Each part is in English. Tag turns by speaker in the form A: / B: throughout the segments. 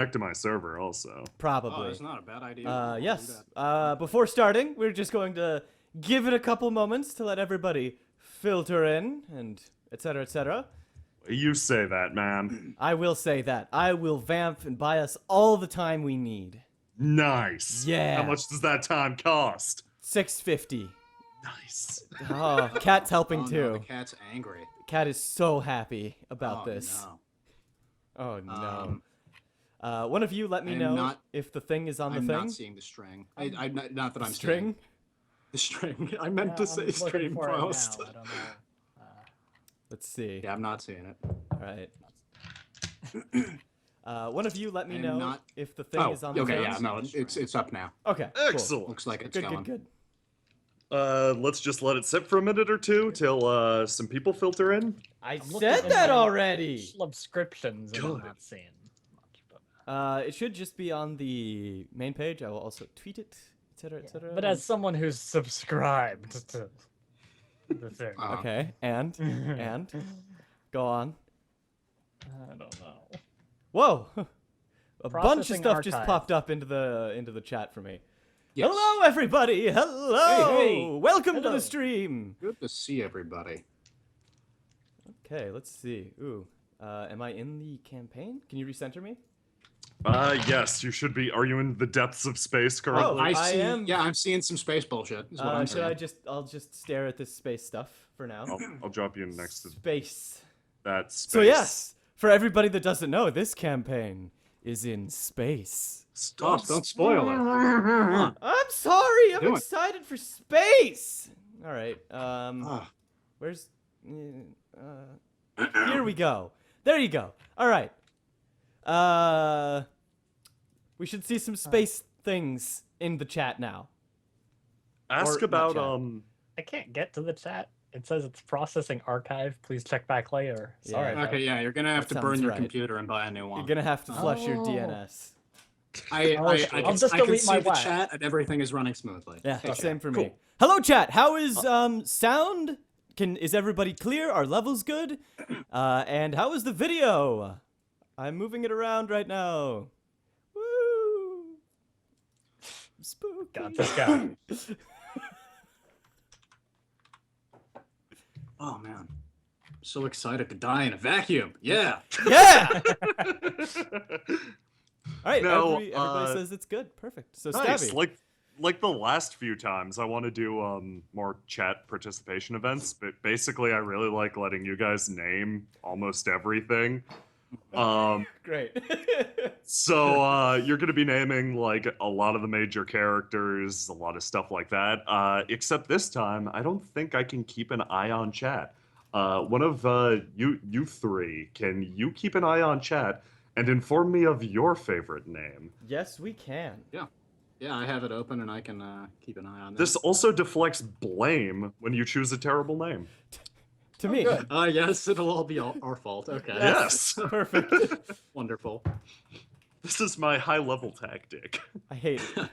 A: Back to my server also.
B: Probably.
C: Oh, that's not a bad idea.
B: Yes. Before starting, we're just going to give it a couple moments to let everybody filter in and etc. etc.
A: You say that, man.
B: I will say that. I will vamp and buy us all the time we need.
A: Nice.
B: Yeah.
A: How much does that time cost?
B: $6.50.
A: Nice.
B: Oh, Cat's helping
C: Oh,
B: too.
C: no, the cat's angry.
B: Cat is so happy about
C: Oh,
B: this.
C: No.
B: Oh no. One of you let me
C: I'm
B: know
C: not-
B: if the thing is on the
C: I'm
B: thing.
C: not seeing the string. I'm not that I'm
B: String?
C: seeing the string. I meant to say stream post.
D: I don't know.
B: Let's see.
C: Yeah, I'm not seeing it.
B: All right. One of you let me
C: I'm
B: know
C: not-
B: if the thing
C: Oh,
B: is on the
C: okay,
B: thing.
C: yeah, no, it's up now.
B: Okay. Cool.
A: Excellent.
C: Looks like it's
B: Good,
C: going.
B: good, good.
A: Let's just let it sit for a minute or two till some people filter in.
B: I
D: I'm looking
B: said
D: at
B: that
D: my
B: already.
D: Subscriptions, and I'm
A: Good.
D: not seeing much. But,
B: It should just be on the main page. I will also tweet it, etc., etc.
D: but as someone who's subscribed to the thing,
B: Okay, and go on.
D: I don't know.
B: Whoa, a bunch of
D: Processing
B: stuff just
D: archive.
B: popped up into the chat for me.
C: Yes.
B: Hello, everybody. Hello.
D: Hey.
B: Welcome to
D: Hello.
B: the stream.
C: Good to see everybody.
B: Okay, let's see. Ooh, am I in the campaign? Can you recenter me?
A: Yes, you should be. Are you in the depths of space currently?
B: Oh,
C: I
B: I
C: see.
B: am-
C: Yeah, I'm seeing some space bullshit. Is what I'm
B: Should
C: saying.
B: I just? I'll just stare at this space stuff for now.
A: I'll drop you next to
B: Space.
A: that space.
B: So yes, for everybody that doesn't know, this campaign is in space.
C: Stop! Don't spoil it. Come on.
B: I'm sorry. I'm
C: Do it.
B: excited for space. All right.
C: Ah,
B: Where's? Here we go. There you go. All right. We should see some space things in the chat now.
A: Ask
B: Or not
A: about
B: chat.
D: I can't get to the chat. It says it's processing archive. Please check back later. Sorry.
B: Yeah.
C: okay, yeah, you're gonna have
B: That
C: to burn
B: sounds
C: your
B: right.
C: computer and buy a new one.
B: You're gonna have to flush your
D: Oh.
B: DNS.
C: I
D: I'll
C: can,
D: just
C: I can
D: delete
C: see
D: my
C: the
D: WAC.
C: chat and everything is running smoothly.
B: Yeah,
C: Okay.
B: same for
C: Cool.
B: me. Hello, chat. How is sound? Is everybody clear? Are levels good? And how is the video? I'm moving it around right now. Woo! Spooky.
D: Got this guy.
C: Oh man, I'm so excited to die in a vacuum. Yeah.
B: Yeah. All right.
A: No,
B: Everybody says it's good. Perfect. So
A: Nice.
B: Stabby.
A: Like the last few times, I want to do more chat participation events. But basically, I really like letting you guys name almost everything.
B: Great.
A: So you're gonna be naming like a lot of the major characters, a lot of stuff like that. Except this time, I don't think I can keep an eye on chat. One of you three, can you keep an eye on chat and inform me of your favorite name?
B: Yes, we can.
C: Yeah, I have it open and I can keep an eye on
A: This also deflects blame when you choose a terrible name.
B: To me.
D: good.
C: Yes, it'll all be our fault. Okay.
A: Yes.
B: Perfect.
C: Wonderful.
A: This is my high-level tactic.
B: I hate it.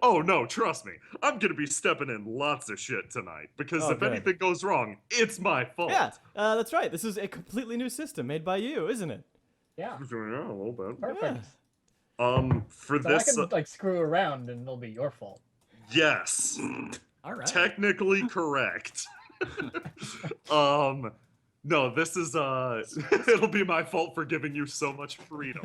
A: Oh no, trust me. I'm gonna be stepping in lots of shit tonight because
B: Oh,
A: if
B: good.
A: anything goes wrong, it's my fault.
B: Yeah, that's right. This is a completely new system made by you, isn't it?
D: Yeah.
A: Yeah, a little bit.
D: Perfect.
A: For
D: So
A: this,
D: I can like screw around and it'll be your fault.
A: yes,
D: All right.
A: technically correct. No, this is it'll be my fault for giving you so much freedom.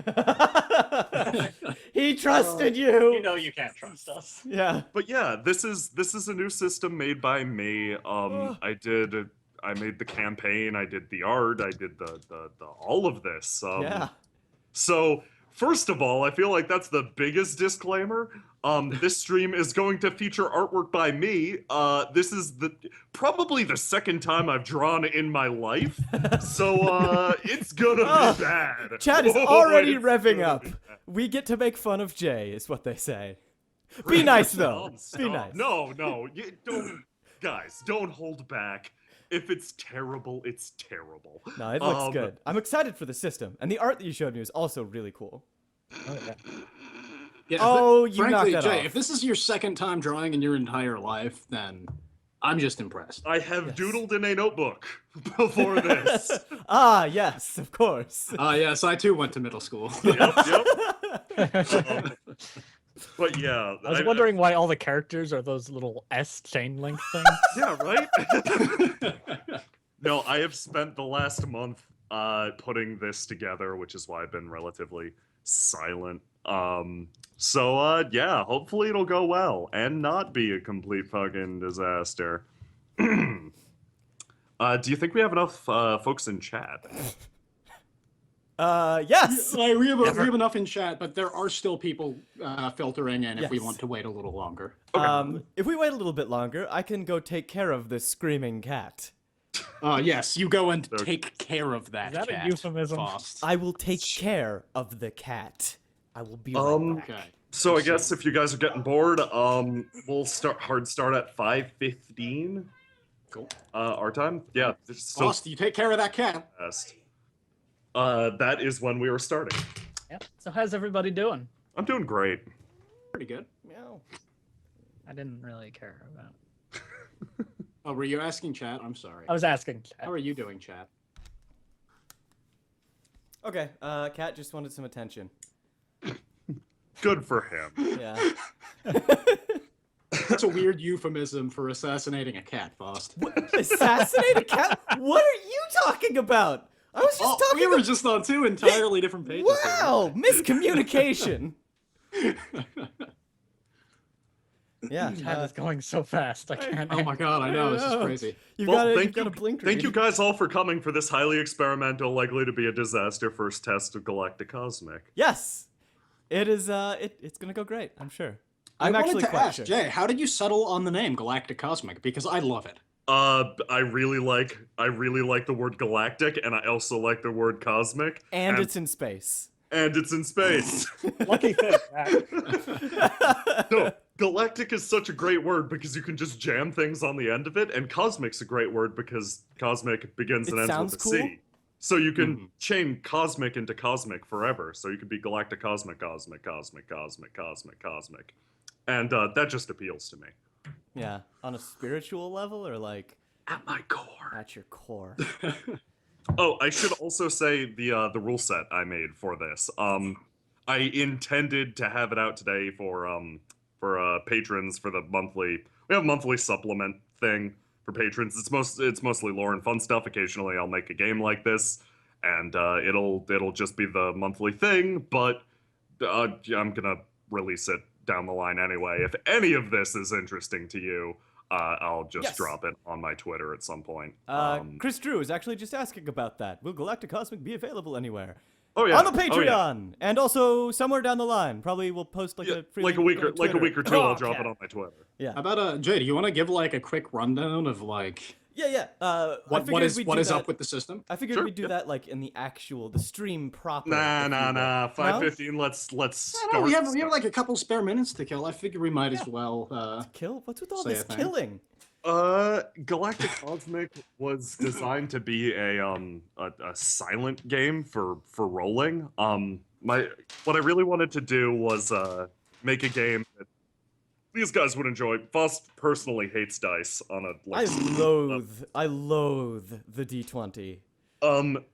B: He trusted
D: You
B: you.
D: know you can't trust us.
B: Yeah.
A: But yeah, this is a new system made by me. I made the campaign, I did the art, I did the all of this.
B: Yeah.
A: So, first of all, I feel like that's the biggest disclaimer. This stream is going to feature artwork by me. This is probably the second time I've drawn in my life. So, it's gonna be bad.
B: Chad is
A: Oh,
B: already
A: it's
B: revving
A: gonna
B: up.
A: be bad.
B: We get to make fun of Jay, is what they say. Be nice, though.
A: Stop.
B: Be nice.
A: No, you don't, guys, don't hold back. If it's terrible, it's terrible.
B: No, it looks good. I'm excited for the system. And the art that you showed me was also really cool.
D: Oh, yeah.
C: Yeah,
B: Oh, you
C: frankly,
B: knocked that
C: Jay,
B: off.
C: if this is your second time drawing in your entire life, then I'm just impressed.
A: I have
B: Yes.
A: doodled in a notebook before this.
B: Ah, yes, of course.
C: Yes, I too went to middle school.
A: Yep. But yeah,
D: I was wondering why all the characters are those little S chain link things.
A: Yeah, right. No, I have spent the last month putting this together, which is why I've been relatively silent. Yeah, hopefully it'll go well and not be a complete fucking disaster. Do you think we have enough folks in chat?
B: Yes.
C: Like, we have enough in chat, but there are still people filtering in if we
B: Yes.
C: want to wait a little longer.
B: If we wait a little bit longer, I can go take care of this screaming cat.
C: Yes, you go and
A: Okay.
C: take care of that.
D: Is that a
C: cat,
D: euphemism?
C: Faust.
B: I will take care of the cat. I will be right back.
C: Okay.
A: So I guess if you guys are getting bored, we'll start at 5:15.
C: Cool.
A: Our time. Yeah. So
C: Faust, you take care of that cat.
A: fast. That is when we were starting.
D: Yep. So how's everybody doing?
A: I'm doing great.
C: Pretty good.
B: Meow.
D: I didn't really care about.
C: Oh, were you asking chat? I'm sorry.
D: I was asking. Chat.
C: How are you doing, chat?
B: Okay, cat just wanted some attention.
A: Good for him.
B: Yeah.
C: That's a weird euphemism for assassinating a cat, Faust.
B: Assassinate a cat? What are you talking about? I was just talking
C: we were
B: about...
C: just on two entirely different pages.
B: Wow, miscommunication. Yeah.
D: Chat is going so fast. I can't.
C: Oh my god, I know, this is
B: know.
C: crazy.
B: You've
A: Well,
B: got to
A: thank you,
B: blink.
A: thank you guys all for coming for this highly experimental, likely to be a disaster first test of Galacticosmic.
B: Yes, it is. It's gonna go great. I'm sure. I'm
C: I
B: actually
C: wanted to
B: quite
C: ask,
B: sure.
C: Jay, how did you settle on the name Galacticosmic? Because I love it.
A: I really like the word galactic, and I also like the word cosmic.
B: And it's in space.
A: And it's in space.
D: Lucky thing.
A: No, galactic is such a great word because you can just jam things on the end of it, and cosmic's a great word because cosmic begins
B: It
A: and ends
B: sounds
A: with a
B: cool.
A: C. So you can chain cosmic into cosmic forever. So you could be Galacticosmic, cosmic. And that just appeals to me.
B: Yeah, on a spiritual level or like
A: At my core.
B: at your core.
A: Oh, I should also say the rule set I made for this. I intended to have it out today for patrons for the monthly. We have a monthly supplement thing for patrons. It's mostly lore and fun stuff. Occasionally, I'll make a game like this, and it'll just be the monthly thing. But I'm gonna release it down the line anyway. If any of this is interesting to you, I'll just
B: Yes.
A: drop it on my Twitter at some point.
B: Chris Drew is actually just asking about that. Will Galacticosmic be available anywhere?
A: Oh yeah,
B: On the
A: oh, yeah.
B: Patreon, and also somewhere down the line. Probably we'll post like
A: Yeah,
B: a free
A: like a
B: link
A: week or
B: on Twitter.
A: two. I'll
B: Oh,
A: drop
B: okay.
A: it on my Twitter.
B: Yeah.
C: How about Jay, do you want to give like a quick rundown of like
B: Yeah. I
C: what
B: figured
C: is
B: we'd
C: what
B: do
C: is
B: that-
C: up with the system?
B: I figured
A: Sure,
B: we'd do
A: yeah.
B: that like in the stream proper.
A: Nah.
B: if you will.
A: 5:15. Let's
C: No,
A: start.
C: we have like a couple spare minutes to kill. I figure we might as well.
B: Kill? What's with all
C: Say a
B: this
C: thing.
B: killing?
A: Galacticosmic was designed to be a silent game for rolling. What I really wanted to do was make a game that these guys would enjoy. Faust personally hates dice on a like.
B: I loathe the D20.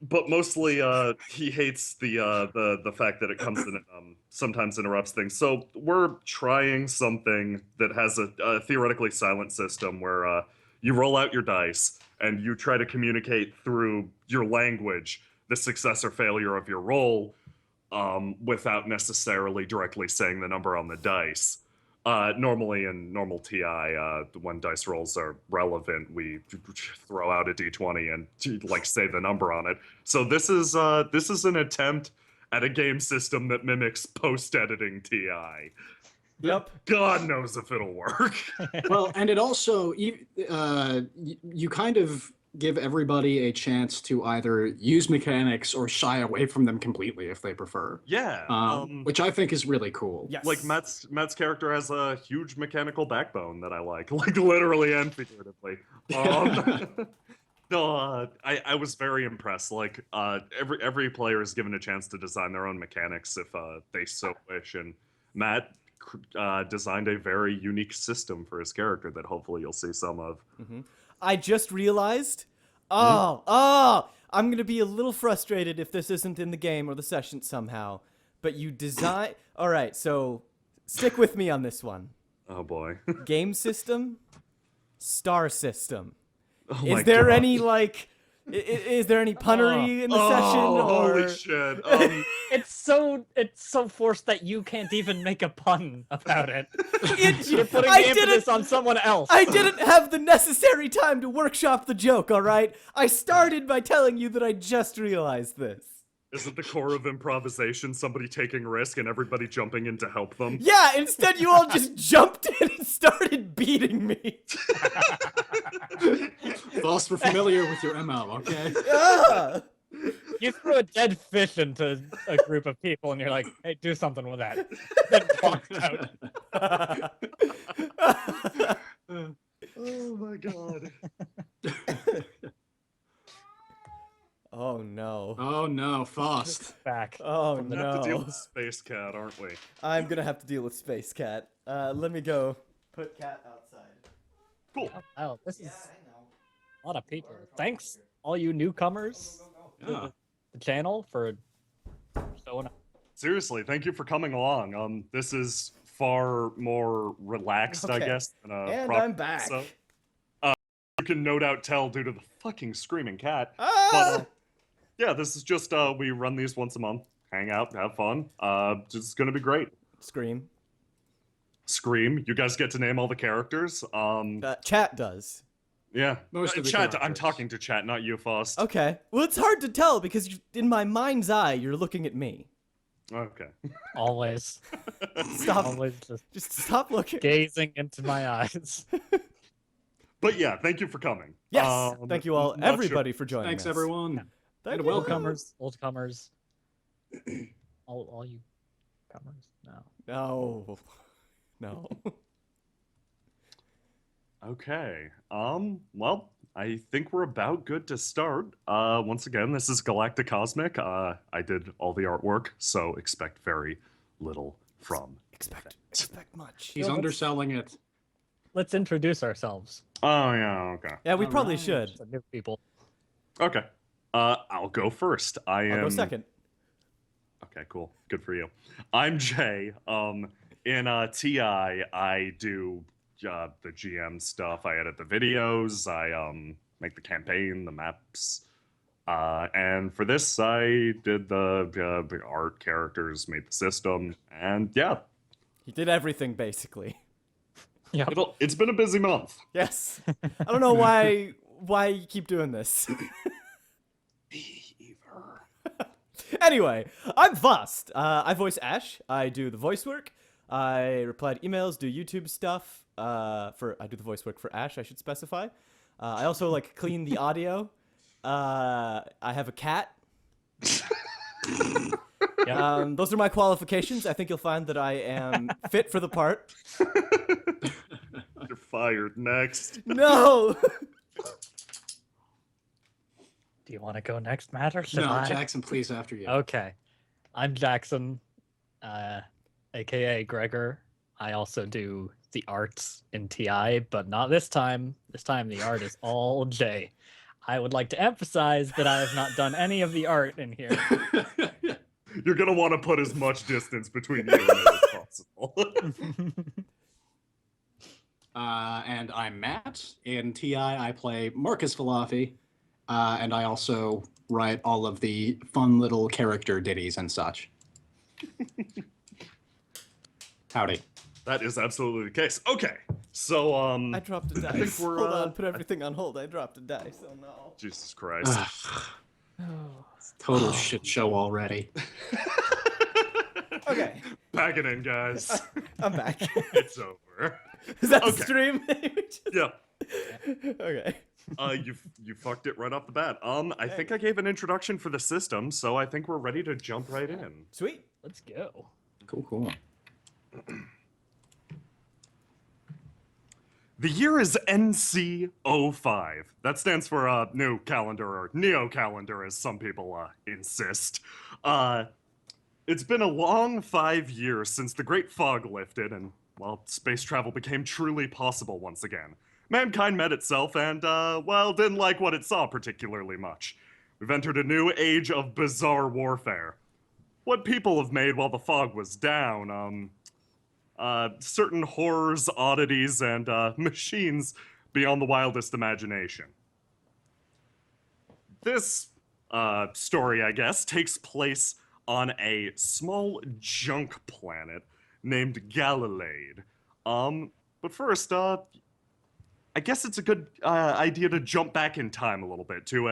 A: But mostly he hates the fact that it comes in and sometimes interrupts things. So we're trying something that has a theoretically silent system where you roll out your dice and you try to communicate through your language the success or failure of your roll without necessarily directly saying the number on the dice. Normally in normal TI, when dice rolls are relevant, we throw out a d20 and like say the number on it. So this is an attempt at a game system that mimics post-editing TI.
B: Yep.
A: God knows if it'll work.
C: Well, and it also you kind of give everybody a chance to either use mechanics or shy away from them completely if they prefer.
A: Yeah.
C: Which I think is really cool.
B: Yes.
A: Like Matt's character has a huge mechanical backbone that I like literally and figuratively. No, I was very impressed. Like every player is given a chance to design their own mechanics if they so wish. And Matt designed a very unique system for his character that hopefully you'll see some of.
B: I just realized. I'm gonna be a little frustrated if this isn't in the game or the session somehow. But you design. All right, so stick with me on this one.
A: Oh boy.
B: Game system, star system.
A: Oh my
B: Is there
A: God.
B: any like? Is there any punnery in the session?
A: Holy
B: Or...
A: shit.
D: It's so forced that you can't even make a pun about it. You're putting
B: I
D: the
B: didn't-
D: emphasis on someone else.
B: I didn't have the necessary time to workshop the joke, all right? I started by telling you that I just realized this.
A: Isn't the core of improvisation somebody taking risk and everybody jumping in to help them?
B: Yeah, instead you all just jumped in and started beating me.
C: Thus, we're familiar with your MO, okay?
B: Ah.
D: You threw a dead fish into a group of people, and you're like, "Hey, do something with that." Then walked out.
A: Oh my God.
B: Oh no.
C: Oh no, Faust.
D: Back.
B: Oh
A: We have to deal
B: no.
A: with Space Cat, aren't we?
B: I'm gonna have to deal with Space Cat. Let me go put Cat outside.
A: Cool.
D: Oh, this is
B: I know.
D: a lot of people. Thanks, all you newcomers to
C: Yeah.
D: the channel for showing up.
A: Seriously, thank you for coming along. This is far more relaxed, I
B: Okay.
A: guess, than a
B: And
A: proper
B: I'm back.
A: episode. You can no doubt tell due to the fucking screaming cat.
B: Ah!
A: But yeah, this is just we run these once a month, hang out, have fun. It's gonna be great.
B: Scream.
A: Scream. You guys get to name all the characters.
B: Chat does.
A: Yeah.
C: Most of the
A: chat. I'm
C: characters.
A: talking to chat, not you, Faust.
B: Okay. Well, it's hard to tell because in my mind's eye, you're looking at me.
A: Okay.
D: Always,
B: Stop.
D: always
B: Just stop looking.
D: gazing into my eyes.
A: But yeah, thank you for coming.
B: Yes. Thank you all,
A: not sure-
B: everybody, for joining
C: Thanks,
B: us.
C: everyone.
B: Thank
C: And
B: you.
C: welcome.
D: Newcomers, old comers, all you comers. No.
B: No. No.
A: Okay. Well, I think we're about good to start. Once again, this is Galacticosmic. I did all the artwork, so expect very little from.
B: Expect much.
C: He's
D: Yeah, let's-
C: underselling it.
D: Let's introduce ourselves.
A: Oh yeah, okay.
B: Yeah, we
C: All
B: probably
C: right.
B: should.
D: The new people.
A: Okay. I'll go first.
B: I'll go second.
A: Okay, cool. Good for you. I'm Jay. In TI, I do the GM stuff. I edit the videos. I make the campaign, the maps. And for this, I did the art, characters, made the system, and yeah,
B: He did everything, basically.
D: Yeah.
A: it's been a busy month.
B: Yes. I don't know why you keep doing this.
A: Beaver.
B: Anyway, I'm Vust. I voice Ash. I do the voice work. I reply to emails, do YouTube stuff. I do the voice work for Ash, I should specify. I also like clean the audio. I have a cat. Those are my qualifications. I think you'll find that I am fit for the part.
A: You're fired. Next.
B: No.
D: Do you want to go next, Matt, or should
C: No,
D: I?
C: Jackson, please, after you.
D: Okay. I'm Jackson, aka Gregor. I also do the arts in TI, but not this time. This time the art is all Jay. I would like to emphasize that I have not done any of the art in here.
A: You're gonna want to put as much distance between you and it as possible.
C: And I'm Matt. In TI, I play Marcus Falafi, and I also write all of the fun little character ditties and such. Howdy.
A: That is absolutely the case. Okay, so
B: I dropped a
A: think
B: dice.
A: we're,
B: Hold on, put everything on hold. I dropped a dice. Oh no.
A: Jesus Christ.
C: Total shit show already.
B: Okay,
A: Pack it in, guys.
B: I'm back.
A: It's over.
B: Is that the
A: Okay.
B: stream?
A: Yeah.
B: Okay.
A: You fucked it right off the bat. I think I gave an introduction for the system, so I think we're ready to jump right in.
B: Sweet.
D: Let's go.
C: Cool.
A: The year is NC05. That stands for new calendar, or neo calendar, as some people insist. It's been a long 5 years since the Great Fog lifted, and, well, space travel became truly possible once again. Mankind met itself and, well, didn't like what it saw particularly much. We've entered a new age of bizarre warfare. What people have made while the fog was down, certain horrors, oddities, and, machines beyond the wildest imagination. This, story, I guess, takes place on a small junk planet named Galilade. But first, I guess it's a good idea to jump back in time a little bit to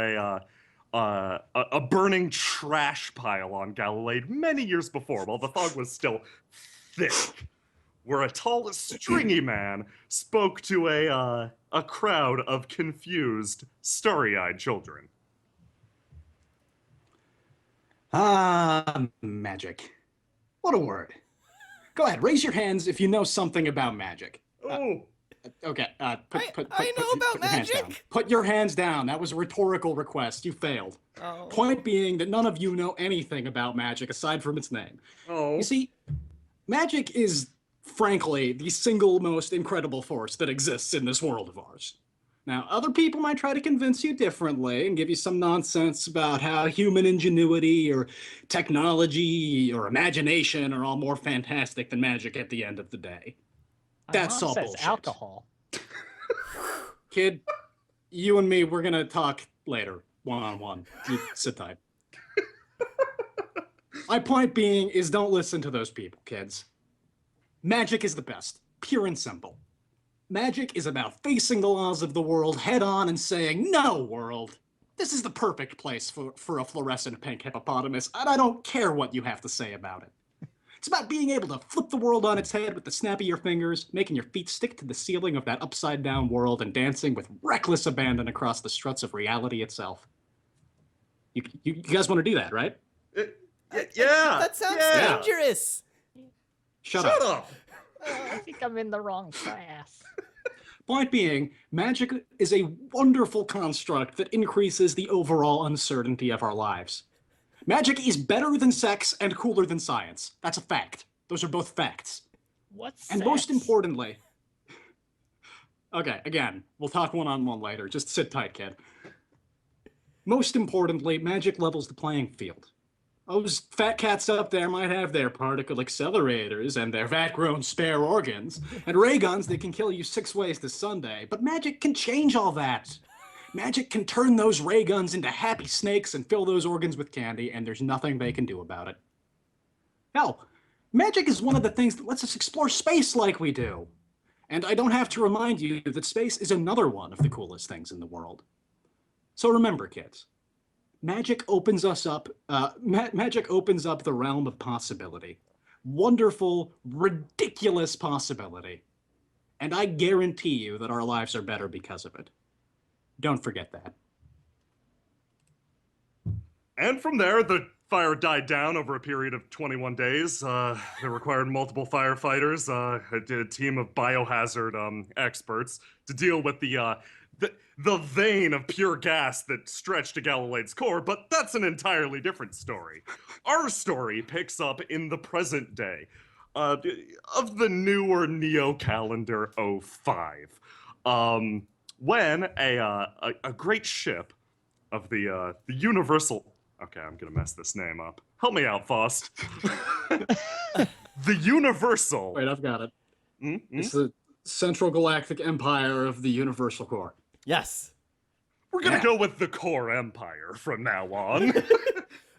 A: a burning trash pile on Galilade many years before, while the fog was still thick, where a tall, stringy man spoke to a crowd of confused, starry-eyed children.
C: Ah, magic. What a word. Go ahead, raise your hands if you know something about magic.
A: Oh,
C: Okay,
B: I know about
C: your hands down.
B: magic.
C: Put your hands down. That was a rhetorical request. You failed.
B: Oh.
C: Point being that none of you know anything about magic aside from its name.
A: oh.
C: You see, magic is, frankly, the single most incredible force that exists in this world of ours. Now, other people might try to convince you differently and give you some nonsense about how human ingenuity or technology or imagination are all more fantastic than magic at the end of the day.
D: My
C: That's
D: mom
C: all
D: says
C: bullshit.
D: alcohol.
C: Kid, you and me, we're gonna talk later, one-on-one. You sit tight. My point being is don't listen to those people, kids. Magic is the best, pure and simple. Magic is about facing the laws of the world head on and saying, no, world, this is the perfect place for a fluorescent pink hippopotamus, and I don't care what you have to say about it. It's about being able to flip the world on its head with the snap of your fingers, making your feet stick to the ceiling of that upside-down world, and dancing with reckless abandon across the struts of reality itself. You guys want to do that, right?
A: Yeah.
B: That sounds
C: Yeah.
B: dangerous.
C: Shut
A: Shut
C: up.
A: up.
D: I think I'm in the wrong class.
C: Point being, magic is a wonderful construct that increases the overall uncertainty of our lives. Magic is better than sex and cooler than science. That's a fact. Those are both facts.
D: What's
C: And most
D: sex?
C: importantly, okay, again, we'll talk one-on-one later. Just sit tight, kid. Most importantly, magic levels the playing field. Those fat cats up there might have their particle accelerators and their vat-grown spare organs, and ray guns that can kill you 6 ways to Sunday, but magic can change all that. Magic can turn those ray guns into happy snakes and fill those organs with candy, and there's nothing they can do about it. Hell, magic is one of the things that lets us explore space like we do. And I don't have to remind you that space is another one of the coolest things in the world. So remember, kids, magic opens us up. Magic opens up the realm of possibility. Wonderful, ridiculous possibility. And I guarantee you that our lives are better because of it. Don't forget that.
A: And from there, the fire died down over a period of 21 days. It required multiple firefighters, a team of biohazard experts to deal with the vein of pure gas that stretched to Galileade's core, but that's an entirely different story. Our story picks up in the present day of the newer Neo calendar 05. When a great ship of the Universal... Okay, I'm gonna mess this name up. Help me out, Faust. The Universal...
C: Wait, I've got it.
A: Mm-hmm.
C: It's the Central Galactic Empire of the Universal Core.
B: Yes.
A: We're gonna
C: Yeah.
A: go with the Core Empire from now on.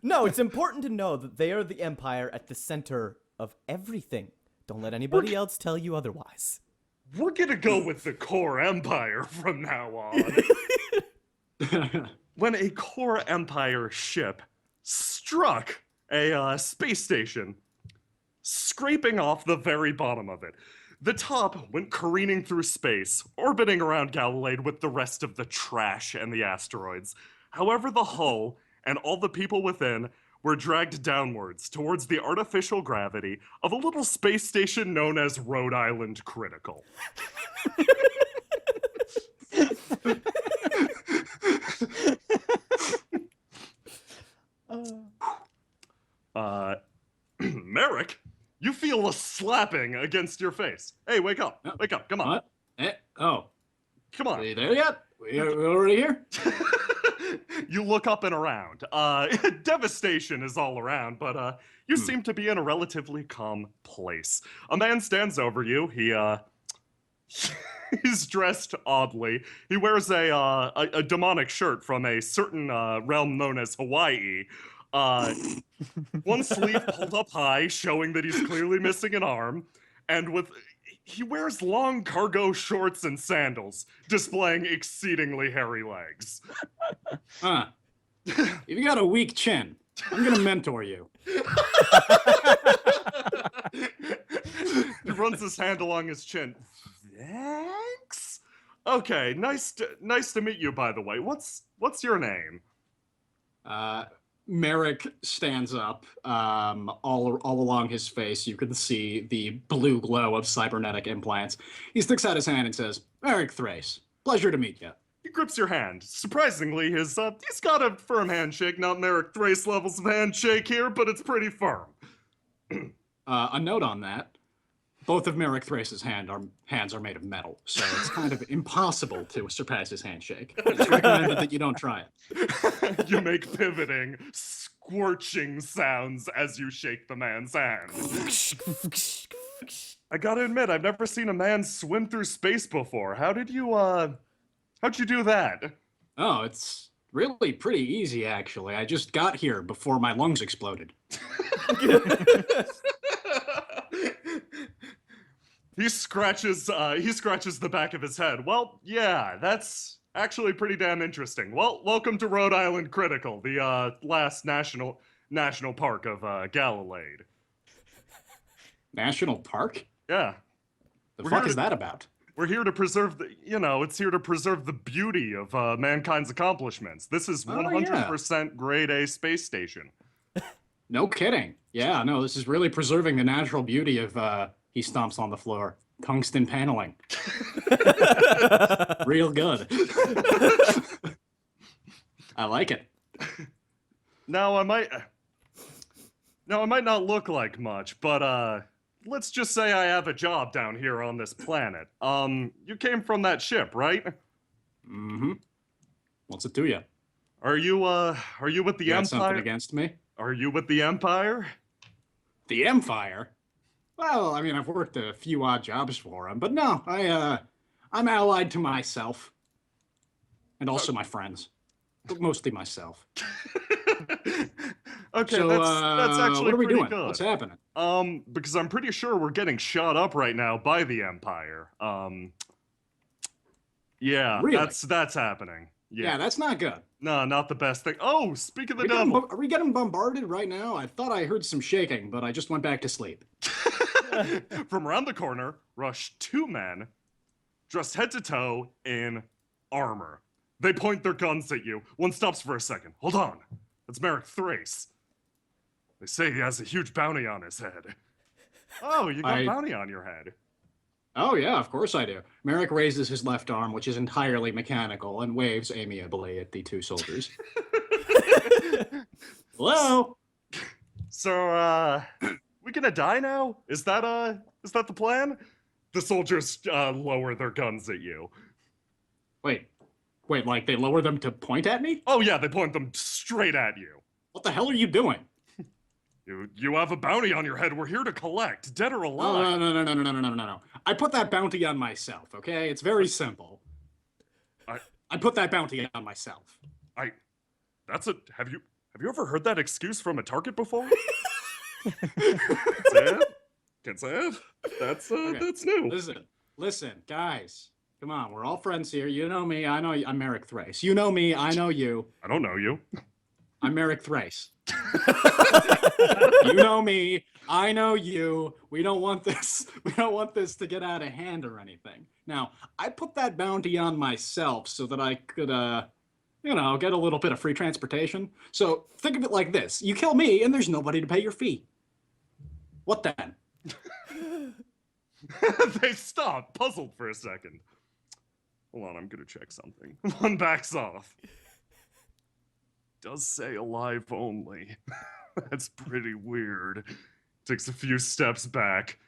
B: No, it's important to know that they are the empire at the center of everything. Don't let anybody else tell you otherwise.
A: We're gonna go with the Core Empire from now on. When a Core Empire ship struck a space station, scraping off the very bottom of it. The top went careening through space, orbiting around Galilade with the rest of the trash and the asteroids. However, the hull and all the people within were dragged downwards towards the artificial gravity of a little space station known as Rhode Island Critical. Merrick, you feel a slapping against your face. Hey, wake up. Wake up. Come on.
C: What? Oh.
A: Come on.
C: Are you there yet? We're already here?
A: You look up and around. Devastation is all around, but you seem to be in a relatively calm place. A man stands over you. He's dressed oddly. He wears a demonic shirt from a certain realm known as Hawaii. One sleeve pulled up high, showing that he's clearly missing an arm, and he wears long cargo shorts and sandals, displaying exceedingly hairy legs.
C: You've got a weak chin. I'm gonna mentor you.
A: He runs his hand along his chin. Thanks. Okay, nice to meet you. By the way, what's your name?
C: Merrick stands up. All along his face, you can see the blue glow of cybernetic implants. He sticks out his hand and says, "Merrick Thrace, pleasure to meet you."
A: He grips your hand. Surprisingly, he's got a firm handshake. Not Merrick Thrace levels of handshake here, but it's pretty firm.
C: A note on that. Both of Merrick Thrace's hands are made of metal, so it's kind of impossible to surpass his handshake. It's recommended that you don't try it.
A: You make pivoting, scorching sounds as you shake the man's hand. I gotta admit, I've never seen a man swim through space before. How'd you do that?
C: Oh, it's really pretty easy, actually. I just got here before my lungs exploded.
A: He scratches the back of his head. Well, yeah, that's actually pretty damn interesting. Well, welcome to Rhode Island Critical, the last national park of Galilade.
C: National Park?
A: Yeah.
C: The fuck is that about?
A: We're here to preserve it's here to preserve the beauty of mankind's accomplishments. This is 100% grade A space station.
C: No kidding. Yeah, no, this is really preserving the natural beauty of, he stomps on the floor, tungsten paneling. Real good. I like it.
A: Now I might not look like much, but let's just say I have a job down here on this planet. You came from that ship, right?
C: Mm-hmm. What's it to you?
A: Are you with the
C: You got
A: Empire?
C: something against me?
A: Are you with the Empire?
C: The Empire? Well, I mean, I've worked a few odd jobs for him, but no, I'm allied to myself. And also my friends. But mostly myself.
A: Okay,
C: So,
A: that's actually
C: what are we
A: pretty
C: doing?
A: good.
C: What's happening?
A: Because I'm pretty sure we're getting shot up right now by the Empire. Yeah,
C: Really?
A: that's happening.
C: Yeah, that's not good.
A: No, not the best thing. Oh, speak of the devil.
C: Are we getting bombarded right now? I thought I heard some shaking, but I just went back to sleep.
A: From around the corner rush two men, dressed head to toe in armor. They point their guns at you. One stops for a second. Hold on. That's Merrick Thrace. They say he has a huge bounty on his head. Oh, you got a bounty on your head.
C: Oh, yeah, of course I do. Merrick raises his left arm, which is entirely mechanical, and waves amiably at the two soldiers. Hello?
A: So, we gonna die now? Is that the plan? The soldiers lower their guns at you.
C: Wait, like they lower them to point at me?
A: Oh yeah, they point them straight at you.
C: What the hell are you doing?
A: You have a bounty on your head. We're here to collect, dead or alive.
C: Oh, no. I put that bounty on myself, okay? It's very simple. I put that bounty on myself.
A: Have you ever heard that excuse from a target before? Can't say it. That's new.
C: Listen, guys. Come on, we're all friends here. You know me, I know you. I'm Merrick Thrace. You know me, I know you.
A: I don't know you.
C: I'm Merrick Thrace. You know me, I know you. We don't want this to get out of hand or anything. Now, I put that bounty on myself so that I could get a little bit of free transportation. So think of it like this. You kill me and there's nobody to pay your fee. What then?
A: They stop, puzzled for a second. Hold on, I'm gonna check something. One backs off. Does say alive only. That's pretty weird. takes a few steps back.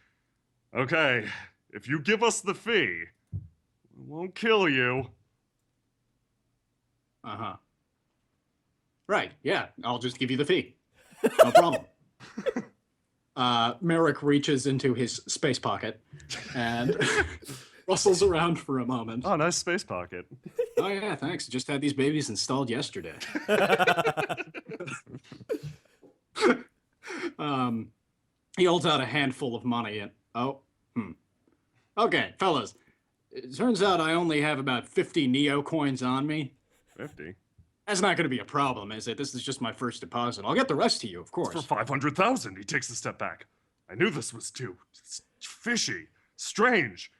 A: Okay, if you give us the fee, we won't kill you.
C: Uh-huh. Right, yeah, I'll just give you the fee. No problem. Merrick reaches into his space pocket and rustles around for a moment.
A: Oh, nice space pocket.
C: Oh yeah, thanks. Just had these babies installed yesterday. He holds out a handful of money and okay, fellas. It turns out I only have about 50 Neo coins on me.
A: 50?
C: That's not going to be a problem, is it? This is just my first deposit. I'll get the rest to you, of course.
A: For 500,000, he takes a step back. I knew this was too fishy, strange.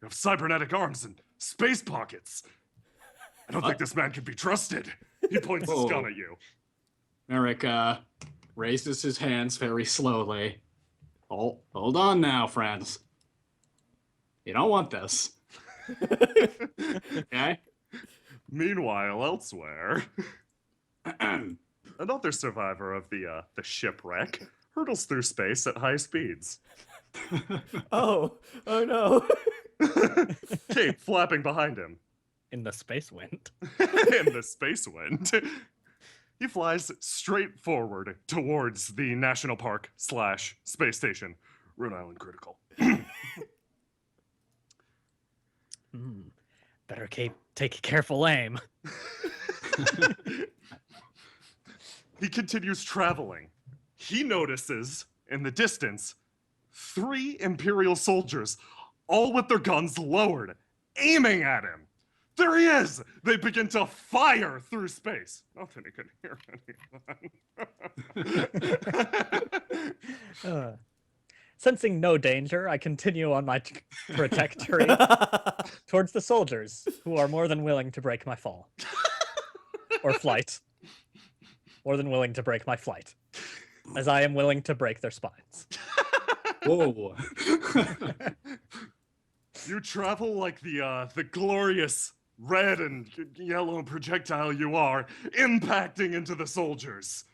A: You have cybernetic arms and space pockets. I don't think this man can be trusted. He points his gun at you.
C: Merrick raises his hands very slowly. Hold on now, friends. You don't want this. Okay?
A: Meanwhile, elsewhere, another survivor of the shipwreck hurtles through space at high speeds.
B: Oh no.
A: Cape flapping behind him.
D: In the space wind.
A: In the space wind. He flies straight forward towards the national park / space station. Rhode Island critical.
D: Better take a careful aim.
A: He continues traveling. He notices, in the distance, 3 Imperial soldiers, all with their guns lowered, aiming at him. There he is! They begin to fire through space. Not that he could hear anyone.
D: Sensing no danger, I continue on my trajectory towards the soldiers, who are more than willing to break my fall. Or flight. More than willing to break my flight. As I am willing to break their spines.
C: Whoa.
A: You travel like the glorious red and yellow projectile you are, impacting into the soldiers.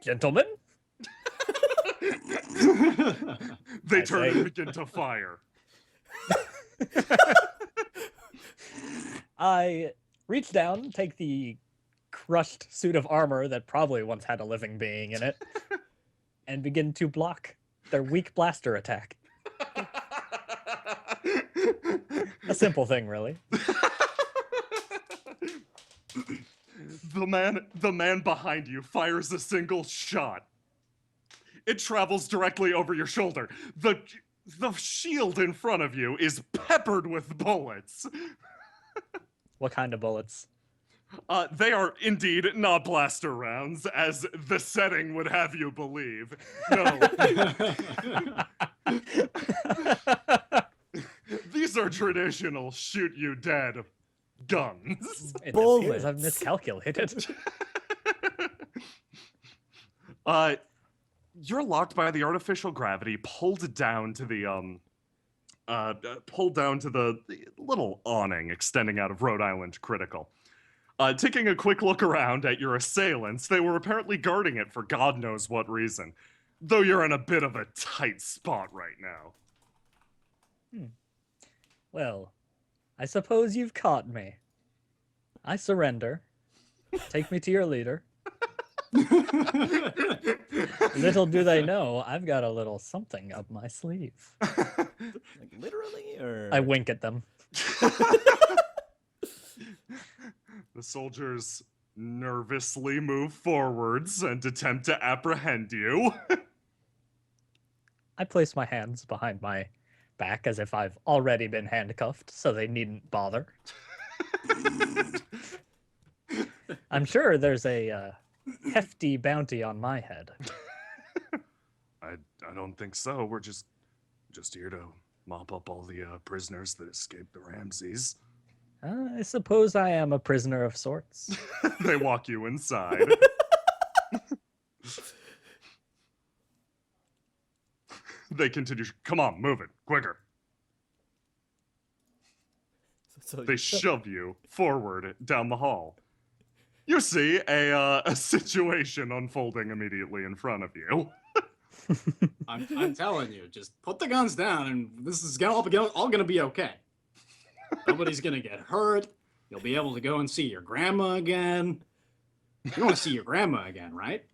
D: Gentlemen?
A: They
D: I
A: turn
D: say-
A: and begin to fire.
D: I reach down, take the crushed suit of armor that probably once had a living being in it, and begin to block their weak blaster attack. A simple thing, really.
A: The man behind you fires a single shot. It travels directly over your shoulder. The shield in front of you is peppered with bullets.
D: What kind of bullets?
A: They are indeed not blaster rounds, as the setting would have you believe. No. These are traditional shoot you dead guns.
D: It appears
B: Bullets.
D: I've miscalculated.
A: You're locked by the artificial gravity, pulled down to the little awning extending out of Rhode Island critical. Taking a quick look around at your assailants, they were apparently guarding it for God knows what reason. Though you're in a bit of a tight spot right now.
D: Well, I suppose you've caught me. I surrender. Take me to your leader. Little do they know, I've got a little something up my sleeve.
B: Like literally, or
D: I wink at them.
A: The soldiers nervously move forwards and attempt to apprehend you.
D: I place my hands behind my back as if I've already been handcuffed, so they needn't bother. I'm sure there's a hefty bounty on my head.
A: I don't think so. We're just here to mop up all the prisoners that escaped the Ramses.
D: I suppose I am a prisoner of sorts.
A: They walk you inside. They continue. Come on, move it quicker.
B: so
A: They shove you forward down the hall. You see a situation unfolding immediately in front of you.
C: I'm telling you, just put the guns down, and this is all gonna be okay. Nobody's gonna get hurt. You'll be able to go and see your grandma again. You want to see your grandma again, right?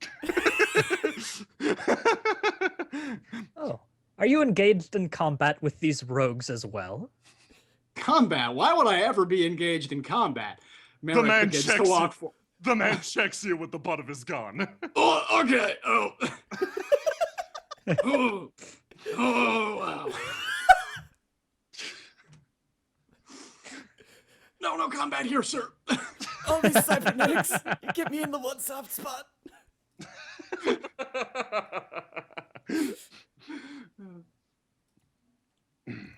D: Oh, are you engaged in combat with these rogues as well?
C: Combat? Why would I ever be engaged in combat?
A: The man
C: begins
A: checks
C: to walk for.
A: The man checks you with the butt of his gun.
C: Oh, okay. Oh. Oh. Oh, wow. No combat here, sir.
B: All these cybernetics, get me in the one soft spot.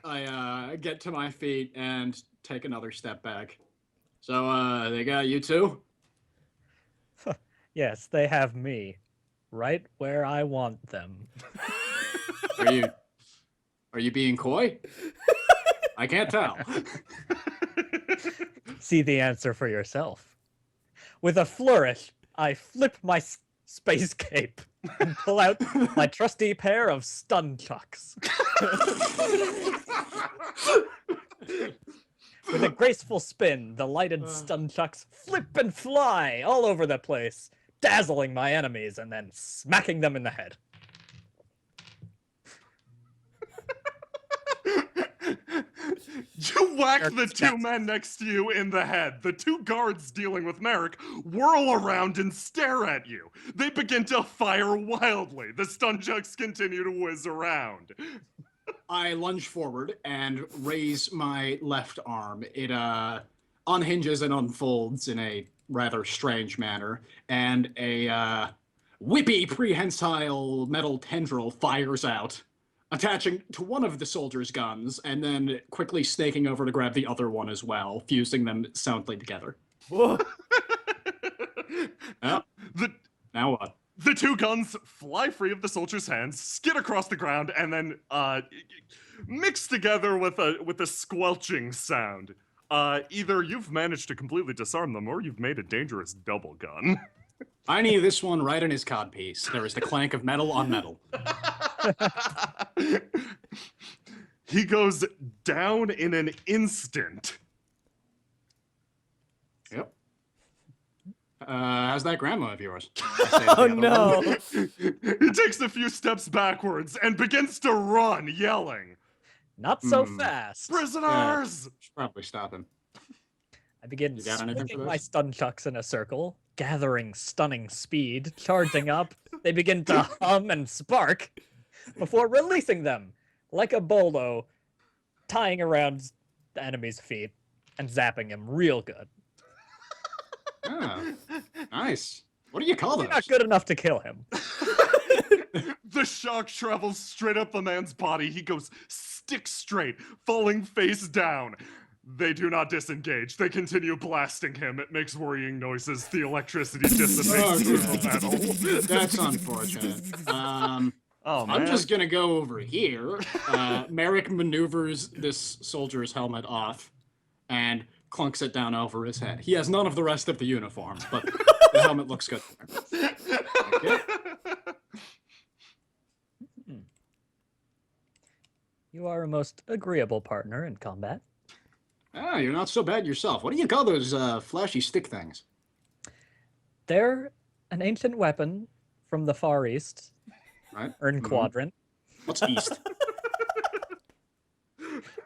C: I get to my feet and take another step back. So, they got you too?
D: Yes, they have me. Right where I want them.
C: Are you being coy? I can't tell.
D: See the answer for yourself. With a flourish, I flip my space cape and pull out my trusty pair of stun chucks. With a graceful spin, the lighted stun chucks flip and fly all over the place, dazzling my enemies and then smacking them in the head.
A: You whack the two men next to you in the head. The two guards dealing with Merrick whirl around and stare at you. They begin to fire wildly. The stun chucks continue to whiz around.
C: I lunge forward and raise my left arm. It unhinges and unfolds in a rather strange manner, and a whippy prehensile metal tendril fires out, attaching to one of the soldiers' guns, and then quickly snaking over to grab the other one as well, fusing them soundly together.
B: Whoa.
C: Now what?
A: The two guns fly free of the soldier's hands, skid across the ground, and then mix together with a squelching sound. Either you've managed to completely disarm them, or you've made a dangerous double gun.
C: I knew this one right in his codpiece. There was the clank of metal on metal.
A: He goes down in an instant.
C: Yep. How's that grandma of yours?
B: Oh no.
A: He takes a few steps backwards and begins to run, yelling,
D: Not so fast.
A: "Prisoners!"
C: Should probably stop him.
D: I begin
C: You got anything for
D: swinging my
C: this?
D: stun chucks in a circle, gathering stunning speed, charging up. They begin to hum and spark before releasing them like a bolo, tying around the enemy's feet and zapping him real good.
C: Ah, nice. What do you call those?
D: Not good enough to kill him.
A: The shock travels straight up the man's body. He goes stick straight, falling face down. They do not disengage. They continue blasting him. It makes worrying noises. The electricity dissipates through the metal.
C: That's unfortunate.
A: Oh, man.
C: I'm just gonna go over here. Merrick maneuvers this soldier's helmet off and clunks it down over his head. He has none of the rest of the uniform, but the helmet looks good. Okay.
D: You are a most agreeable partner in combat.
C: Ah, you're not so bad yourself. What do you call those flashy stick things?
D: They're an ancient weapon from the Far East,
C: Right?
D: Ern Quadrant.
C: What's east?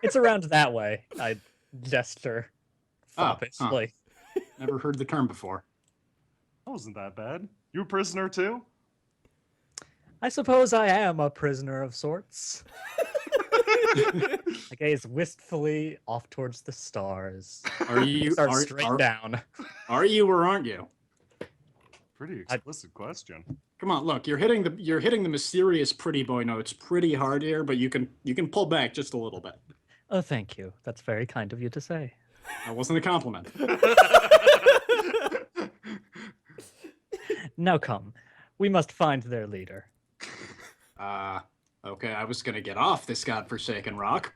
D: It's around that way. I gesture
C: Oh,
D: foppishly.
C: Never heard the term before.
A: That wasn't that bad. You a prisoner too?
D: I suppose I am a prisoner of sorts. I gaze wistfully off towards the stars.
C: Are you
D: Start straight down.
C: Are you or aren't you?
A: Pretty explicit question.
C: Come on, look, you're hitting the mysterious pretty boy notes pretty hard here, but you can pull back just a little bit.
D: Oh, thank you. That's very kind of you to say.
C: That wasn't a compliment.
D: Now come. We must find their leader.
C: Okay, I was gonna get off this godforsaken rock.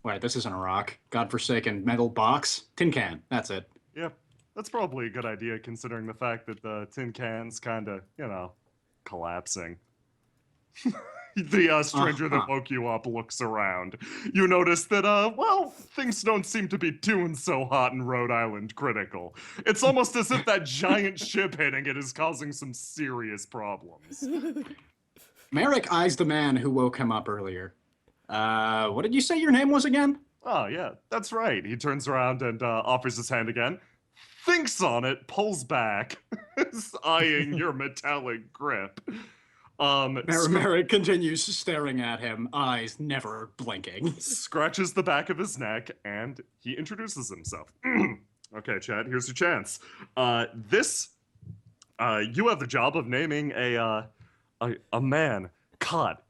C: Wait, this isn't a rock. Godforsaken metal box. Tin can, that's it.
A: Yeah, That's probably a good idea considering the fact that the tin can's kind of, collapsing. The stranger that woke you up looks around. You notice that, things don't seem to be doing so hot in Rhode Island Critical. It's almost as if that giant ship hitting it is causing some serious problems.
C: Merrick eyes the man who woke him up earlier. What did you say your name was again?
A: Oh, yeah, that's right. He turns around and offers his hand again, thinks on it, pulls back, eyeing your metallic grip.
C: Merrick continues staring at him, eyes never blinking.
A: Scratches the back of his neck, and he introduces himself. Okay, Chad, here's your chance. You have the job of naming a man caught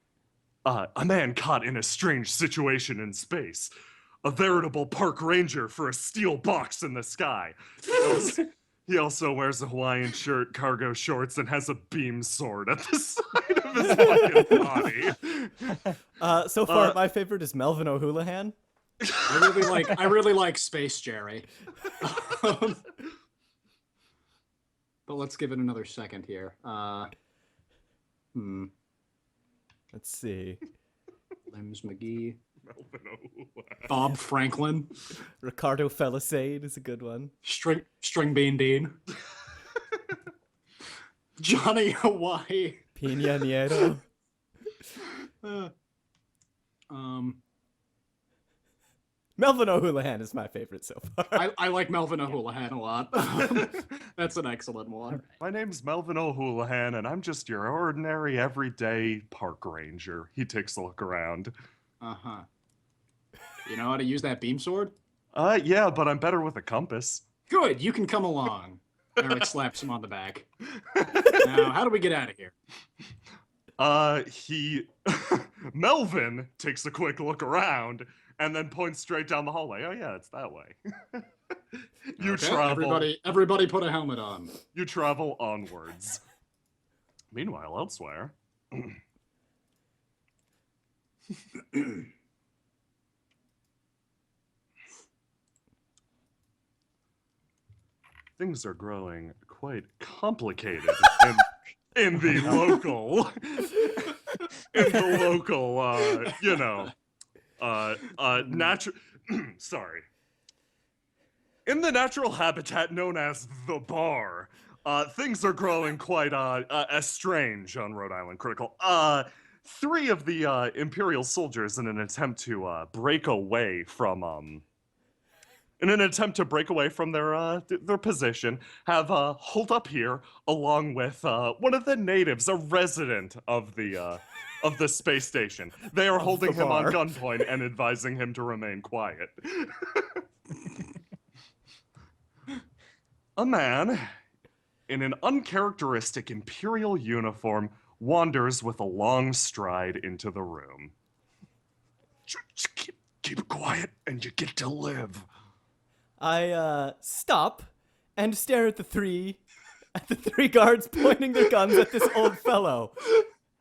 A: in a strange situation in space. A veritable park ranger for a steel box in the sky. He also wears a Hawaiian shirt, cargo shorts, and has a beam sword at the side of his fucking body.
B: So far, my favorite is Melvin O'Houlihan.
C: I really like Space Jerry. But let's give it another second here.
B: Let's see.
C: Limbs McGee.
A: Melvin O'Houlihan.
C: Bob Franklin.
B: Ricardo Felicade is a good one.
C: String Bean Dean. Johnny Hawaii.
B: Pina Nieto. Melvin O'Houlihan is my favorite so far.
C: I like Melvin O'Houlihan a lot. That's an excellent one.
A: My name's Melvin O'Houlihan, and I'm just your ordinary, everyday park ranger. He takes a look around.
C: Uh-huh. You know how to use that beam sword?
A: Yeah, but I'm better with a compass.
C: Good, you can come along. Eric slaps him on the back. Now, how do we get out of here?
A: Melvin takes a quick look around and then points straight down the hallway. Oh yeah, it's that way. Travel.
C: Everybody put a helmet on.
A: You travel onwards. Meanwhile, elsewhere. Things are growing quite complicated in the local, natural. Sorry. In the natural habitat known as the bar, things are growing quite strange on Rhode Island Critical. 3 of the Imperial soldiers, in an attempt to break away from their position, have holed up here along with one of the natives, a resident of the space station. They are holding him on gunpoint and advising him to remain quiet. A man in an uncharacteristic Imperial uniform wanders with a long stride into the room. Just keep it quiet and you get to live.
B: I stop and stare at the three guards pointing their guns at this old fellow.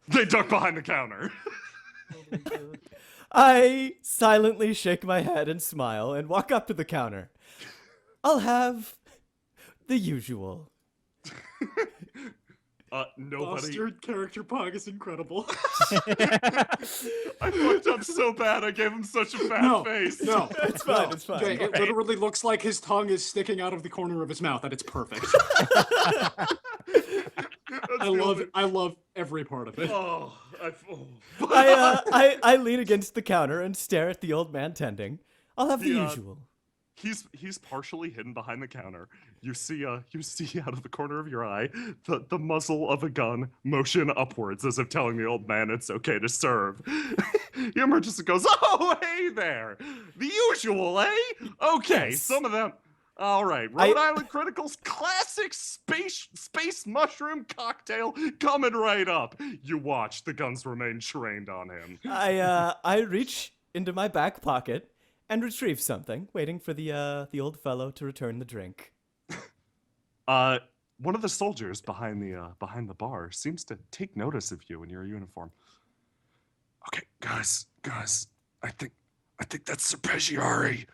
A: They duck behind the counter.
B: I silently shake my head and smile and walk up to the counter. I'll have the usual.
A: Nobody.
C: Your character Pog is incredible.
A: I fucked up so bad. I gave him such a fat face.
C: No,
B: It's fine. It's fine.
C: okay, it literally looks like his tongue is sticking out of the corner of his mouth, and it's perfect. I love every part of it.
B: I lean against the counter and stare at the old man tending. I'll have the usual.
A: He's partially hidden behind the counter. You see out of the corner of your eye the muzzle of a gun motion upwards as if telling the old man it's okay to serve. He emerges and goes, "Oh, hey there! The usual, eh? Okay,
B: Yes.
A: some of them. All right, Rhode Island Critical's classic space mushroom cocktail coming right up. You watch. The guns remain trained on him."
B: I reach into my back pocket and retrieve something, waiting for the old fellow to return the drink.
A: One of the soldiers behind the bar seems to take notice of you in your uniform. Okay, guys, I think that's Serpeggiari.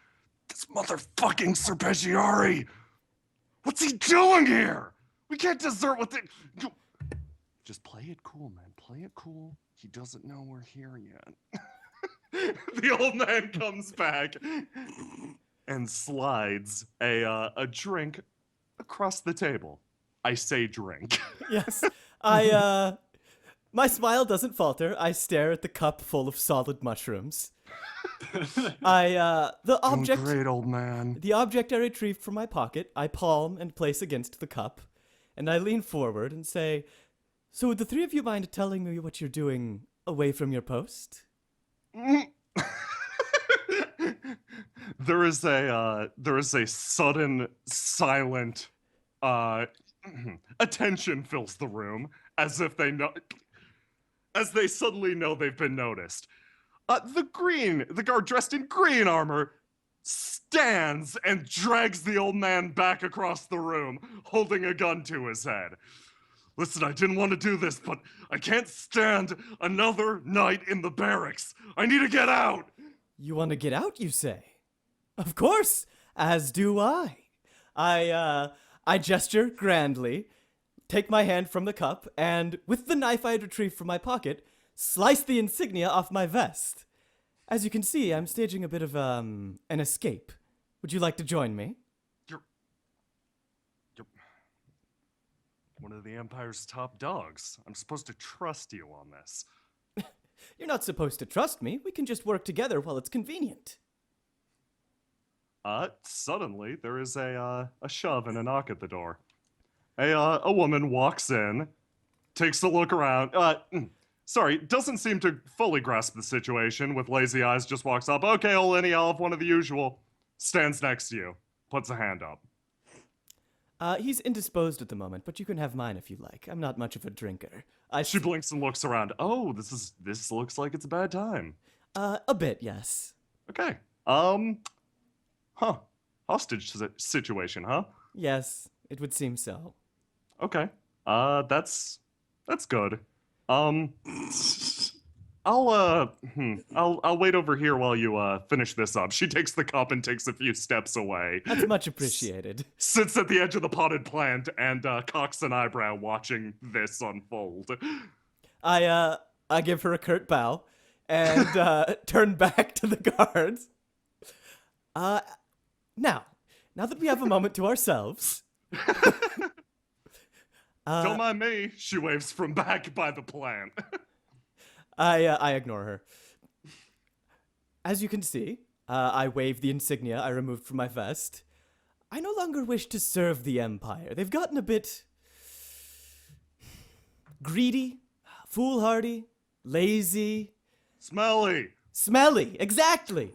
A: This motherfucking Serpeggiari. What's he doing here? We can't desert with it. Just play it cool, man. Play it cool. He doesn't know we're here yet. The old man comes back and slides a drink across the table. I say drink.
B: Yes. My smile doesn't falter. I stare at the cup full of solid mushrooms. The object.
A: Doing great, old man.
B: The object I retrieve from my pocket, I palm and place against the cup, and I lean forward and say, "So would the three of you mind telling me what you're doing away from your post?"
A: There is a sudden silent attention fills the room as they suddenly know they've been noticed. The guard dressed in green armor stands and drags the old man back across the room, holding a gun to his head. Listen, I didn't want to do this, but I can't stand another night in the barracks. I need to get out.
B: You want to get out, you say? Of course, as do I. I gesture grandly, take my hand from the cup, and with the knife I had retrieved from my pocket, slice the insignia off my vest. As you can see, I'm staging a bit of an escape. Would you like to join me?
A: You're one of the Empire's top dogs. I'm supposed to trust you on this.
B: You're not supposed to trust me. We can just work together while it's convenient.
A: Suddenly, there is a shove and a knock at the door. A woman walks in, takes a look around. Sorry, doesn't seem to fully grasp the situation. With lazy eyes, just walks up. Okay, old Lenny, I'll have one of the usual. Stands next to you, puts a hand up.
B: He's indisposed at the moment, but you can have mine if you like. I'm not much of a drinker.
A: She blinks and looks around. Oh, this looks like it's a bad time.
B: A bit, yes.
A: Okay. Hostage situation, huh?
B: Yes, it would seem so.
A: Okay. That's good. I'll wait over here while you finish this up. She takes the cup and takes a few steps away.
B: That's much appreciated.
A: Sits at the edge of the potted plant and cocks an eyebrow watching this unfold.
B: I give her a curt bow and turn back to the guards. Now that we have a moment to ourselves.
A: Don't mind me. She waves from back by the plant.
B: I ignore her. As you can see, I wave the insignia I removed from my vest. I no longer wish to serve the Empire. They've gotten a bit greedy, foolhardy, lazy. Smelly, exactly.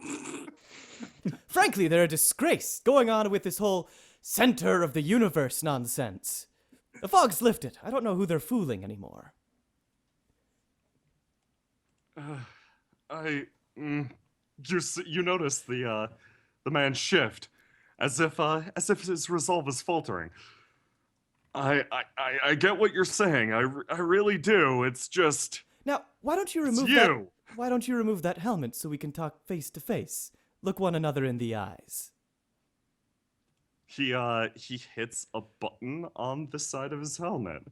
B: Frankly, they're a disgrace going on with this whole center of the universe nonsense. The fog's lifted. I don't know who they're fooling anymore.
A: You notice the man shift, as if his resolve is faltering. I get what you're saying. I really do. It's just.
B: Now, why don't you remove that? Why don't you remove that helmet so we can talk face to face? Look one another in the eyes.
A: He hits a button on the side of his helmet.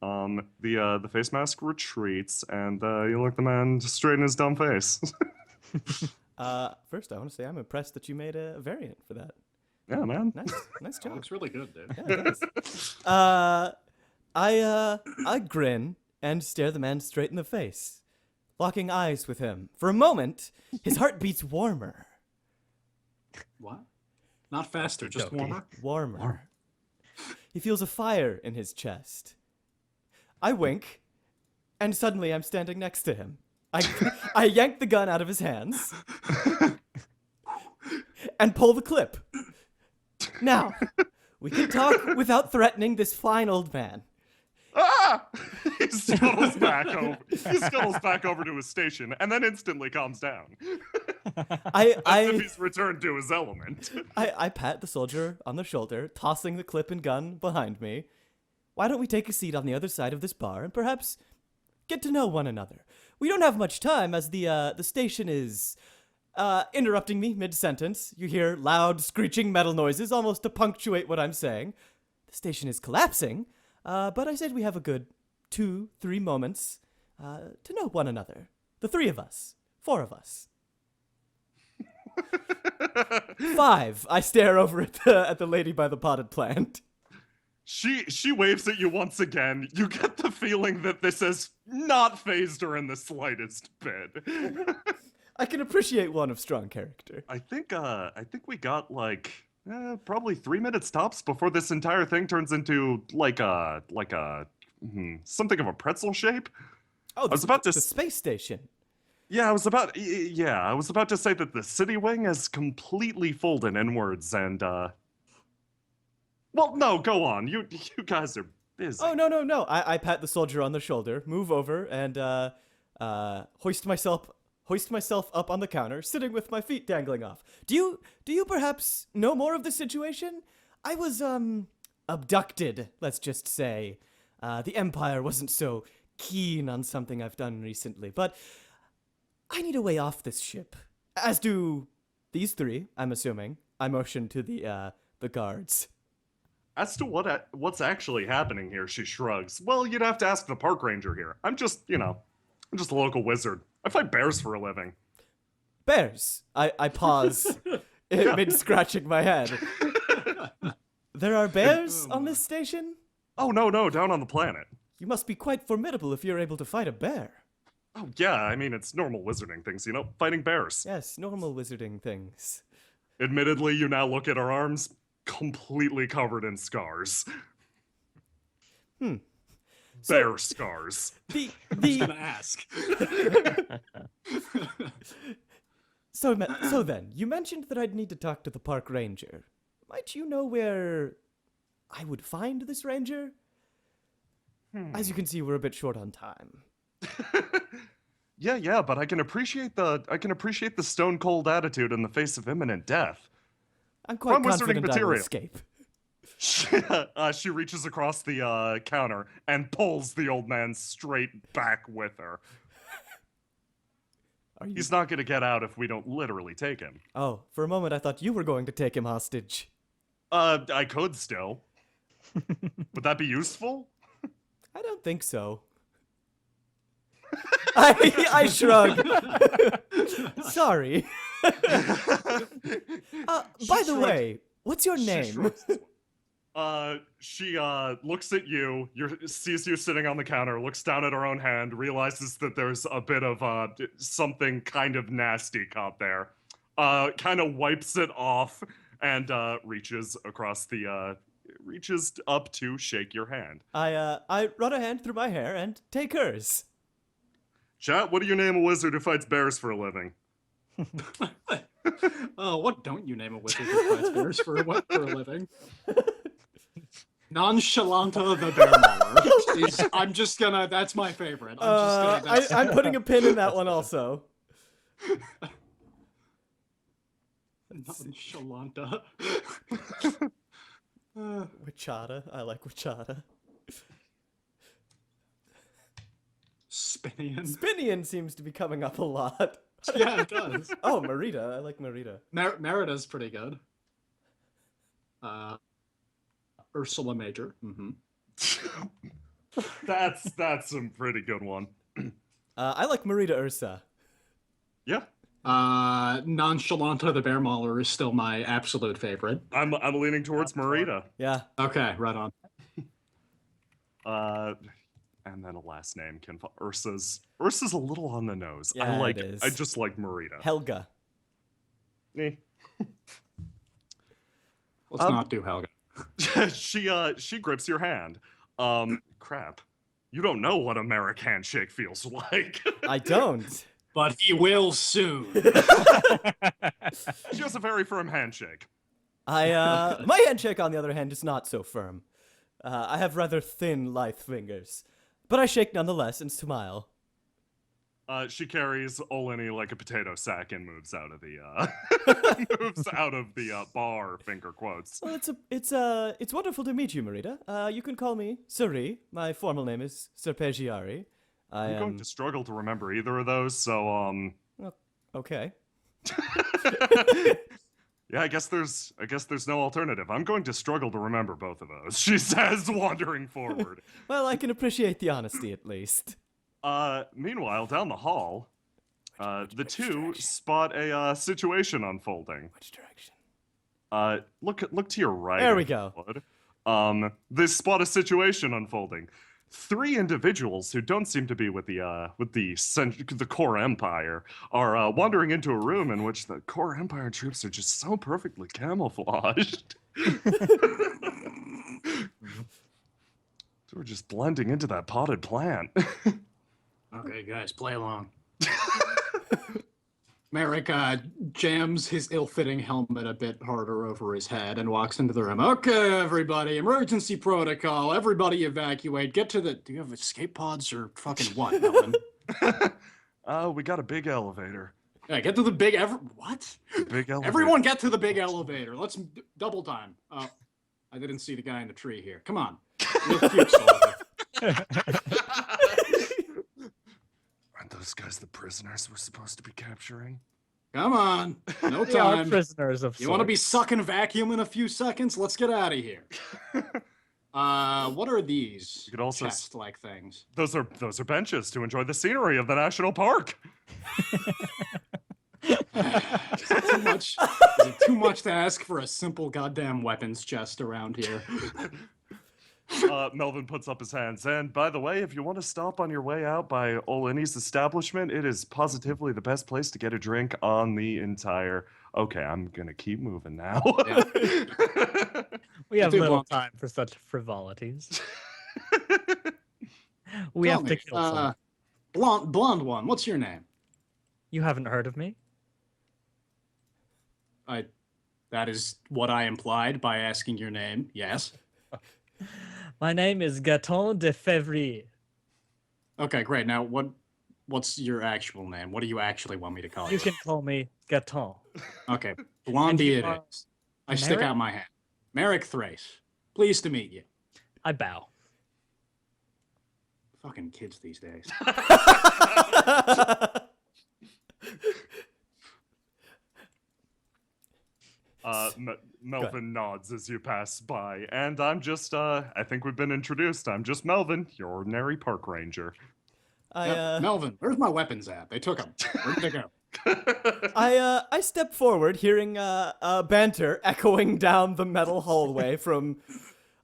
A: The face mask retreats, and you look the man straight in his dumb face.
B: First, I want to say I'm impressed that you made a variant for that.
A: Yeah, man.
B: Nice
C: That
B: job.
C: looks really good, dude.
B: Yeah, it does. I grin and stare the man straight in the face, locking eyes with him. For a moment, his heart beats warmer.
C: What? Not faster, just warmer?
B: Warmer. He feels a fire in his chest. I wink, and suddenly I'm standing next to him. I yank the gun out of his hands and pull the clip. Now, we can talk without threatening this fine old man.
A: Ah! He scuttles back over to his station, and then instantly calms down. As if he's returned to his element.
B: I pat the soldier on the shoulder, tossing the clip and gun behind me. Why don't we take a seat on the other side of this bar and perhaps get to know one another? We don't have much time, as the station is interrupting me mid-sentence. You hear loud, screeching metal noises almost to punctuate what I'm saying. the station is collapsing, but I said we have a good 2-3 moments to know one another. The 3 of us. 4 of us. 5. I stare over at the lady by the potted plant.
A: She waves at you once again. You get the feeling that this has not phased her in the slightest bit.
B: I can appreciate one of strong character.
A: I think we got like probably 3 minutes tops before this entire thing turns into like a something of a pretzel shape.
B: Oh,
A: I was about to
B: the space station.
A: Yeah, I was about to say that the city wing has completely folded inwards and well, no, go on. You guys are busy.
B: Oh, no. I pat the soldier on the shoulder, move over, and hoist myself up on the counter, sitting with my feet dangling off. Do you perhaps know more of the situation? I was abducted, let's just say. The Empire wasn't so keen on something I've done recently, but I need a way off this ship. As do these 3, I'm assuming. I motion to the guards.
A: As to what's actually happening here, she shrugs. Well, you'd have to ask the park ranger here. I'm just a local wizard. I fight bears for a living.
B: Bears. I pause mid scratching my head. There are bears on this station?
A: Oh, no, down on the planet.
B: You must be quite formidable if you're able to fight a bear.
A: Oh, yeah, I mean, it's normal wizarding things, fighting bears.
B: Yes, normal wizarding things.
A: Admittedly, you now look at her arms, completely covered in scars. Bear scars.
C: I was gonna ask.
B: So then, you mentioned that I'd need to talk to the park ranger. Might you know where I would find this ranger? As you can see, we're a bit short on time.
A: Yeah, but I can appreciate the stone cold attitude in the face of imminent death.
B: I'm quite
A: From Wizarding
B: confident I will
A: Material.
B: escape.
A: She reaches across the counter and pulls the old man straight back with her. He's not going to get out if we don't literally take him.
B: Oh, for a moment I thought you were going to take him hostage.
A: I could still. Would that be useful?
B: I don't think so. I shrug. Sorry. By the way, what's your name?
A: She looks at you, sees you sitting on the counter, looks down at her own hand, realizes that there's a bit of something kind of nasty caught there, kind of wipes it off, and reaches up to shake your hand.
B: I run a hand through my hair and take hers.
A: Chat, what do you name a wizard who fights bears for a living?
C: Oh, what don't you name a wizard who fights bears for a living? Nonchalanta the Bear Mauler. That's my favorite.
B: I'm putting a pin in that one also.
C: Nonchalanta.
B: Wachata. I like Wachata. Spinian seems to be coming up a lot.
C: Yeah, it does.
B: Oh, Marita. I like Marita.
C: Merida's pretty good. Ursula Major. Mm-hmm.
A: That's some pretty good one.
B: I like Marita Ursa.
A: Yeah.
C: Nonchalanta the Bear Mauler is still my absolute favorite.
A: I'm leaning towards Marita.
B: Yeah.
C: Okay, right on.
A: And then a last name Ursa's a little on the nose.
B: Yeah, it is.
A: I just like Marita.
B: Helga.
A: Eh.
C: Let's not do Helga.
A: She grips your hand. Crap. You don't know what a Merrick handshake feels like.
B: I don't.
C: But he will soon.
A: She has a very firm handshake.
B: My handshake, on the other hand, is not so firm. I have rather thin, lithe fingers. But I shake nonetheless and smile.
A: She carries Oleni like a potato sack and moves out of the bar, finger quotes.
B: Well, it's wonderful to meet you, Marita. You can call me Suri. My formal name is Serpegiari.
A: I'm going to struggle to remember either of those, so
B: Okay.
A: Yeah, I guess there's no alternative. I'm going to struggle to remember both of those, she says, wandering forward.
B: Well, I can appreciate the honesty at least.
A: Meanwhile, down the hall, the
B: which
A: two
B: direction?
A: spot a situation unfolding.
B: Which direction?
A: Look to your right.
B: There we
A: if you
B: go.
A: would. They spot a situation unfolding. Three individuals who don't seem to be with the core empire are wandering into a room in which the core empire troops are just so perfectly camouflaged. We're just blending into that potted plant.
C: Okay, guys, play along. Merrick jams his ill-fitting helmet a bit harder over his head and walks into the room. Okay, everybody, emergency protocol. Everybody evacuate. Get to the... Do you have escape pods or fucking what, Melvin?
A: We got a big elevator.
C: Yeah, get to the big... What?
A: Big elevator.
C: Everyone get to the big elevator. Let's double time. I didn't see the guy in the tree here. Come on.
A: Aren't those guys the prisoners we're supposed to be capturing?
C: Come on. No
D: We are
C: time.
D: prisoners of
C: You want to be
D: sorts.
C: sucking vacuum in a few seconds? Let's get out of here. What are these
A: You could also
C: chest-like things?
A: Those are benches to enjoy the scenery of the national park.
C: Is it too much? Is it too much to ask for a simple goddamn weapons chest around here?
A: Melvin puts up his hands. And by the way, if you want to stop on your way out by Olini's establishment, it is positively the best place to get a drink on the entire... Okay, I'm going to keep moving now.
C: Yeah.
D: We have
C: Too
D: little
C: long.
D: time for such frivolities. We
C: Tell
D: have to
C: me,
D: kill someone.
C: blonde one. What's your name?
D: You haven't heard of me?
C: That is what I implied by asking your name. Yes.
D: My name is Gaton de Février.
C: Okay, great. Now, what's your actual name? What do you actually want me to call you?
D: You can call me Gaton.
C: Okay, Blondie it
D: are
C: is. I stick
D: Merrick?
C: out my hand. Merrick Thrace. Pleased to meet you.
D: I bow.
C: Fucking kids these days.
A: Melvin nods as you pass by. And I'm just, I think we've been introduced. I'm just Melvin, your ordinary park ranger.
C: Melvin, where's my weapons at? They took them. Where'd they go?
B: I step forward, hearing banter echoing down the metal hallway from,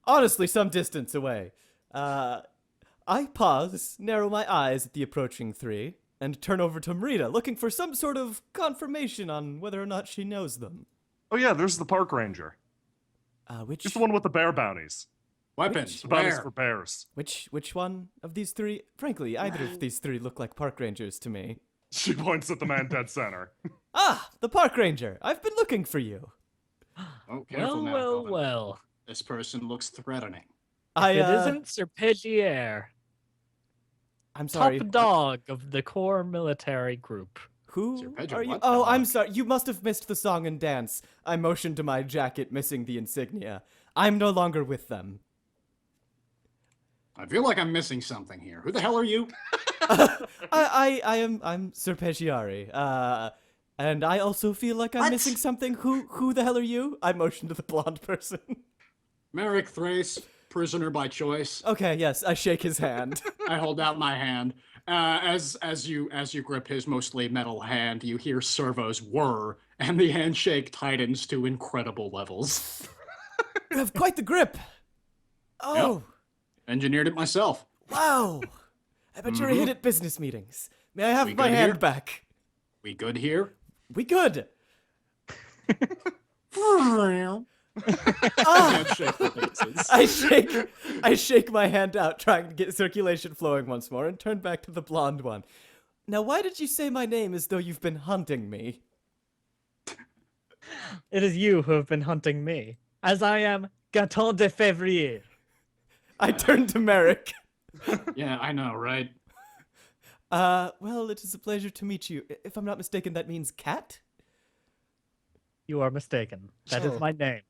B: honestly, some distance away. I pause, narrow my eyes at the approaching three, and turn over to Marita, looking for some sort of confirmation on whether or not she knows them.
A: Oh yeah, there's the park ranger.
B: Which
A: Just the one with the bear bounties.
C: Weapons.
A: The bounties
C: Where?
A: for bears.
B: which one of these three? Frankly, either of these three look like park rangers to me.
A: She points at the man dead center.
B: Ah, the park ranger. I've been looking for you.
C: Oh, careful
D: Well,
C: now,
D: well,
C: Melvin.
D: well.
C: This person looks threatening.
D: If it isn't Serpigier,
B: I'm sorry.
D: top dog of the core military group.
B: Who
C: Serpeggio,
B: are you?
C: what
B: Oh,
C: dog?
B: I'm sorry. You must have missed the song and dance. I motioned to my jacket, missing the insignia. I'm no longer with them.
C: I feel like I'm missing something here. Who the hell are you?
B: I'm Serpeggiari. And I also feel like I'm
C: What?
B: missing something. Who the hell are you? I motioned to the blonde person.
C: Merrick Thrace, prisoner by choice.
B: Okay, yes, I shake his hand.
C: I hold out my hand. As you grip his mostly metal hand, you hear servos whir, and the handshake tightens to incredible levels.
B: You have quite the grip. Oh,
C: Engineered it myself.
B: wow. I bet you're a hit at business meetings. May I have
C: We
B: my
C: good
B: hand
C: here?
B: back?
C: We good here?
B: We good.
C: Handshake releases.
B: I shake my hand out, trying to get circulation flowing once more, and turn back to the blonde one. Now, why did you say my name as though you've been hunting me?
D: It is you who have been hunting me, as I am Gaton de Février.
B: I turn to Merrick.
C: Yeah, I know, right?
B: Well, it is a pleasure to meet you. If I'm not mistaken, that means cat?
D: You are mistaken. That is
B: Oh.
D: my name.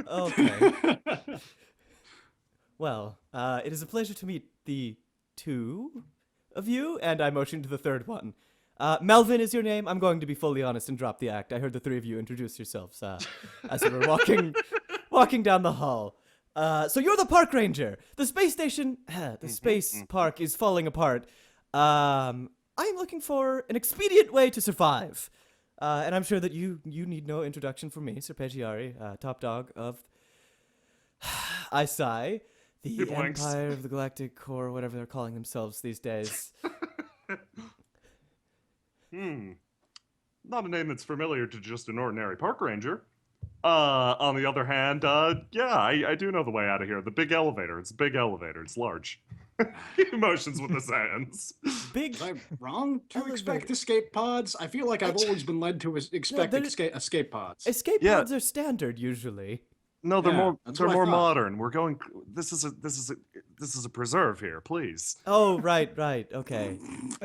B: Okay. Well, it is a pleasure to meet the two of you, and I motion to the third one. Melvin is your name. I'm going to be fully honest and drop the act. I heard the three of you introduce yourselves as we were walking down the hall. So you're the park ranger. The space station, the space park is falling apart. I'm looking for an expedient way to survive. And I'm sure that you need no introduction from me, Serpeggiari, top dog of I sigh, the
A: He blinks.
B: Empire of the Galactic Core, whatever they're calling themselves these days.
A: Not a name that's familiar to just an ordinary park ranger. On the other hand, yeah, I do know the way out of here. The big elevator. It's a big elevator. It's large. He motions with his hands.
B: Big.
C: Was I wrong to
B: Elevator.
C: expect escape pods? I feel like I've always been led to expect
B: they're-
C: escape pods.
B: Escape
A: Yeah.
B: pods are standard usually.
A: No, they're
C: Yeah,
A: more
C: that's
A: they're
C: what I
A: more
C: thought.
A: modern. We're going. This is a preserve here, please.
B: Oh, right, okay.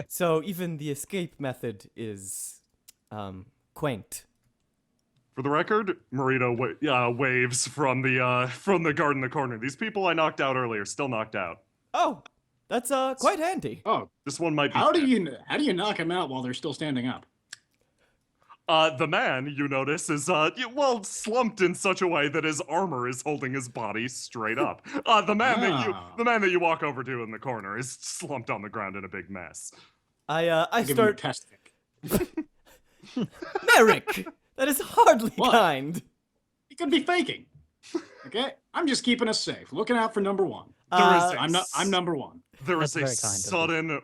B: So even the escape method is, quaint.
A: For the record, Marita waves from the guard in the corner. These people I knocked out earlier still knocked out.
B: Oh, that's quite handy.
C: Oh,
A: This one might be.
C: how do you knock them out while they're still standing up?
A: The man, you notice, is slumped in such a way that his armor is holding his body straight up. The man that you walk over to in the corner is slumped on the ground in a big mess.
B: I
C: Give him a
B: start.
C: test kick.
B: Merrick, that is hardly
C: What?
B: kind.
C: He could be faking. Okay, I'm just keeping us safe. Looking out for number one.
A: There is a
C: I'm number one.
A: There is
D: That's
A: a
D: very kind of you.
A: sudden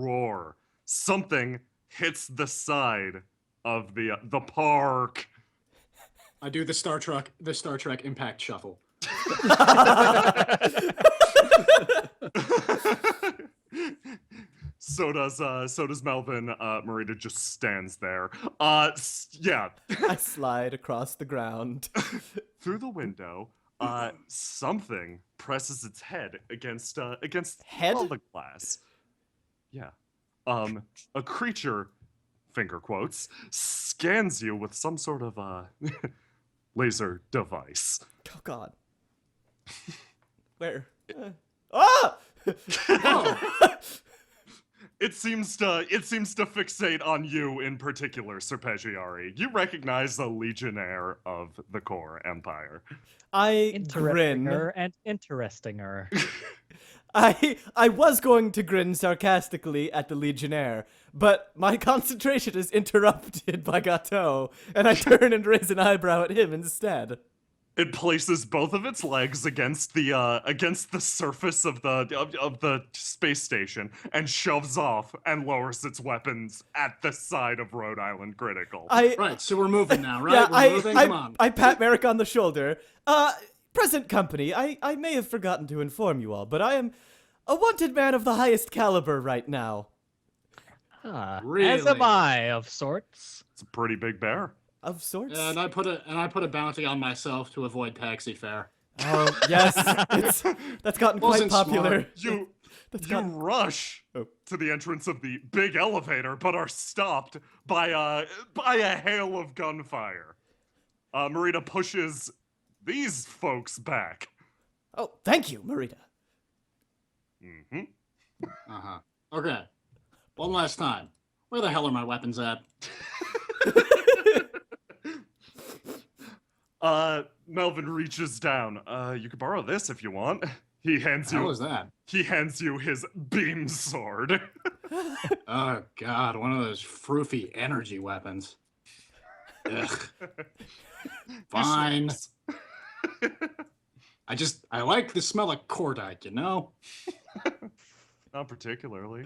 A: roar. Something hits the side of the park.
C: I do the Star Trek impact shuffle.
A: So does Melvin. Marita just stands there. Yeah.
B: I slide across the ground.
A: Through the window, something presses its head against
B: Head?
A: well, the glass. Yeah. A creature, finger quotes, scans you with some sort of laser device.
B: Oh God. Where? Ah!
C: Oh,
A: It seems to fixate on you in particular, Serpeggiari. You recognize the Legionnaire of the Core Empire.
B: I grin.
D: Interestinger and interestinger.
B: I was going to grin sarcastically at the Legionnaire, but my concentration is interrupted by Gateau, and I turn and raise an eyebrow at him instead.
A: It places both of its legs against the surface of the space station and shoves off and lowers its weapons at the side of Rhode Island Critical.
C: right. So we're moving now, right?
B: Yeah,
C: we're moving. Come on.
B: I pat Merrick on the shoulder. Present company, I may have forgotten to inform you all, but I am a wanted man of the highest caliber right now.
D: As
C: Really?
D: am I, of sorts.
A: It's a pretty big bear.
B: Of sorts.
C: Yeah, and I put a bounty on myself to avoid taxi fare.
B: Oh, yes. That's gotten quite
C: Wasn't
B: popular.
C: smart.
A: You rush
B: Oh.
A: to the entrance of the big elevator, but are stopped by a hail of gunfire. Marita pushes these folks back.
B: Oh, thank you, Marita.
C: Uh-huh. Okay. One last time. Where the hell are my weapons at?
A: Melvin reaches down. You could borrow this if you want. He hands
C: How
A: you.
C: was that?
A: He hands you his beam sword.
C: Oh God, one of those froofy energy weapons. Ugh. Fine. I like the smell of cordite, you know?
A: Not particularly.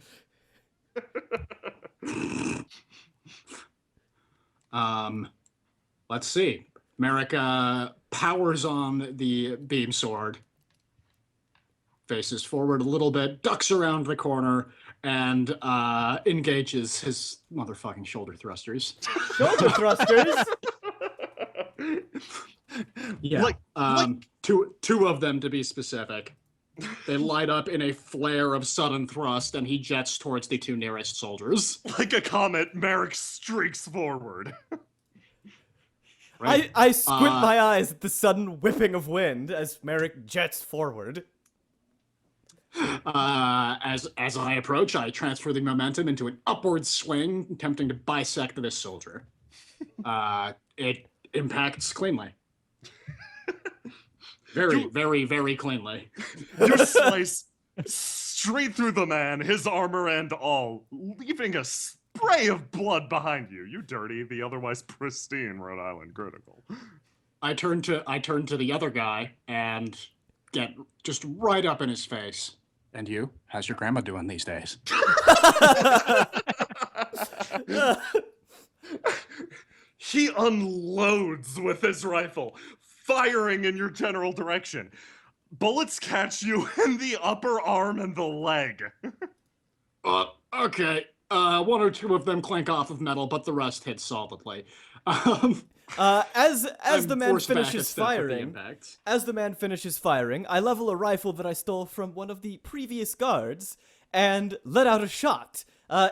C: Let's see. Merrick powers on the beam sword, faces forward a little bit, ducks around the corner, and engages his motherfucking shoulder thrusters.
B: Shoulder thrusters.
C: Yeah.
A: Like-
C: Two of them to be specific. They light up in a flare of sudden thrust, and he jets towards the two nearest soldiers.
A: Like a comet, Merrick streaks forward.
C: Right?
B: I squint my eyes at the sudden whipping of wind as Merrick jets forward.
C: As I approach, I transfer the momentum into an upward swing, attempting to bisect this soldier. It impacts cleanly. Very, very cleanly.
A: You slice straight through the man, his armor and all, leaving a spray of blood behind you. You dirty the otherwise pristine Rhode Island critical.
C: I turn to the other guy and get just right up in his face. And you? How's your grandma doing these days?
A: He unloads with his rifle, firing in your general direction. Bullets catch you in the upper arm and the leg.
C: Okay. One or two of them clank off of metal, but the rest hit solidly.
B: As the man
C: forced back a
B: finishes
C: step with the
B: firing,
C: impact.
B: I level a rifle that I stole from one of the previous guards and let out a shot,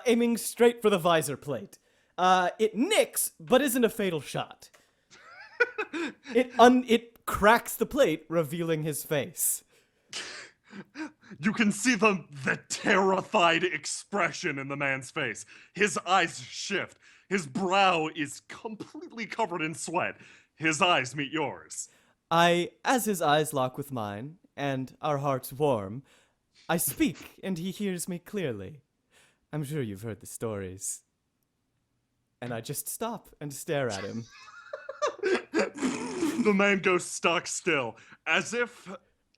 B: aiming straight for the visor plate. It nicks, but isn't a fatal shot. It cracks the plate, revealing his face.
A: You can see the terrified expression in the man's face. His eyes shift. His brow is completely covered in sweat. His eyes meet yours.
B: As his eyes lock with mine, and our hearts warm, I speak, and he hears me clearly. I'm sure you've heard the stories. And I just stop and stare at him.
A: The man goes stock still, as if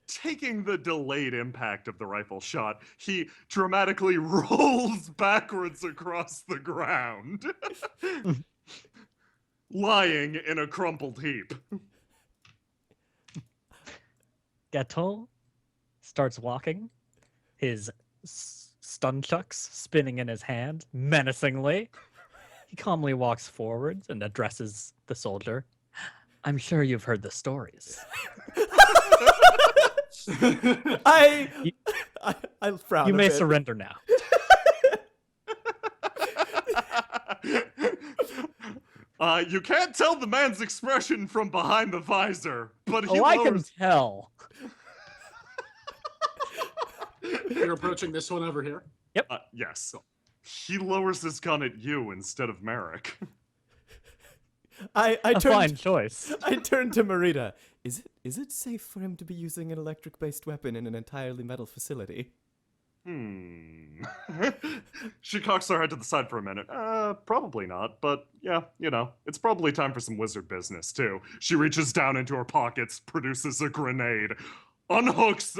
A: taking the delayed impact of the rifle shot, he dramatically rolls backwards across the ground, lying in a crumpled heap.
D: Gaton starts walking, his stunchucks spinning in his hand menacingly. He calmly walks forwards and addresses the soldier. I'm sure you've heard the stories.
B: I frown.
D: You
B: a
D: may
B: bit.
D: surrender now.
A: You can't tell the man's expression from behind the visor, but he
D: I can
A: lowers...
D: tell.
C: You're approaching this one over here?
A: Yes. He lowers his gun at you instead of Merrick.
B: I
D: A
B: turned.
D: fine choice.
B: I turned to Marita. Is it safe for him to be using an electric-based weapon in an entirely metal facility?
A: She cocks her head to the side for a minute. Probably not, but yeah, it's probably time for some wizard business, too. She reaches down into her pockets, produces a grenade, unhooks,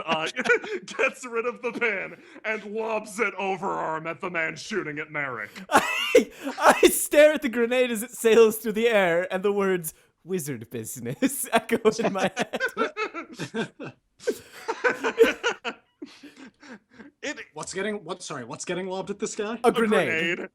A: gets rid of the pin, and lobs it overarm at the man shooting at Merrick.
B: I stare at the grenade as it sails through the air, and the words "wizard business" echo in my head.
C: What's getting lobbed at this guy?
B: A grenade.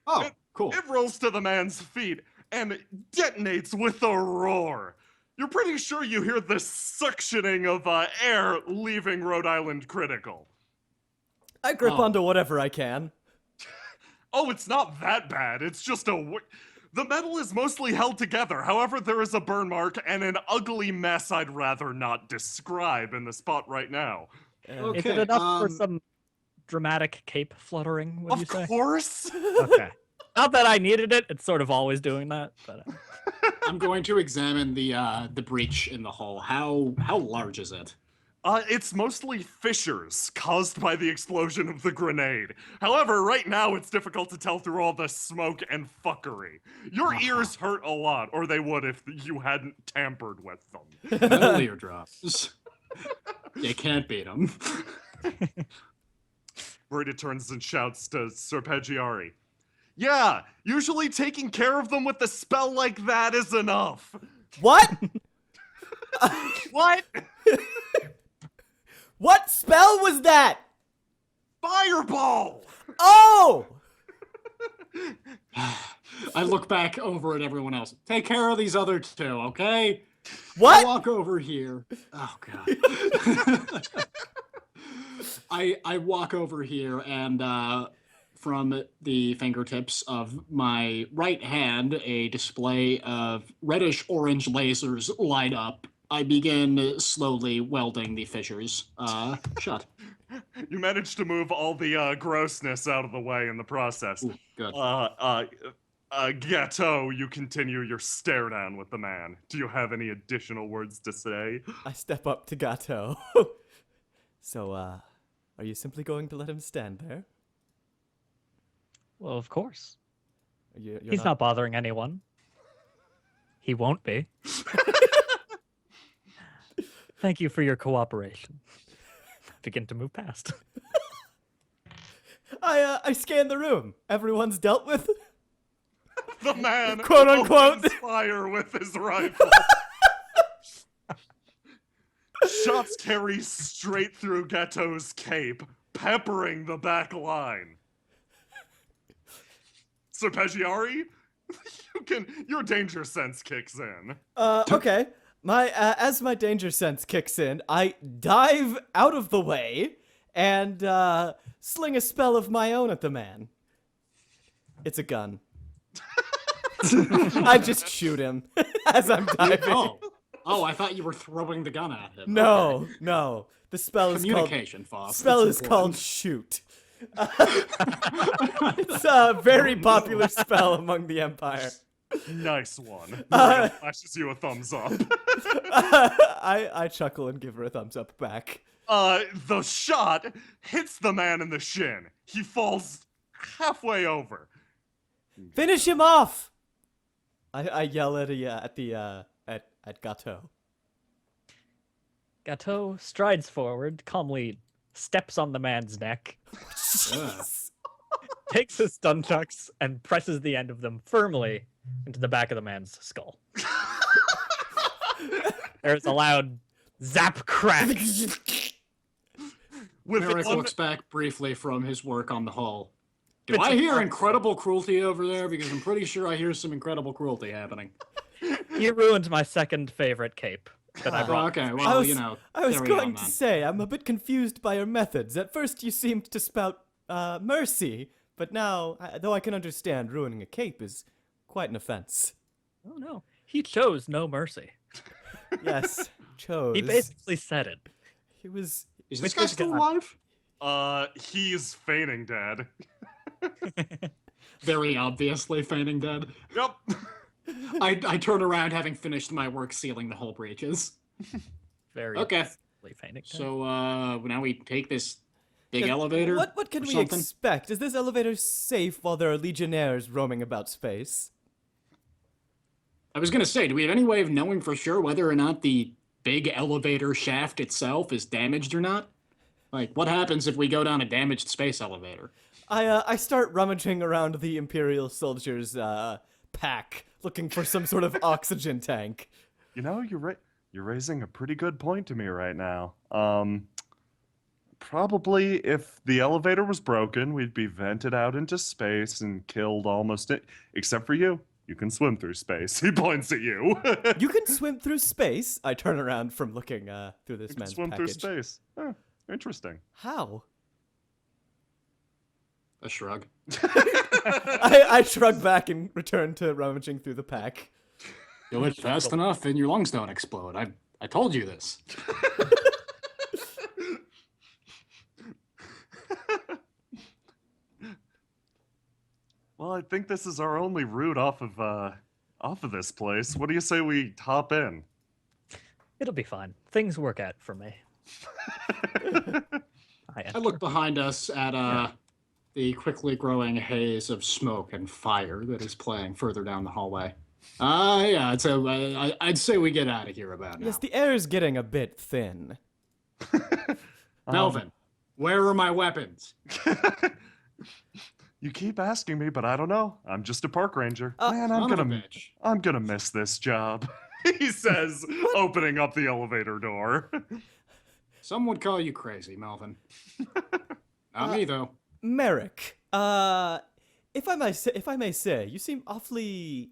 C: Oh, cool.
A: It rolls to the man's feet and detonates with a roar. You're pretty sure you hear the suctioning of air leaving Rhode Island critical.
B: I grip onto whatever I can.
A: Oh, it's not that bad. It's just the metal is mostly held together. However, there is a burn mark and an ugly mess I'd rather not describe in the spot right now.
C: Okay,
D: Is it enough for some dramatic cape fluttering, would you say?
A: Of course.
D: Okay. Not that I needed it. It's sort of always doing that. But
C: I'm going to examine the breach in the hull. How large is it?
A: It's mostly fissures caused by the explosion of the grenade. However, right now it's difficult to tell through all the smoke and fuckery. Your ears hurt a lot, or they would if you hadn't tampered with them.
C: Metal eardrops. You can't beat them.
A: Marita turns and shouts to Serpeggiari. Yeah, usually taking care of them with a spell like that is enough.
B: What?
A: What?
B: What spell was that?
A: Fireball!
B: Oh!
C: I look back over at everyone else. Take care of these other two, okay?
B: What?
C: I walk over here. Oh god. I walk over here and from the fingertips of my right hand, a display of reddish-orange lasers light up. I begin slowly welding the fissures shut.
A: You managed to move all the grossness out of the way in the process.
C: Ooh, good.
A: Ghetto, you continue your stare down with the man. Do you have any additional words to say?
B: I step up to Gato. So, are you simply going to let him stand there?
D: Well, of course.
B: You're
D: He's not bothering anyone. He won't be. Thank you for your cooperation. Begin to move past.
B: I scan the room. Everyone's dealt with.
A: The man
B: Quote, unquote.
A: opens fire with his rifle. Shots carry straight through Ghetto's cape, peppering the back line. So Peggiari, your danger sense kicks in.
B: Okay. As my danger sense kicks in, I dive out of the way and sling a spell of my own at the man. It's a gun. I just shoot him as I'm diving.
C: Oh, I thought you were throwing the gun at him.
B: No,
C: Okay.
B: no. The spell is called
C: Communication, Foss.
B: spell
C: It's
B: is
C: important.
B: called shoot. It's a very popular spell among the Empire.
A: Nice one. Maria flashes you a thumbs up.
B: I chuckle and give her a thumbs up back.
A: The shot hits the man in the shin. He falls halfway over.
B: Finish him off! I yell at Gato.
D: Gateau strides forward, calmly steps on the man's neck,
C: Ugh.
D: takes his nunchucks, and presses the end of them firmly into the back of the man's skull. There's a loud zap crack.
A: With
C: Merrick
A: one,
C: looks back briefly from his work on the hull. Do I hear incredible cruelty over there? Because I'm pretty sure I hear some incredible cruelty happening.
D: You ruined my second favorite cape that I
C: Oh,
D: brought.
C: okay, well,
B: I was
C: carry
B: going
C: on,
B: to
C: then.
B: say, I'm a bit confused by your methods. At first you seemed to spout mercy, but now, though I can understand ruining a cape is quite an offense.
D: Oh no, he chose no mercy.
B: Yes, chose.
D: He basically said it.
B: He was...
C: Is this
D: Which
C: guy
D: is
C: still
D: God.
C: alive?
A: he's feigning dead.
C: Very obviously feigning dead.
A: Yep.
C: I turn around having finished my work sealing the hull breaches.
D: Very
C: Okay.
D: obviously feigning death.
C: So, now we take this big
B: Yeah,
C: elevator?
B: What can
C: or
B: we
C: something?
B: expect? Is this elevator safe while there are legionnaires roaming about space?
C: I was gonna say, do we have any way of knowing for sure whether or not the big elevator shaft itself is damaged or not? Like, what happens if we go down a damaged space elevator?
B: I start rummaging around the Imperial soldiers' pack, looking for some sort of oxygen tank.
A: You know, you're raising a pretty good point to me right now. Probably if the elevator was broken, we'd be vented out into space and killed almost it, except for you. You can swim through space. He points at you.
B: You can swim through space? I turn around from looking through this
A: You can
B: man's
A: swim
B: package.
A: through space. Huh, interesting.
B: How?
C: A shrug.
B: I shrug back and return to rummaging through the pack.
C: Do it fast enough and your lungs don't explode. I told you this.
A: Well, I think this is our only route off of this place. What do you say we hop in?
D: It'll be fine. Things work out for me.
C: I look behind us at the quickly growing haze of smoke and fire that is playing further down the hallway. Yeah, I'd say we get out of here about now.
B: Yes, the air is getting a bit thin.
C: Melvin, where are my weapons?
A: You keep asking me, but I don't know. I'm just a park ranger. Man,
C: Son of a bitch.
A: I'm gonna miss this job. He says, opening up the elevator door.
C: Some would call you crazy, Melvin. Not me, though.
B: Merrick, if I may say, you seem awfully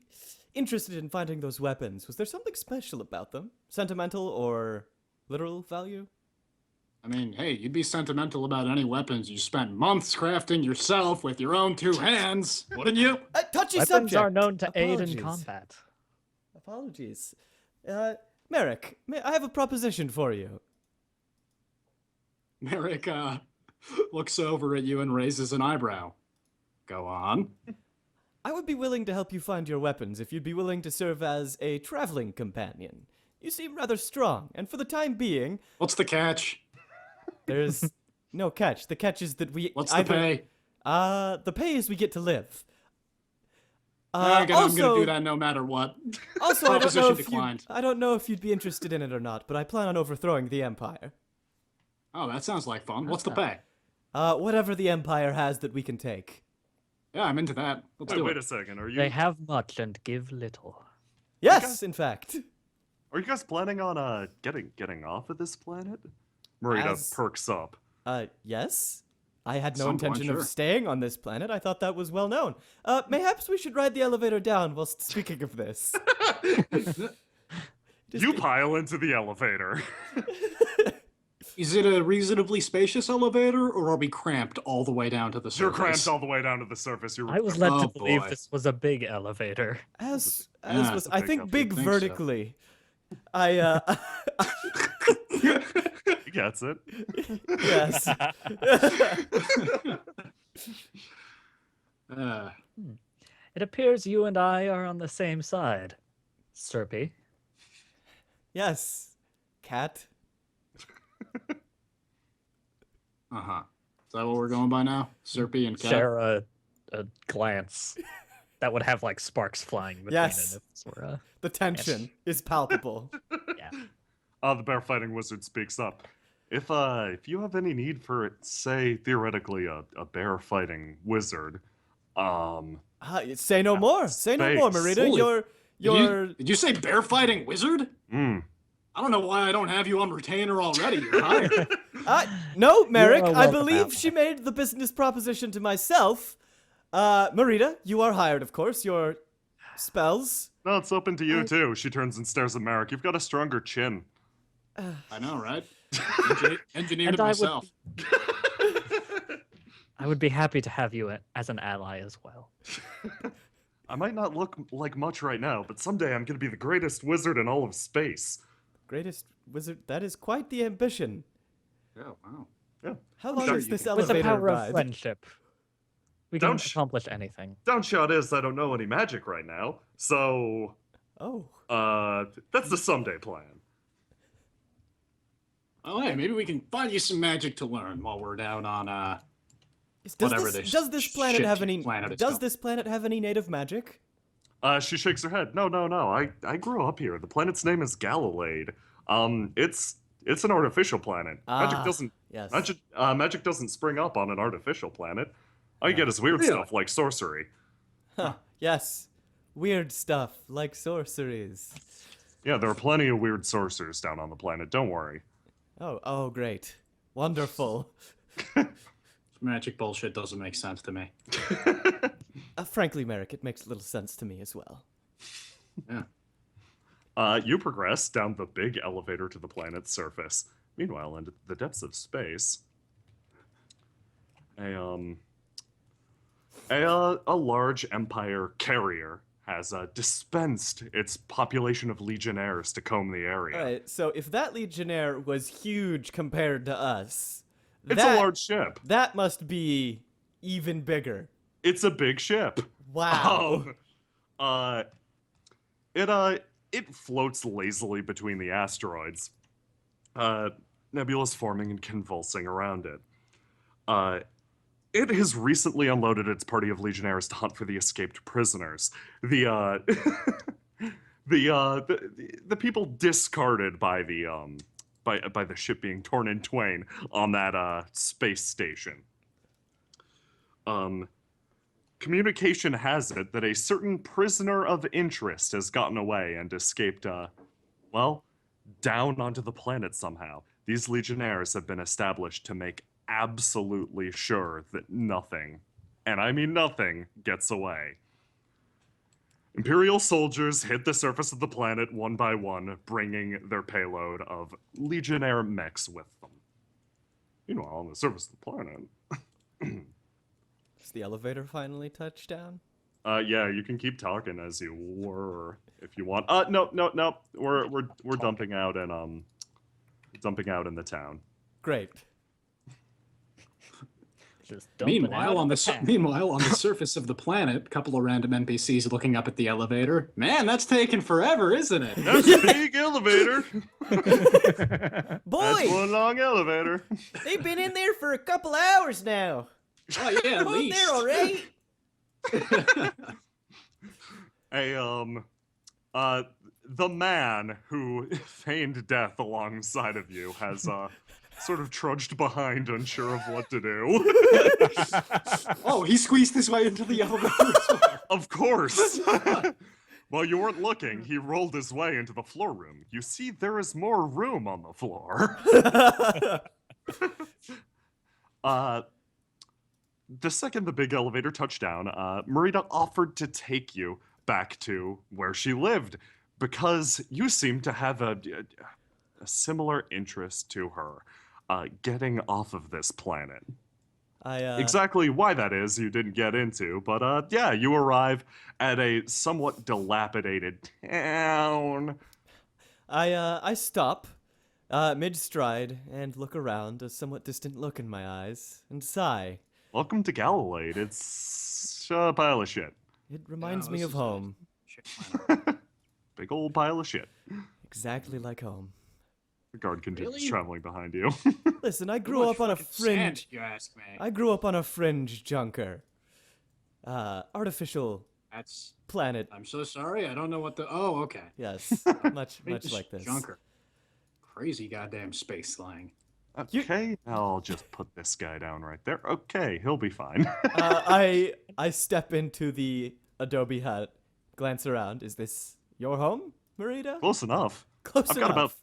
B: interested in finding those weapons. Was there something special about them? Sentimental or literal value?
C: I mean, hey, you'd be sentimental about any weapons you spent months crafting yourself with your own two hands, wouldn't you?
B: Touchy
D: Weapons
B: subject.
D: are known to aid in
B: Apologies.
D: combat.
B: Apologies. Merrick, I have a proposition for you.
C: Merrick looks over at you and raises an eyebrow. Go on.
B: I would be willing to help you find your weapons if you'd be willing to serve as a traveling companion. You seem rather strong, and for the time being,
C: What's the catch?
B: there's no catch. The catch is that we
C: What's the pay?
B: The pay is we get to live.
C: I'm gonna do that no matter what.
B: Also,
C: Proposition declined.
B: I don't know if you'd be interested in it or not, but I plan on overthrowing the Empire.
C: Oh, that sounds like fun. What's the pay?
B: Whatever the Empire has that we can take.
C: Yeah, I'm into that. Let's do
A: Wait
C: it.
A: a second. Are
D: They
A: you
D: have much and give little.
B: Yes, in fact.
A: are you guys planning on getting off of this planet? Marita
B: As-
A: perks up.
B: Yes. I had no
C: Some point,
B: intention
C: sure.
B: of staying on this planet. I thought that was well known. Mayhaps we should ride the elevator down whilst speaking of this.
A: You pile into the elevator.
C: Is it a reasonably spacious elevator, or are we cramped all the way down to the surface?
A: You're cramped all the way down to the surface. You're
D: I was led to
C: Oh,
D: believe
C: boy.
D: this was a big elevator.
B: As
C: Yeah,
B: was,
A: it's a
B: I
A: big
B: think
A: up.
B: big
C: I think so.
B: vertically. I
A: He gets it.
B: yes.
D: It appears you and I are on the same side, Serpy.
B: Yes. Cat.
C: Uh-huh. Is that what we're going by now? Serpy and Cat?
D: Share a glance that would have like sparks flying between
B: Yes.
D: it. If this were
B: The tension is palpable.
D: yeah.
A: The bear fighting wizard speaks up. If you have any need for, say, theoretically, a bear fighting wizard,
B: Say no more. Say no more,
A: Space.
B: Marita.
C: Holy-
B: You're
C: Did you say bear fighting wizard?
A: mm,
C: I don't know why I don't have you on retainer already. You're hired.
B: no, Merrick.
D: a
B: I
D: welcome
B: believe
D: ally.
B: she made the business proposition to myself. Marita, you are hired, of course. Your spells.
A: no, it's open to you too. She turns and stares at Merrick. You've got a stronger chin.
C: I know, right? Engineered
D: And
C: it
D: I would-
C: myself.
D: I would be happy to have you as an ally as well.
A: I might not look like much right now, but someday I'm gonna be the greatest wizard in all of space.
B: Greatest wizard. That is quite the ambition.
C: Yeah, wow.
A: Yeah.
B: How
A: I'm
B: long
A: sure
B: is
A: you
B: this
A: can-
D: With the
B: elevator
D: power of
B: ride?
D: friendship, we can
A: Don't sh-
D: accomplish anything.
A: Downshout is I don't know any magic right now, so
B: Oh.
A: that's the someday plan.
C: Oh, hey, maybe we can find you some magic to learn while we're down on,
B: Does
C: Whatever
B: this,
C: this
B: does this planet
C: shit
B: have any?
C: planet it's
B: Does
C: called.
B: this planet have any native magic?
A: She shakes her head. No. I grew up here. The planet's name is Galilade. It's an artificial planet. Magic
B: Ah,
A: doesn't
B: Yes.
A: magic doesn't spring up on an artificial planet. All you get is weird
C: Really?
A: stuff like sorcery.
B: Huh, yes. Weird stuff like sorceries.
A: Yeah, there are plenty of weird sorcerers down on the planet. Don't worry.
B: Oh, great. Wonderful.
C: magic bullshit doesn't make sense to me.
B: Frankly, Merrick, it makes little sense to me as well.
C: Yeah.
A: You progress down the big elevator to the planet's surface. Meanwhile, in the depths of space, a large Empire carrier has dispensed its population of legionnaires to comb the area.
B: All right, so if that Legionnaire was huge compared to us,
A: It's a large ship.
B: That must be even bigger.
A: It's a big ship.
B: Wow.
A: It floats lazily between the asteroids. Nebula's forming and convulsing around it. It has recently unloaded its party of legionnaires to hunt for the escaped prisoners. The people discarded by the by the ship being torn in twain on that space station. Communication has it that a certain prisoner of interest has gotten away and escaped, down onto the planet somehow. These legionnaires have been established to make absolutely sure that nothing, and I mean nothing, gets away. Imperial soldiers hit the surface of the planet one by one, bringing their payload of legionnaire mechs with them. Meanwhile, on the surface of the planet,
B: Does the elevator finally touch down?
A: yeah, you can keep talking as you were if you want. No. We're dumping out in the town.
B: Great.
D: Just dumping it out of the pan.
C: Meanwhile, on the surface of the planet, a couple of random NPCs looking up at the elevator. Man, that's taking forever, isn't it?
A: That's a big elevator.
B: Boy,
A: That's one long elevator.
B: they've been in there for a couple hours now.
C: Oh yeah, at
B: Oh,
C: least.
B: they're all right.
A: Hey, the man who feigned death alongside of you has sort of trudged behind, unsure of what to do.
C: Oh, he squeezed his way into the elevator as well.
A: Of course. While you weren't looking, he rolled his way into the floor room. You see, there is more room on the floor. The second the big elevator touched down, Marita offered to take you back to where she lived because you seem to have a similar interest to her, getting off of this planet. Exactly why that is, you didn't get into, but yeah, you arrive at a somewhat dilapidated town.
B: I stop mid-stride and look around, a somewhat distant look in my eyes, and sigh.
A: Welcome to Galilade. It's a pile of shit.
B: It reminds me of home.
A: Big old pile of shit.
B: Exactly like home.
A: The guard continues
C: Really?
A: traveling behind you.
B: Listen, I grew up on a fringe.
C: Sand, you ask me.
B: I grew up on a fringe junker. Artificial
C: That's.
B: planet.
C: I'm so sorry. I don't know what the. Oh, okay.
B: Yes, much like this.
C: Junker. Crazy goddamn space slang.
A: Okay, I'll just put this guy down right there. Okay, he'll be fine.
B: I step into the adobe hut, glance around. Is this your home, Marita?
A: Close enough.
B: Close enough.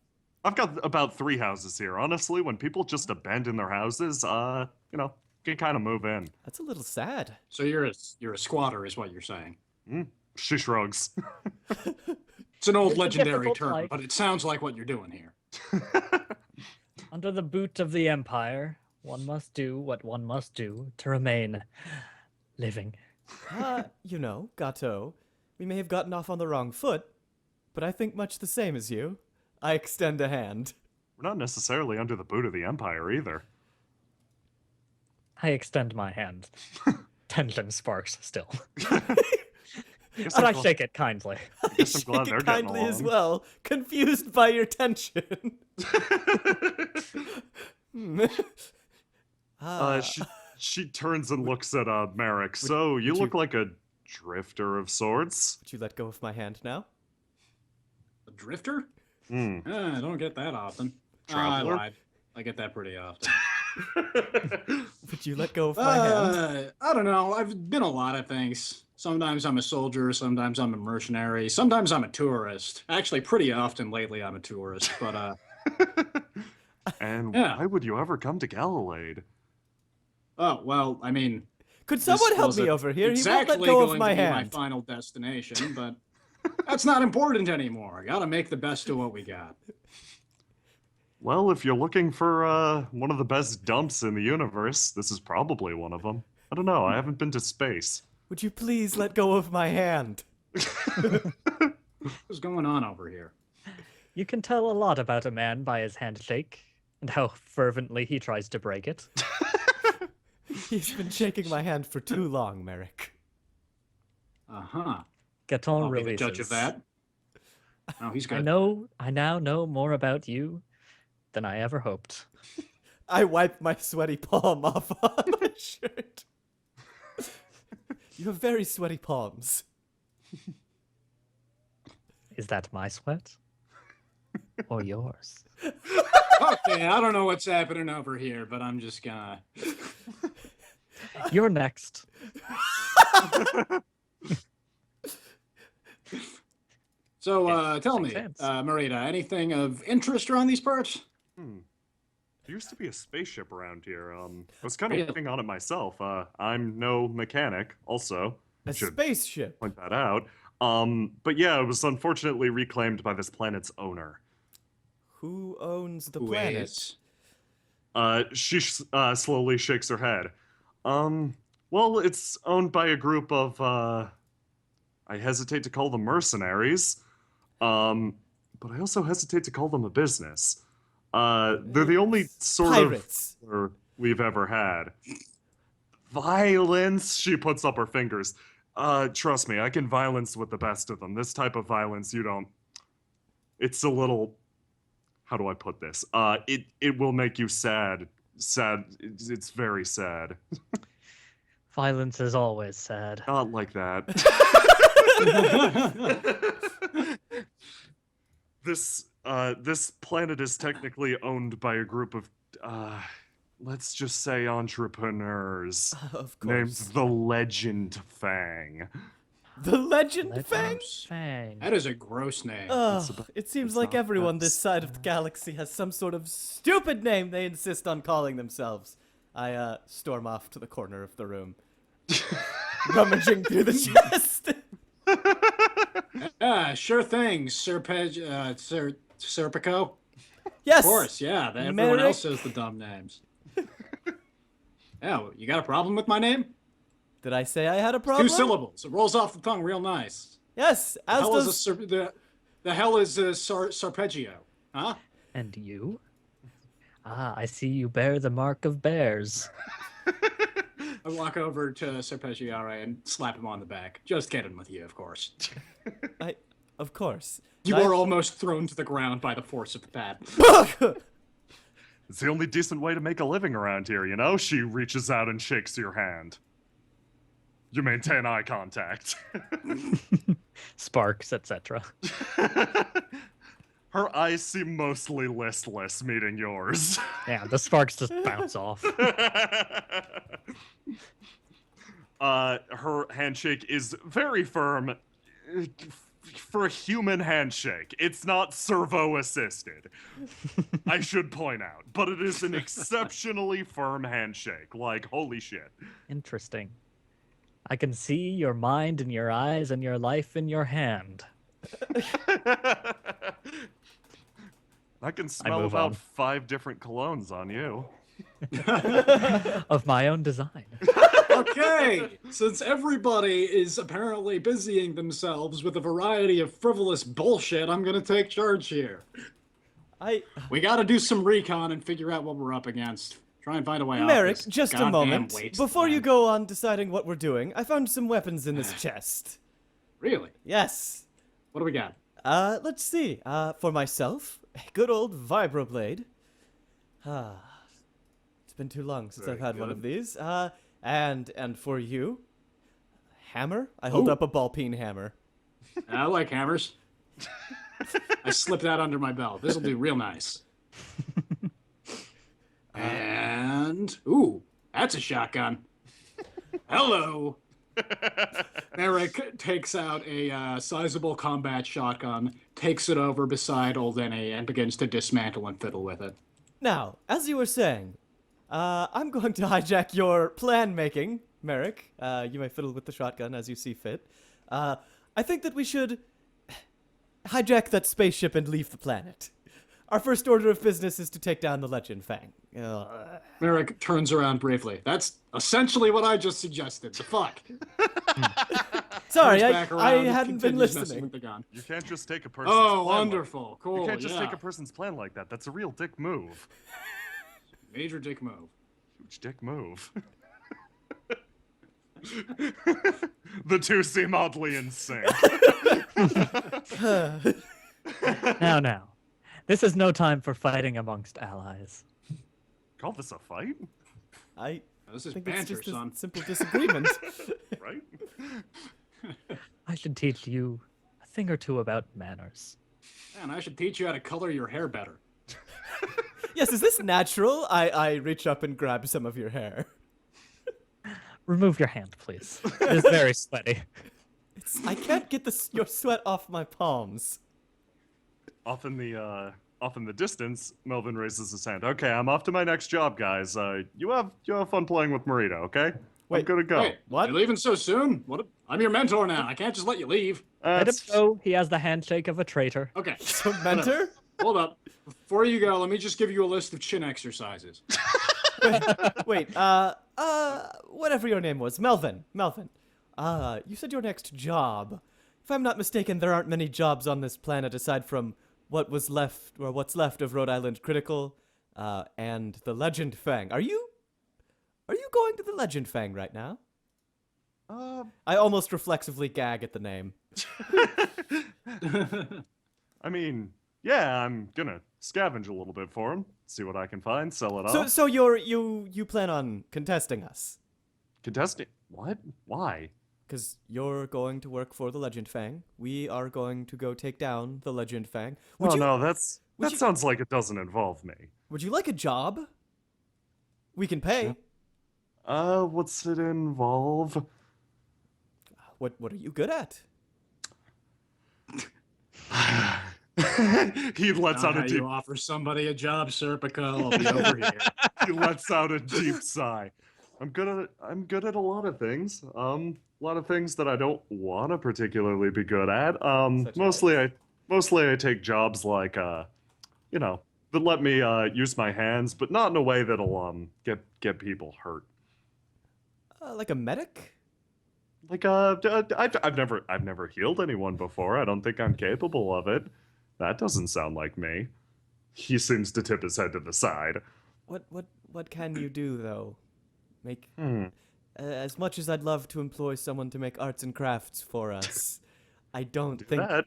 A: I've got about 3 houses here. Honestly, when people just abandon their houses, you know, can kind of move in.
B: That's a little sad.
C: So you're a squatter, is what you're saying.
A: She shrugs.
C: It's an old
D: It's a
C: legendary
D: difficult
C: term,
D: life.
C: but it sounds like what you're doing here.
D: Under the boot of the Empire, one must do what one must do to remain living.
B: You know, Gato, we may have gotten off on the wrong foot, but I think much the same as you. I extend a hand.
A: We're not necessarily under the boot of the Empire either.
D: I extend my hand. Tension sparks still.
A: Guess
D: But
A: I'm
D: I
A: glad-
D: shake it kindly.
A: guess I'm
B: Shake
A: glad
B: it
A: they're getting
B: kindly as
A: along.
B: well, confused by your tension.
A: She turns and looks at Merrick. So you
B: would
A: look
B: you-
A: like a drifter of sorts.
B: Would you let go of my hand now?
C: A drifter?
A: Hmm.
C: I don't get that often. I
A: Traveler?
C: lied. I get that pretty often.
B: Would you let go of my hand?
C: I don't know. I've been a lot of things. Sometimes I'm a soldier. Sometimes I'm a mercenary. Sometimes I'm a tourist. Actually, pretty often lately I'm a tourist. But
A: And
C: Yeah.
A: why would you ever come to Galilade?
C: oh well. I mean,
B: Could
C: this
B: someone help
C: wasn't
B: me over here? He won't
C: exactly
B: let go
C: going
B: of my
C: to be my
B: hand.
C: final destination, but that's not important anymore. I gotta make the best of what we got.
A: Well, if you're looking for one of the best dumps in the universe, this is probably one of them. I don't know. I haven't been to space.
B: Would you please let go of my hand?
C: What's going on over here?
D: You can tell a lot about a man by his handshake and how fervently he tries to break it.
B: He's been shaking my hand for too long, Merrick.
C: Uh-huh.
D: Gaton
C: I'll be the
D: releases.
C: judge of that. Oh, he's good.
D: I now know more about you than I ever hoped.
B: I wipe my sweaty palm off on my shirt. You have very sweaty palms.
D: Is that my sweat? Or yours?
C: Okay, I don't know what's happening over here, but I'm just gonna.
D: You're next.
C: So, tell
D: makes
C: me,
D: sense.
C: Marita, anything of interest around these parts?
A: There used to be a spaceship around here. I was kind of
C: Really?
A: working on it myself. I'm no mechanic, also.
B: A
A: Should
B: spaceship.
A: point that out. But yeah, it was unfortunately reclaimed by this planet's owner.
B: Who owns the
C: Who
B: planet?
C: is?
A: She slowly shakes her head. Well, it's owned by a group of, I hesitate to call them mercenaries, but I also hesitate to call them a business. They're the only sort
B: Pirates.
A: of we've ever had. Violence. She puts up her fingers. Trust me, I can violence with the best of them. This type of violence, you don't. It's a little. How do I put this? It will make you sad. Sad. It's very sad.
D: Violence is always sad.
A: Not like that. This planet is technically owned by a group of, let's just say entrepreneurs.
B: Of
A: Named
B: course.
A: the Legend Fang.
B: The Legend Fang?
D: Fang.
C: That is a gross name.
B: It seems
A: it's
B: like
A: not
B: everyone
A: that
B: this side of the galaxy has some sort of stupid name they insist on calling themselves. I storm off to the corner of the room, rummaging through the chest.
C: Yeah, sure thing, Serpico.
B: Yes.
C: Of course, yeah. Everyone
B: Merrick.
C: else has the dumb names. Yeah, you got a problem with my name?
B: Did I say I had a problem?
C: 2 syllables. It rolls off the tongue real nice.
B: Yes.
C: The
B: As
C: hell
B: does.
C: is the hell is Sarpeggio? Huh?
D: And you? Ah, I see you bear the mark of bears.
C: I walk over to Serpeggiare and slap him on the back. Just kidding with you, of course.
B: Of course.
C: You are almost thrown to the ground by the force of the bat.
A: It's the only decent way to make a living around here, you know? She reaches out and shakes your hand. You maintain eye contact.
D: Sparks, etc.
A: Her eyes seem mostly listless meeting yours.
D: Yeah, the sparks just bounce off.
A: Her handshake is very firm for a human handshake. It's not servo-assisted, I should point out. But it is an exceptionally firm handshake. Like, holy shit.
D: Interesting. I can see your mind in your eyes and your life in your hand.
A: I can smell
D: move
A: about
D: on.
A: 5 different colognes on you.
D: Of my own design.
C: Okay, since everybody is apparently busying themselves with a variety of frivolous bullshit, I'm gonna take charge here. We gotta do some recon and figure out what we're up against. Try and find a way out.
B: Merrick,
C: this
B: just a
C: goddamn
B: moment.
C: wasteland.
B: Before you go on deciding what we're doing, I found some weapons in this chest.
C: Really?
B: Yes.
C: What do we got?
B: Let's see. For myself, a good old vibroblade. It's been too long since
A: Very
B: I've had one
A: good.
B: of these. And for you, hammer. I hold
C: Ooh.
B: up a ball peen hammer.
C: I like hammers. I slip that under my belt. This'll do real nice. And ooh, that's a shotgun. Hello. Eric takes out a sizable combat shotgun, takes it over beside old N.A. and begins to dismantle and fiddle with it.
B: Now, as you were saying, I'm going to hijack your plan making, Merrick. You may fiddle with the shotgun as you see fit. I think that we should hijack that spaceship and leave the planet. Our first order of business is to take down the Legend Fang.
C: Merrick turns around briefly. That's essentially what I just suggested. The fuck?
B: Sorry,
C: Turns back around
B: I
C: and
B: hadn't been
C: continues messing
B: listening.
C: with the gun.
A: You can't just take a person's
C: Oh,
A: plan
C: wonderful.
A: Like,
C: Cool.
A: you can't just
C: yeah.
A: take a person's plan like that. That's a real dick move.
C: Major dick move.
A: Huge dick move. The two seem oddly in sync.
D: Now. This is no time for fighting amongst allies.
A: Call this a fight?
B: I
C: This is
B: think it's
C: banter,
B: just a
C: son.
B: simple disagreement.
A: Right?
D: I should teach you a thing or two about manners.
C: Man, I should teach you how to color your hair better.
B: Yes, is this natural? I reach up and grab some of your hair.
D: Remove your hand, please. It is very sweaty.
B: I can't get your sweat off my palms.
A: Off in the distance, Melvin raises his hand. Okay, I'm off to my next job, guys. You have fun playing with Marita, okay? I'm
B: Wait,
A: gonna go.
C: Wait,
B: What?
C: you're leaving so soon? I'm your mentor now. I can't just let you leave.
D: Let him
A: That's-
D: go. He has the handshake of a traitor.
C: Okay,
B: So, mentor?
C: hold up. Before you go, let me just give you a list of chin exercises.
B: Wait, whatever your name was, Melvin. You said your next job. If I'm not mistaken, there aren't many jobs on this planet aside from what's left of Rhode Island Critical, and the Legend Fang. Are Are you going to the Legend Fang right now?
A: Uh,
B: I almost reflexively gag at the name.
A: I mean, yeah, I'm gonna scavenge a little bit for him, see what I can find, sell it off.
B: So you plan on contesting us?
A: Contesting? What? Why?
B: Because you're going to work for the Legend Fang. We are going to go take down the Legend Fang.
A: Oh
B: you,
A: no,
B: would
A: that
B: you-
A: sounds like it doesn't involve me.
B: Would you like a job? We can pay.
A: What's it involve?
B: What are you good at?
A: He lets out
C: Not
A: a
C: how
A: deep
C: you offer somebody a job, Serpico. I'll be over here.
A: he lets out a deep sigh. I'm good at a lot of things. A lot of things that I don't want to particularly be good at.
B: Such
A: Mostly I take jobs like you know, that let me use my hands, but not in a way that'll get people hurt.
B: Like a medic?
A: Like I've never healed anyone before. I don't think I'm capable of it. That doesn't sound like me. He seems to tip his head to the side.
B: What can you do though? Make
A: Hmm.
B: as much as I'd love to employ someone to make arts and crafts for us, I don't
A: Do
B: think
A: that.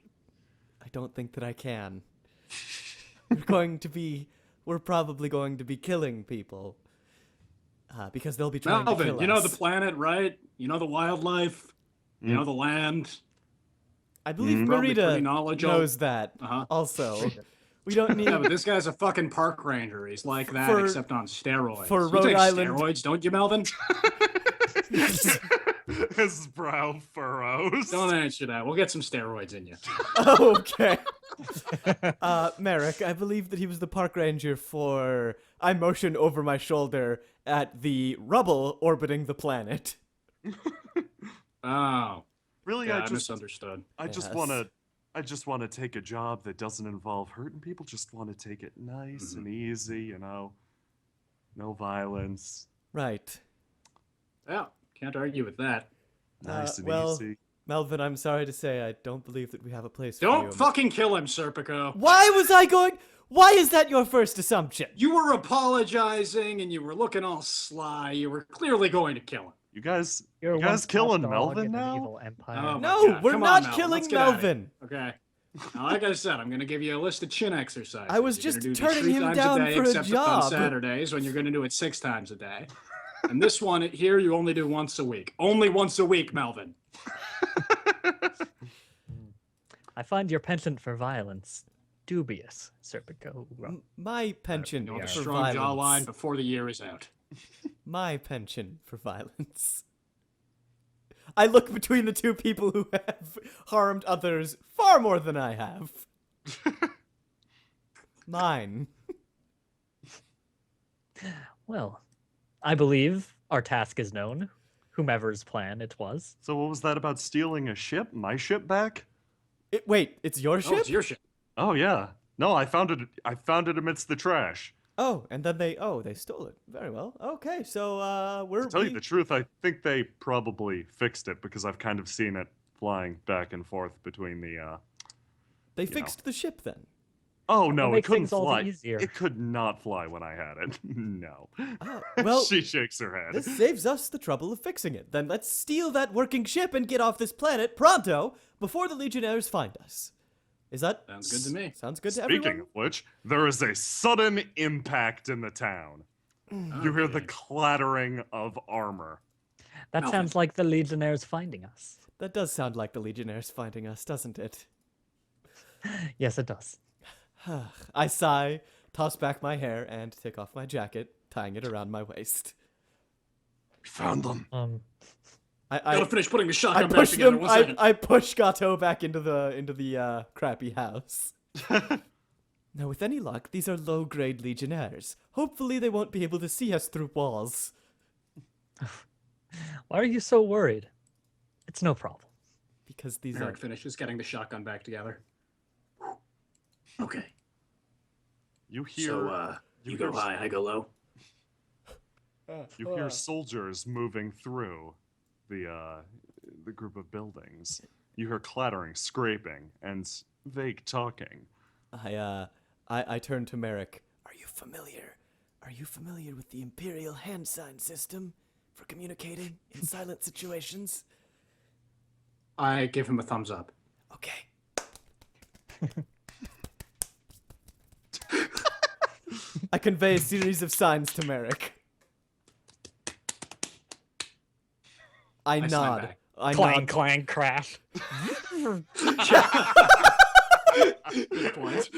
B: I don't think that I can. We're probably going to be killing people. Because they'll be trying to
C: Melvin,
B: kill
C: you know
B: us.
C: the planet, right? You know the wildlife. You know the land.
B: I believe
C: Probably
B: Marita
C: pretty knowledgeable.
B: knows that.
C: Uh-huh.
B: Also, we don't need
C: Yeah, but this guy's a fucking park ranger. He's like that,
B: For-
C: except on steroids.
B: for
C: You
B: Rhode
C: take
B: Island-
C: steroids, don't you, Melvin?
A: His brow furrows.
C: Don't answer that. We'll get some steroids in you.
B: Okay. Merrick, I believe that he was the park ranger for. I motion over my shoulder at the rubble orbiting the planet.
C: Oh,
A: Really,
C: yeah, I
A: I just
C: misunderstood.
A: I just want to take a job that doesn't involve hurting people. Just want to take it nice and easy, you know. No violence.
B: Right.
C: Yeah, can't argue with that.
A: Nice and
B: well,
A: easy.
B: Melvin, I'm sorry to say I don't believe that we have a place for you.
C: Don't fucking kill him, Serpico.
B: Why is that your first assumption?
C: You were apologizing and you were looking all sly. You were clearly going to kill him.
A: You guys
D: You're
A: you guys
D: one
A: killing
D: top dog
A: Melvin
D: in an
A: now?
D: evil empire.
C: Oh, my
B: No,
C: God.
B: we're
C: Come
B: not
C: on, Melvin.
B: killing
C: Let's get outta here.
B: Melvin.
C: Okay. Now, like I said, I'm going to give you a list of chin exercises.
B: I was
C: You're
B: just
C: gonna do
B: turning
C: these 3
B: him
C: times
B: down
C: a day,
B: for a
C: except
B: job.
C: on Saturdays when you're going to do it 6 times a day. And this one here, you only do once a week. Only once a week, Melvin.
D: I find your penchant for violence dubious, Serpico.
B: My penchant
C: You know, the
B: for
C: strong
B: violence.
C: jawline before the year is out.
B: My penchant for violence. I look between the two people who have harmed others far more than I have. Mine.
D: Well, I believe our task is known, whomever's plan it was.
A: So what was that about stealing a ship? My ship back?
B: Wait, it's your
C: Oh,
B: ship?
C: it's your shit.
A: Oh yeah. No, I found it amidst the trash.
B: Oh, and then they stole it. Very well. Okay, so we're
A: To tell you the truth, I think they probably fixed it because I've kind of seen it flying back and forth between the
B: they
A: know.
B: fixed the ship then.
A: Oh no, it
D: make
A: couldn't
D: things all the
A: fly.
D: easier.
A: It could not fly when I had it. No.
B: Oh, well,
A: She shakes her head.
B: this saves us the trouble of fixing it. Then let's steal that working ship and get off this planet pronto before the Legionnaires find us. Is that
C: Sounds good to me.
B: Sounds good to
A: Speaking
B: everyone?
A: of which, there is a sudden impact in the town. You hear the
C: Okay.
A: clattering of armor.
D: That
C: Melvin.
D: sounds like the Legionnaires finding us.
B: That does sound like the Legionnaires finding us, doesn't it?
D: Yes, it does.
B: I sigh, toss back my hair, and take off my jacket, tying it around my waist.
A: We found them.
C: Gotta finish putting the
B: I
C: shotgun back
B: push
C: together.
B: them.
C: 1 second.
B: I push Gato back into the crappy house. Now, with any luck, these are low-grade Legionnaires. Hopefully, they won't be able to see us through walls.
D: Why are you so worried? It's no problem.
B: Because these
C: Eric
B: are.
C: finishes getting the shotgun back together. Okay.
A: You hear
C: So, you go
A: hear-
C: high, I go low.
A: You hear soldiers moving through the group of buildings. You hear clattering, scraping, and vague talking.
B: I turn to Merrick. Are you familiar? Are you familiar with the Imperial hand sign system for communicating in silent situations?
C: I give him a thumbs up.
B: Okay. I convey a series of signs to Merrick. I
C: sign
B: nod.
C: back.
B: I
D: Clang,
B: nod.
D: clang, crash.
C: Good point.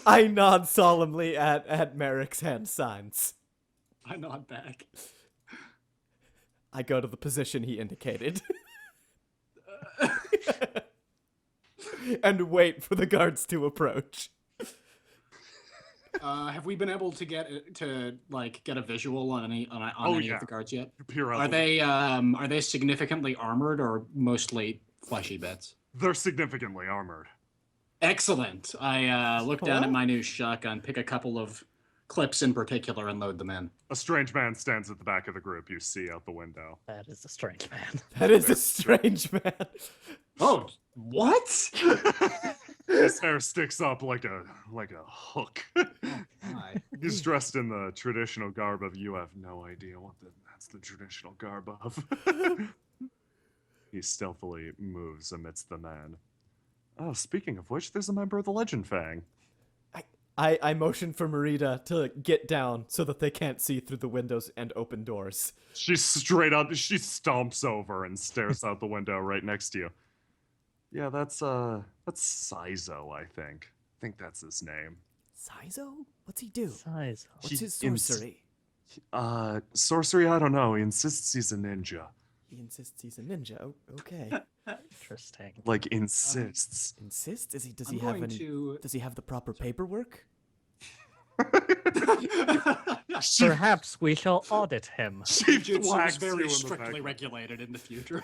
B: I nod solemnly at Merrick's hand signs.
C: I nod back.
B: I go to the position he indicated. And wait for the guards to approach.
C: Have we been able to get a visual on any
A: Oh,
C: any
A: yeah.
C: of the guards yet?
A: Peer
C: Are
A: out
C: they significantly armored or mostly fleshy bits?
A: They're significantly armored.
C: Excellent. I look down
B: Huh?
C: at my new shotgun, pick a couple of clips in particular, and load them in.
A: A strange man stands at the back of the group you see out the window.
D: That is a strange man.
B: That is a strange man.
C: Oh, what?
A: His hair sticks up like a hook.
C: My.
A: He's dressed in the traditional garb of you have no idea what that's the traditional garb of. He stealthily moves amidst the men. Oh, speaking of which, there's a member of the Legend Fang.
B: I motion for Marita to get down so that they can't see through the windows and open doors.
A: She stomps over and stares out the window right next to you. Yeah, that's Sizo, I think. I think that's his name.
B: Sizo? What's he do?
D: Size.
B: What's his
A: He
B: sorcery?
A: Sorcery, I don't know. He insists he's a ninja.
B: He insists he's a ninja. Okay.
D: Interesting.
A: Like, insists.
B: Insists? Does
C: I'm
B: he have
C: going
B: any
C: to.
B: does he have the proper paperwork?
A: She,
D: Perhaps we shall audit him.
A: she
C: Jiu-jitsu is
A: whacks you in
C: very
A: the
C: strictly
A: back.
C: regulated in the future.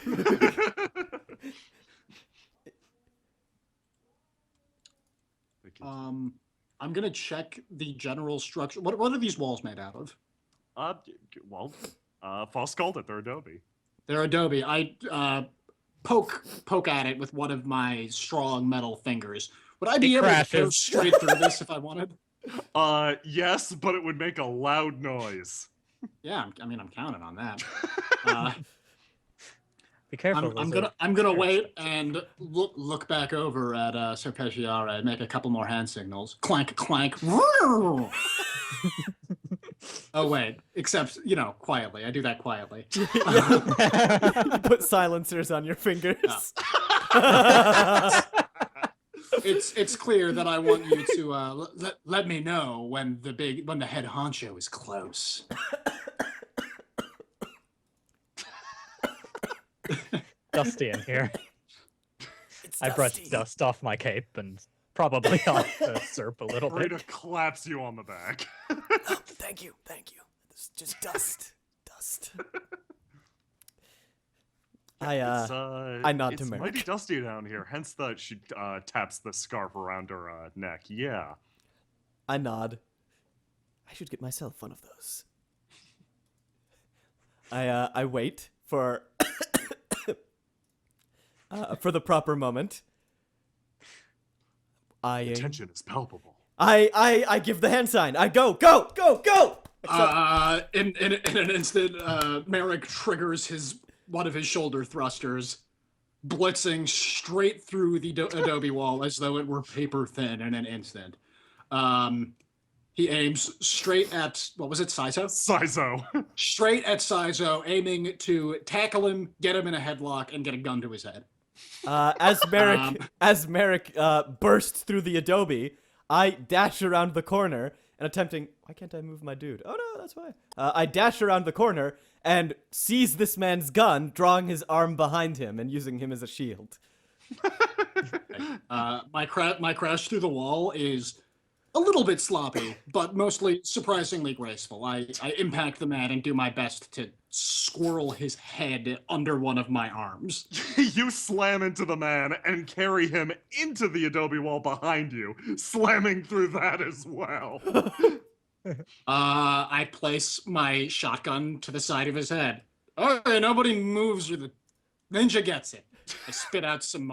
C: I'm gonna check the general structure. What are these walls made out of?
A: Well, Foss called it. They're Adobe.
C: They're adobe. I poke at it with one of my strong metal fingers. Would I be
D: It
C: able to go
D: crashes.
C: straight through this if I wanted?
A: Yes, but it would make a loud noise.
C: Yeah, I'm counting on that. Uh,
D: Be careful.
C: I'm gonna wait and look back over at Serpeggiare and make a couple more hand signals. Clank, clank. Oh wait, except quietly. I do that quietly.
B: You put silencers on your fingers.
C: It's clear that I want you to let me know when the head honcho is close.
D: Dusty in here.
B: It's
D: I brushed
B: dusty.
D: dust off my cape and probably off the Serp a little bit.
A: Rita claps you on the back.
B: Oh, thank you. It's just dust. I nod to
A: It's
B: Merrick.
A: mighty dusty down here. Hence she taps the scarf around her neck. Yeah.
B: I nod. I should get myself one of those. I wait for for the proper moment.
A: The tension is palpable.
B: I give the hand sign. I go.
C: In an instant, Merrick triggers one of his shoulder thrusters, blitzing straight through the adobe wall as though it were paper thin in an instant. He aims straight at, what was it, Sizo?
A: Sizo.
C: Straight at Sizo, aiming to tackle him, get him in a headlock, and get a gun to his head.
B: As Merrick bursts through the adobe, I dash around the corner and attempting. Why can't I move my dude? Oh no, that's fine. I dash around the corner and seize this man's gun, drawing his arm behind him and using him as a shield.
C: My crash through the wall is a little bit sloppy, but mostly surprisingly graceful. I impact the man and do my best to squirrel his head under one of my arms.
A: You slam into the man and carry him into the adobe wall behind you, slamming through that as well.
C: I place my shotgun to the side of his head. Okay, nobody moves or the ninja gets it. I spit out some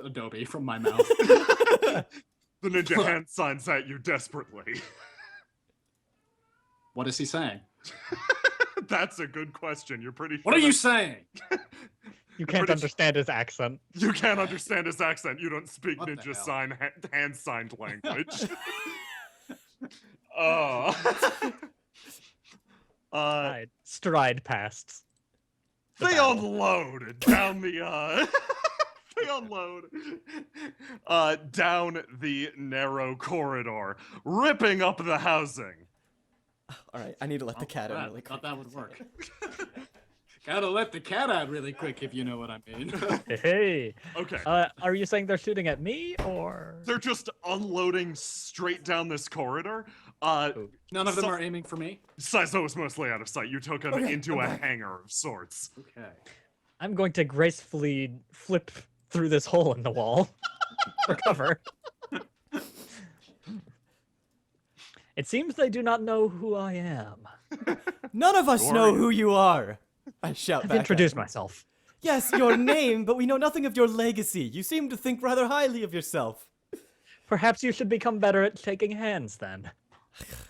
C: adobe from my mouth.
A: The ninja hand signs at you desperately.
C: What is he saying?
A: That's a good question. You're pretty sure.
C: What are you saying?
D: You can't
A: pretty
D: understand his accent.
A: You can't understand his accent. You don't speak
C: What the
A: ninja
C: hell?
A: sign hand signed language. uh,
D: I stride past. the
A: they
D: battle.
A: unload down the they unload down the narrow corridor, ripping up the housing.
B: All right, I need to let the cat in
C: Right,
B: really
C: thought
B: quick.
C: that would work. Gotta let the cat out really quick, if you know what I mean.
D: Hey.
A: Okay.
D: Are you saying they're shooting at me or?
A: They're just unloading straight down this corridor.
C: None of them
A: So-
C: are aiming for me.
A: Saizo was mostly out of sight. You took him
B: Okay,
A: into
B: I'm
A: a
B: back.
A: hangar of sorts.
C: Okay.
D: I'm going to gracefully flip through this hole in the wall for cover. It seems they do not know who I am.
B: None of us
A: Who are
B: know
A: you?
B: who you are. I shout
D: I've
B: back. at
D: introduced
B: him.
D: myself.
B: Yes, your name, but we know nothing of your legacy. You seem to think rather highly of yourself.
D: Perhaps you should become better at shaking hands then.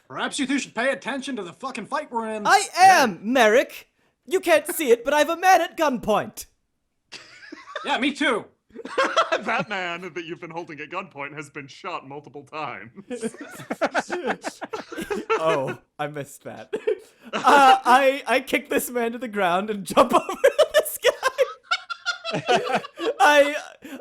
C: Perhaps you two should pay attention to the fucking fight we're in.
B: I am Merrick. You can't see it, but I've a man at gunpoint.
C: Yeah, me too.
A: That man that you've been holding at gunpoint has been shot multiple times.
B: Oh, I missed that. I kick this man to the ground and jump over this guy.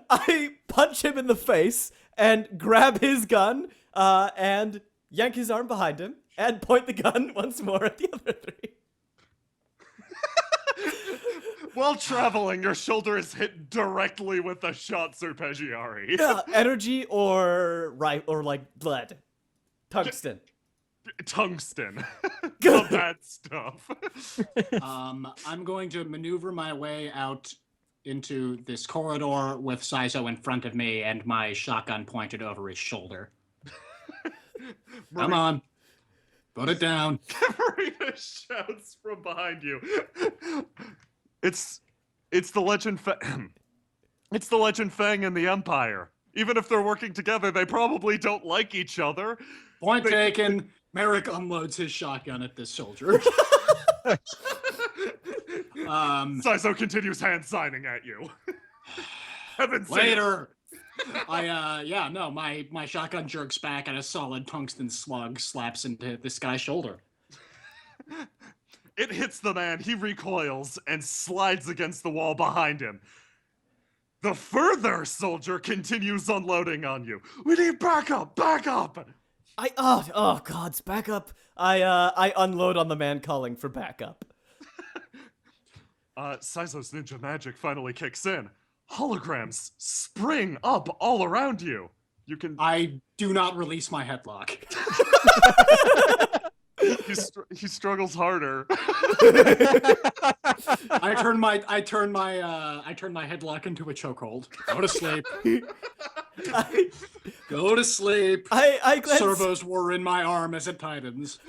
B: I punch him in the face and grab his gun and yank his arm behind him and point the gun once more at the other three.
A: While traveling, your shoulder is hit directly with the shot, Serpeggiari.
B: Energy or like lead, tungsten.
A: Tungsten. The bad stuff.
C: I'm going to maneuver my way out into this corridor with Saizo in front of me and my shotgun pointed over his shoulder. Come on. Put it down.
A: Marina shouts from behind you. It's the legend it's the legend Fang and the Empire. Even if they're working together, they probably don't like each other.
C: Point taken. Merrick unloads his shotgun at this soldier.
A: Saizo continues hand signing at you. Haven't seen it.
C: Later. My shotgun jerks back and a solid tungsten slug slaps into this guy's shoulder.
A: It hits the man, he recoils, and slides against the wall behind him. The further soldier continues unloading on you. We need backup! Backup!
B: Oh gods, backup. I unload on the man calling for backup.
A: Saizo's ninja magic finally kicks in. Holograms spring up all around you. You can.
C: I do not release my headlock.
A: He struggles harder.
C: I turn my headlock into a chokehold. Go to sleep. Go to sleep.
B: I glance.
C: Servos were in my arm as it tightens.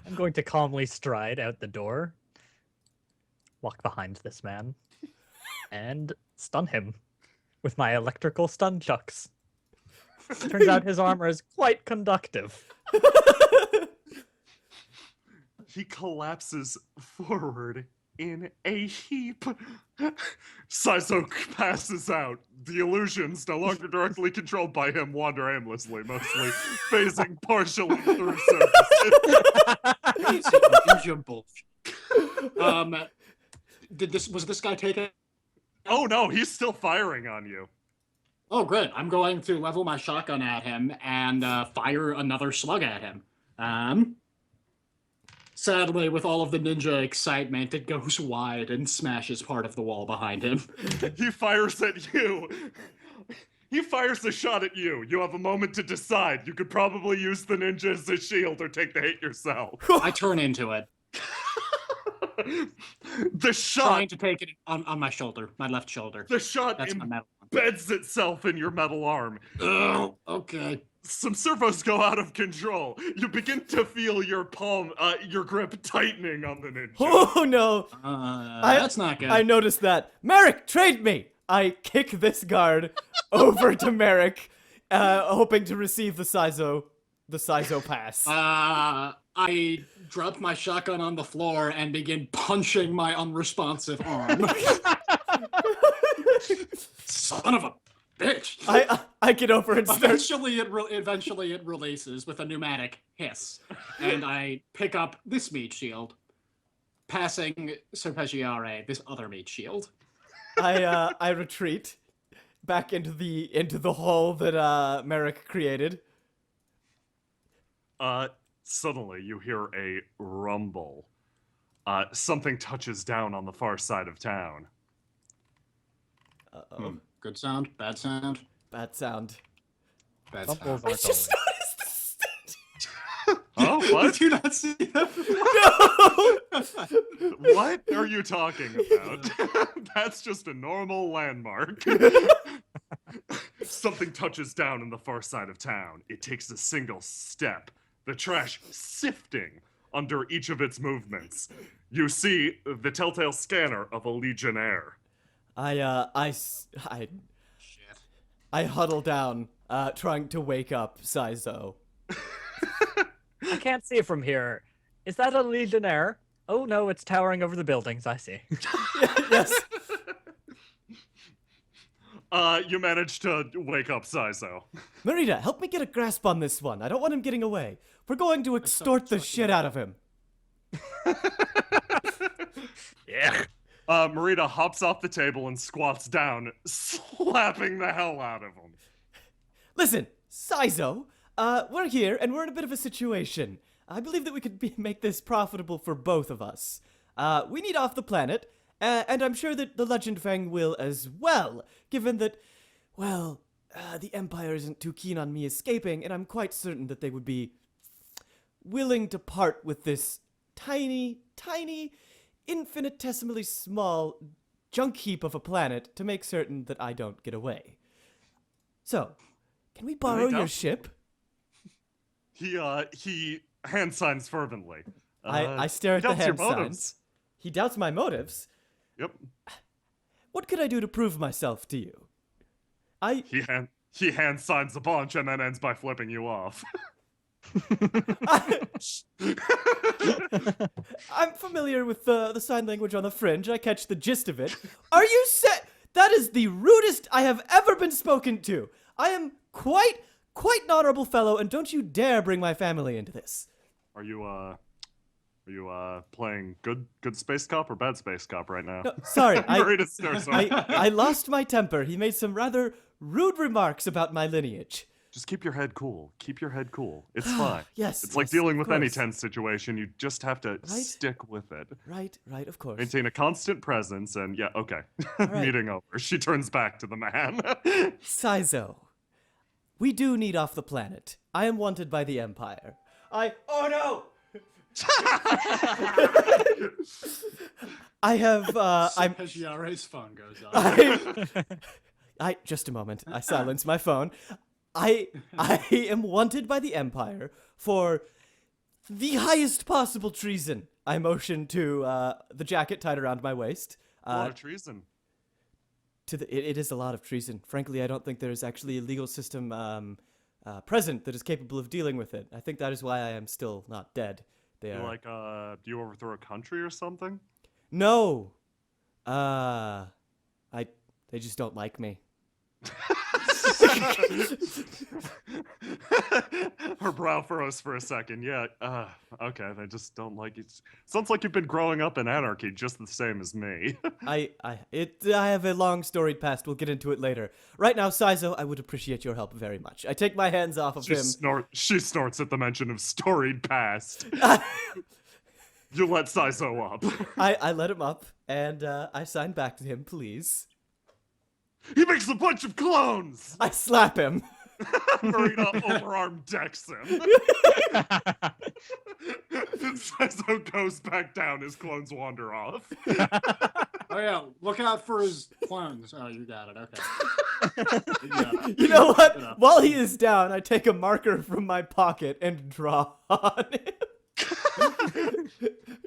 D: I'm going to calmly stride out the door, walk behind this man, and stun him with my electrical stun chucks. Turns out his armor is quite conductive.
A: He collapses forward in a heap. Saizo passes out. The illusions, no longer directly controlled by him, wander aimlessly, mostly phasing partially through surfaces.
C: Ninja bullshit. Was this guy taken?
A: Oh no, he's still firing on you.
C: Oh, good. I'm going to level my shotgun at him and fire another slug at him. Sadly, with all of the ninja excitement, it goes wide and smashes part of the wall behind him.
A: He fires at you. He fires a shot at you. You have a moment to decide. You could probably use the ninja as a shield or take the hit yourself.
C: I turn into it,
A: The shot,
C: trying to take it on my shoulder, my left shoulder.
A: the shot
C: That's my metal one.
A: embeds itself in your metal arm.
C: Oh, okay.
A: Some servos go out of control. You begin to feel your palm, your grip tightening on the ninja.
B: Oh no!
C: That's not good.
B: I noticed that. Merrick, trade me! I kick this guard over to Merrick, hoping to receive the Saizo the Sizo pass?
C: I drop my shotgun on the floor and begin punching my unresponsive arm. Son of a bitch!
B: I get over and start.
C: Eventually it releases with a pneumatic hiss, and I pick up this meat shield, passing Serpegiare this other meat shield.
B: I retreat back into the hole that Merrick created.
A: Suddenly you hear a rumble. Something touches down on the far side of town.
B: Uh-oh.
C: Good sound, bad sound,
B: Bad sound.
C: bad
D: Rumbles
C: sound.
B: I
D: aren't
B: just
D: always.
B: noticed this.
A: Oh, what?
C: Did you not see that?
B: No!
A: What are you talking about? That's just a normal landmark. Something touches down on the far side of town. It takes a single step, the trash sifting under each of its movements. You see the telltale scanner of a legionnaire.
C: Shit.
B: I huddle down, trying to wake up Sizo.
D: I can't see it from here. Is that a legionnaire? Oh no, it's towering over the buildings. I see.
B: Yes.
A: You managed to wake up Sizo.
B: Marita, help me get a grasp on this one. I don't want him getting away. We're going to extort the shit out of him.
D: Yeah.
A: Marita hops off the table and squats down, slapping the hell out of him.
B: Listen, Sizo, we're here and we're in a bit of a situation. I believe that we could make this profitable for both of us. We need off the planet, and I'm sure that the Legend Fang will as well, given that, well, the Empire isn't too keen on me escaping, and I'm quite certain that they would be willing to part with this tiny, infinitesimally small junk heap of a planet to make certain that I don't get away. So, can we borrow your ship?
A: He hand signs fervently.
B: I stare at the
A: doubts your
B: hand signs.
A: motives.
B: He doubts my motives.
A: Yep.
B: What could I do to prove myself to you?
A: He hand signs a bunch and then ends by flipping you off.
B: I'm familiar with the sign language on the fringe. I catch the gist of it. Are you That is the rudest I have ever been spoken to. I am quite an honorable fellow, and don't you dare bring my family into this.
A: Are you playing good space cop or bad space cop right now?
B: No, sorry,
A: I
B: I lost my temper. He made some rather rude remarks about my lineage.
A: Just keep your head cool. Keep your head cool. It's fine.
B: Yes.
A: It's like
B: yes,
A: dealing
B: of
A: with any
B: course.
A: tense situation. You just have to stick with it.
B: Right, of course.
A: Maintain a constant presence, and yeah, okay.
B: right.
A: Meeting over. She turns back to the man.
B: Sizo, we do need off the planet. I am wanted by the Empire. Oh no! I have, I'm...
C: Serpegiare's phone goes off.
B: Just a moment. I silence my phone. I am wanted by the Empire for the highest possible treason. I motion to the jacket tied around my waist.
A: A lot of treason.
B: It is a lot of treason. Frankly, I don't think there is actually a legal system present that is capable of dealing with it. I think that is why I am still not dead.
A: Do you overthrow a country or something?
B: No. They just don't like me.
A: Her brow furrows for a second. Yeah, okay, they just don't like you. Sounds like you've been growing up in anarchy just the same as me.
B: I have a long storied past. We'll get into it later. Right now, Sizo, I would appreciate your help very much. I take my hands off of him.
A: She snorts at the mention of storied past. You let Sizo up.
B: I let him up, and I sign back to him, please.
A: He makes a bunch of clones!
B: I slap him.
A: Marina overarm decks him. Sizo goes back down, his clones wander off.
C: Oh yeah, look out for his clones. Oh, you got it, okay. Yeah.
B: You know what? While he is down, I take a marker from my pocket and draw on him.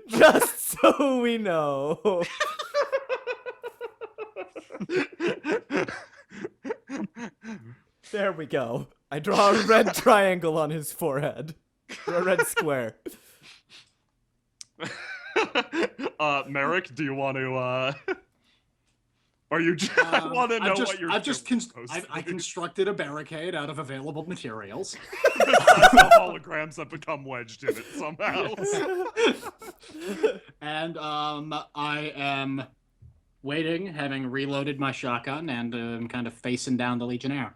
B: Just so we know. There we go. I draw a red triangle on his forehead. Or a red square.
A: Merrick, do you want to, or you just want to know what you're
C: I constructed a barricade out of available materials.
A: Besides the holograms that become wedged in it somehow.
C: And I am waiting, having reloaded my shotgun, and kind of facing down the Legionnaire.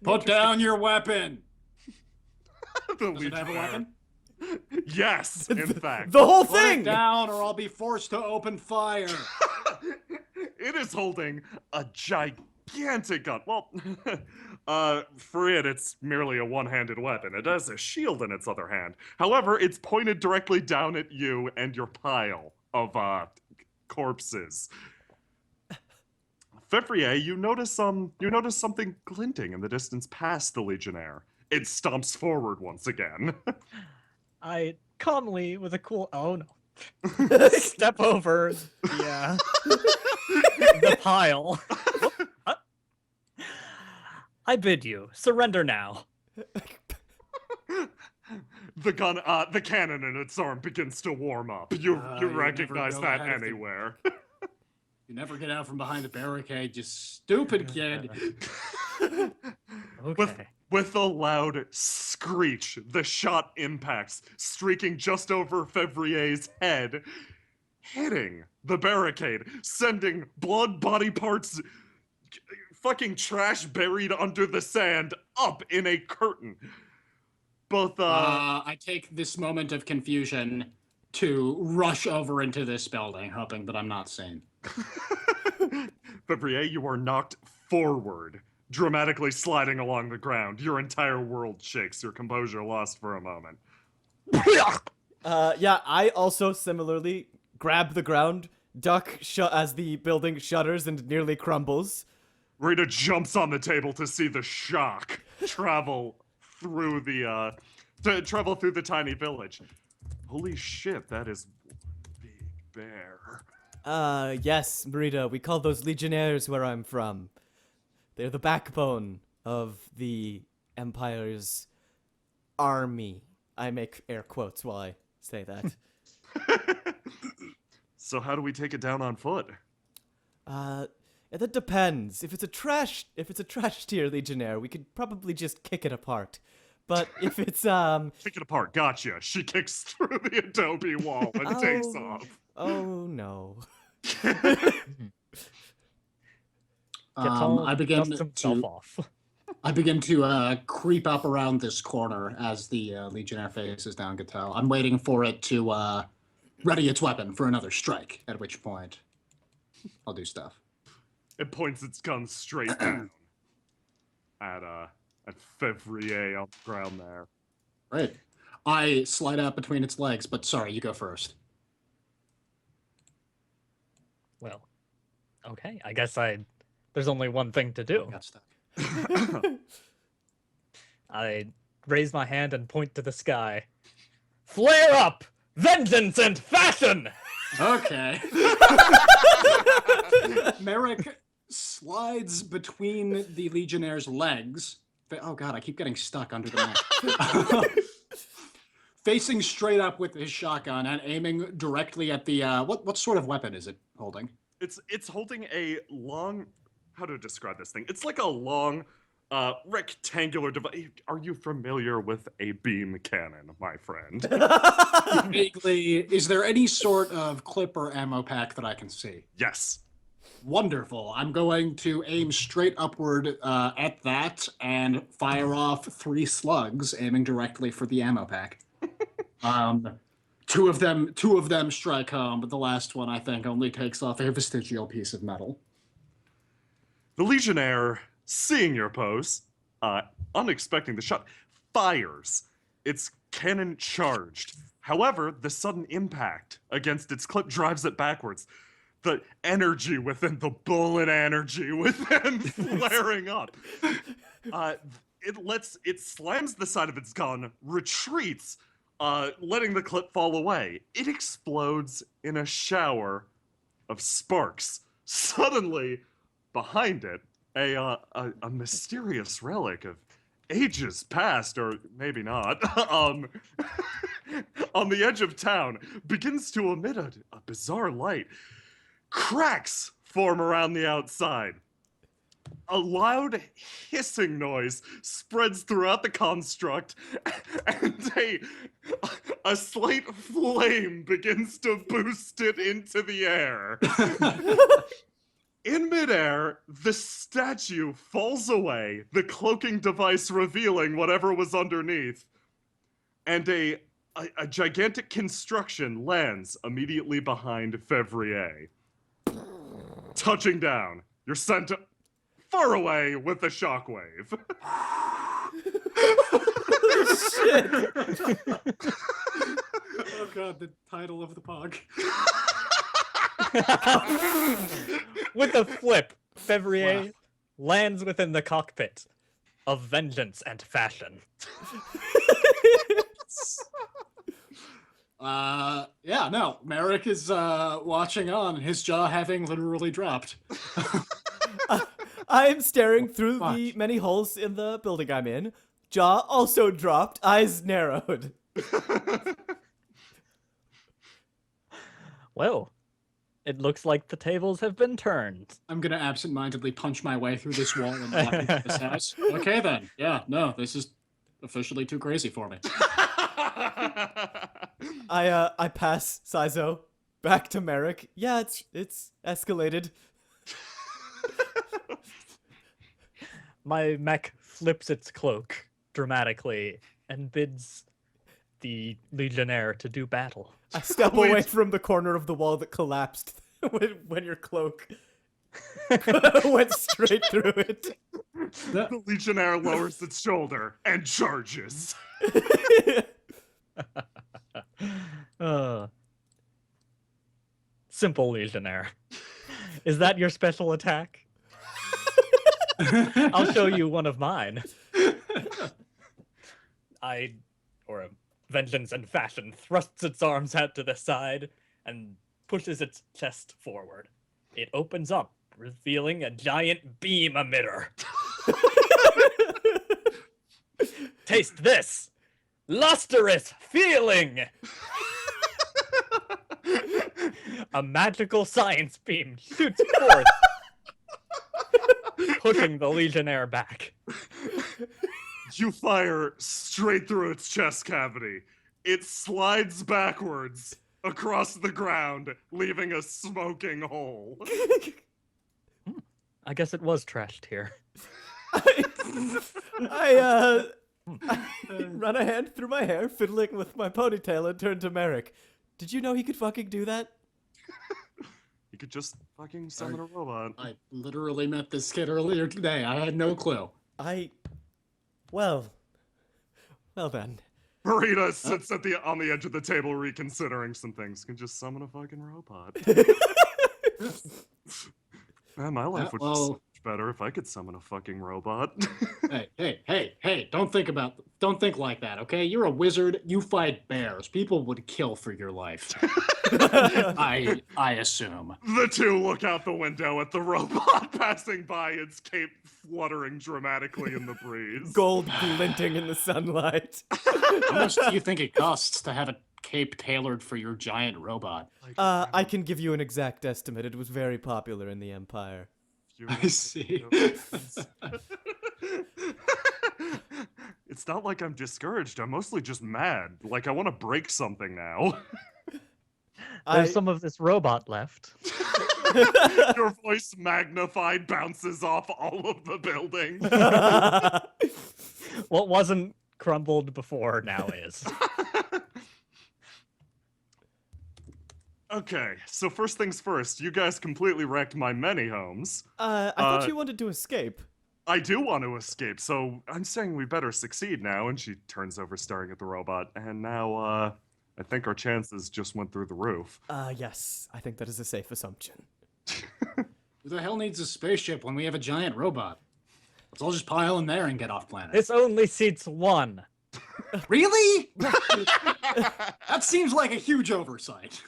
C: Put down your weapon! Does it have a weapon?
A: Yes, in fact.
B: The whole
C: Put
B: thing!
C: it down or I'll be forced to open fire.
A: It is holding a gigantic gun. Well, for it's merely a one-handed weapon. It has a shield in its other hand. However, it's pointed directly down at you and your pile of corpses. Fevrier, you notice something glinting in the distance past the Legionnaire. It stomps forward once again.
D: I calmly, with a cool, oh no, step over the pile. I bid you, surrender now.
A: The cannon in its arm begins to warm up. You recognize that anywhere.
C: You never get out from behind the barricade, you stupid kid.
D: Okay.
A: With a loud screech, the shot impacts, streaking just over Fevrier's head, hitting the barricade, sending blood, body parts, fucking trash buried under the sand up in a curtain. Both,
C: I take this moment of confusion to rush over into this building, hoping that I'm not seen.
A: Fevrier, you are knocked forward, dramatically sliding along the ground. Your entire world shakes, your composure lost for a moment.
B: Yeah, I also similarly grab the ground, duck as the building shudders and nearly crumbles.
A: Rita jumps on the table to see the shock travel through the tiny village. Holy shit, that is Big Bear.
B: Yes, Marita, we call those Legionnaires where I'm from. They're the backbone of the Empire's army. I make air quotes while I say that.
A: So how do we take it down on foot?
B: That depends. If it's a trash tier Legionnaire, we could probably just kick it apart. But if it's
A: Kick it apart, gotcha. She kicks through the adobe wall and takes off.
B: Oh no.
C: I begin
D: himself off.
C: I begin to creep up around this corner as the Legionnaire faces down Gattel. I'm waiting for it to ready its weapon for another strike, at which point I'll do stuff.
A: It points its gun straight down at Fevrier on the ground there.
C: Right. I slide out between its legs, but sorry, you go first.
D: Well, okay. I guess there's only one thing to do.
C: I got stuck.
D: I raise my hand and point to the sky. Flare up! Vengeance and fashion!
C: Okay. Merrick slides between the Legionnaire's legs. Oh god, I keep getting stuck under the neck. Facing straight up with his shotgun and aiming directly at the what sort of weapon is it holding?
A: It's holding a long, how to describe this thing? It's like a long rectangular device. Are you familiar with a beam cannon, my friend?
C: Vaguely. Is there any sort of clip or ammo pack that I can see?
A: Yes.
C: Wonderful. I'm going to aim straight upward at that and fire off 3 slugs, aiming directly for the ammo pack. Two of them strike home, but the last one I think only takes off a vestigial piece of metal.
A: The Legionnaire, seeing your pose, unexpecting the shot, fires. Its cannon charged. However, the sudden impact against its clip drives it backwards. The energy within the bullet energy within flaring up. It slams the side of its gun, retreats, letting the clip fall away. It explodes in a shower of sparks. Suddenly, behind it, a mysterious relic of ages past, or maybe not, on the edge of town, begins to emit a bizarre light. Cracks form around the outside. A loud hissing noise spreads throughout the construct, and a slight flame begins to boost it into the air. In midair, the statue falls away, the cloaking device revealing whatever was underneath, and a gigantic construction lands immediately behind Fevrier. Touching down, you're sent far away with the shockwave.
B: Shit.
C: Oh god, the title of the pog.
D: With a flip, Fevrier lands within the cockpit of vengeance and fashion.
C: Yeah, no, Merrick is watching on, his jaw having literally dropped.
B: I am staring through the many holes in the building I'm in. Jaw also dropped, eyes narrowed.
D: Well, it looks like the tables have been turned.
C: I'm gonna absentmindedly punch my way through this wall and walk into this house. Okay then. Yeah, no, this is officially too crazy for me.
B: I pass Sizo back to Merrick. Yeah, it's escalated.
D: My mech flips its cloak dramatically and bids the Legionnaire to do battle.
B: I step away from the corner of the wall that collapsed when your cloak went straight through it.
A: The Legionnaire lowers its shoulder and charges.
D: Simple Legionnaire. Is that your special attack? I'll show you one of mine. Vengeance and Fashion thrusts its arms out to the side and pushes its chest forward. It opens up, revealing a giant beam emitter. Taste this! Lustrous feeling! A magical science beam shoots forth, pushing the Legionnaire back.
A: You fire straight through its chest cavity. It slides backwards across the ground, leaving a smoking hole.
D: I guess it was trashed here.
B: I run a hand through my hair, fiddling with my ponytail, and turn to Merrick. Did you know he could fucking do that?
A: You could just fucking summon a robot.
C: I literally met this kid earlier today. I had no clue.
B: Well then.
A: Burrito sits on the edge of the table reconsidering some things. Can just summon a fucking robot. Man, my life would be so much better if I could summon a fucking robot.
C: Hey, don't think like that, okay? You're a wizard, you fight bears. People would kill for your life. I assume.
A: The two look out the window at the robot passing by, its cape fluttering dramatically in the breeze.
B: Gold glinting in the sunlight.
C: How much do you think it costs to have a cape tailored for your giant robot?
B: I can give you an exact estimate. It was very popular in the Empire.
C: I see.
A: It's not like I'm discouraged. I'm mostly just mad. Like, I want to break something now.
D: There's some of this robot left.
A: Your voice magnified bounces off all of the building.
D: What wasn't crumbled before now is.
A: Okay, so first things first, you guys completely wrecked my many homes.
B: I thought you wanted to escape.
A: I do want to escape, so I'm saying we better succeed now. And she turns over staring at the robot, and now, I think our chances just went through the roof.
B: Yes, I think that is a safe assumption.
C: Who the hell needs a spaceship when we have a giant robot? Let's all just pile in there and get off planet.
D: This only seats one.
C: Really? That seems like a huge oversight.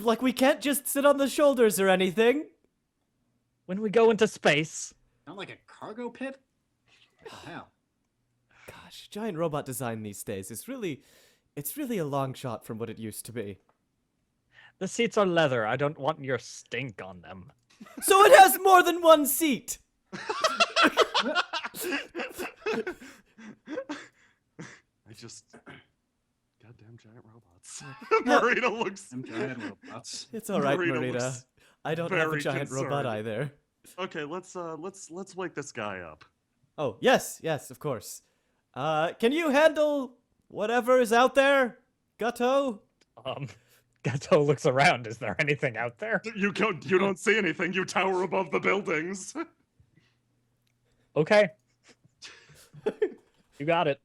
B: Like we can't just sit on the shoulders or anything.
D: when we go into space.
C: Not like a cargo pit? What the hell?
B: Gosh, giant robot design these days is really, it's really a long shot from what it used to be.
D: The seats are leather. I don't want your stink on them.
B: So it has more than one seat!
A: I just... Goddamn giant robots. Marina looks...
C: Them giant robots.
B: It's all right,
A: Marina
B: Marita.
A: looks
B: I don't have a
A: very
B: giant robot
A: concerned.
B: either.
A: Okay, let's wake this guy up.
B: Oh, yes, of course. Can you handle whatever is out there, Gato?
D: Gato looks around. Is there anything out there?
A: You don't see anything. You tower above the buildings.
D: Okay. You got it.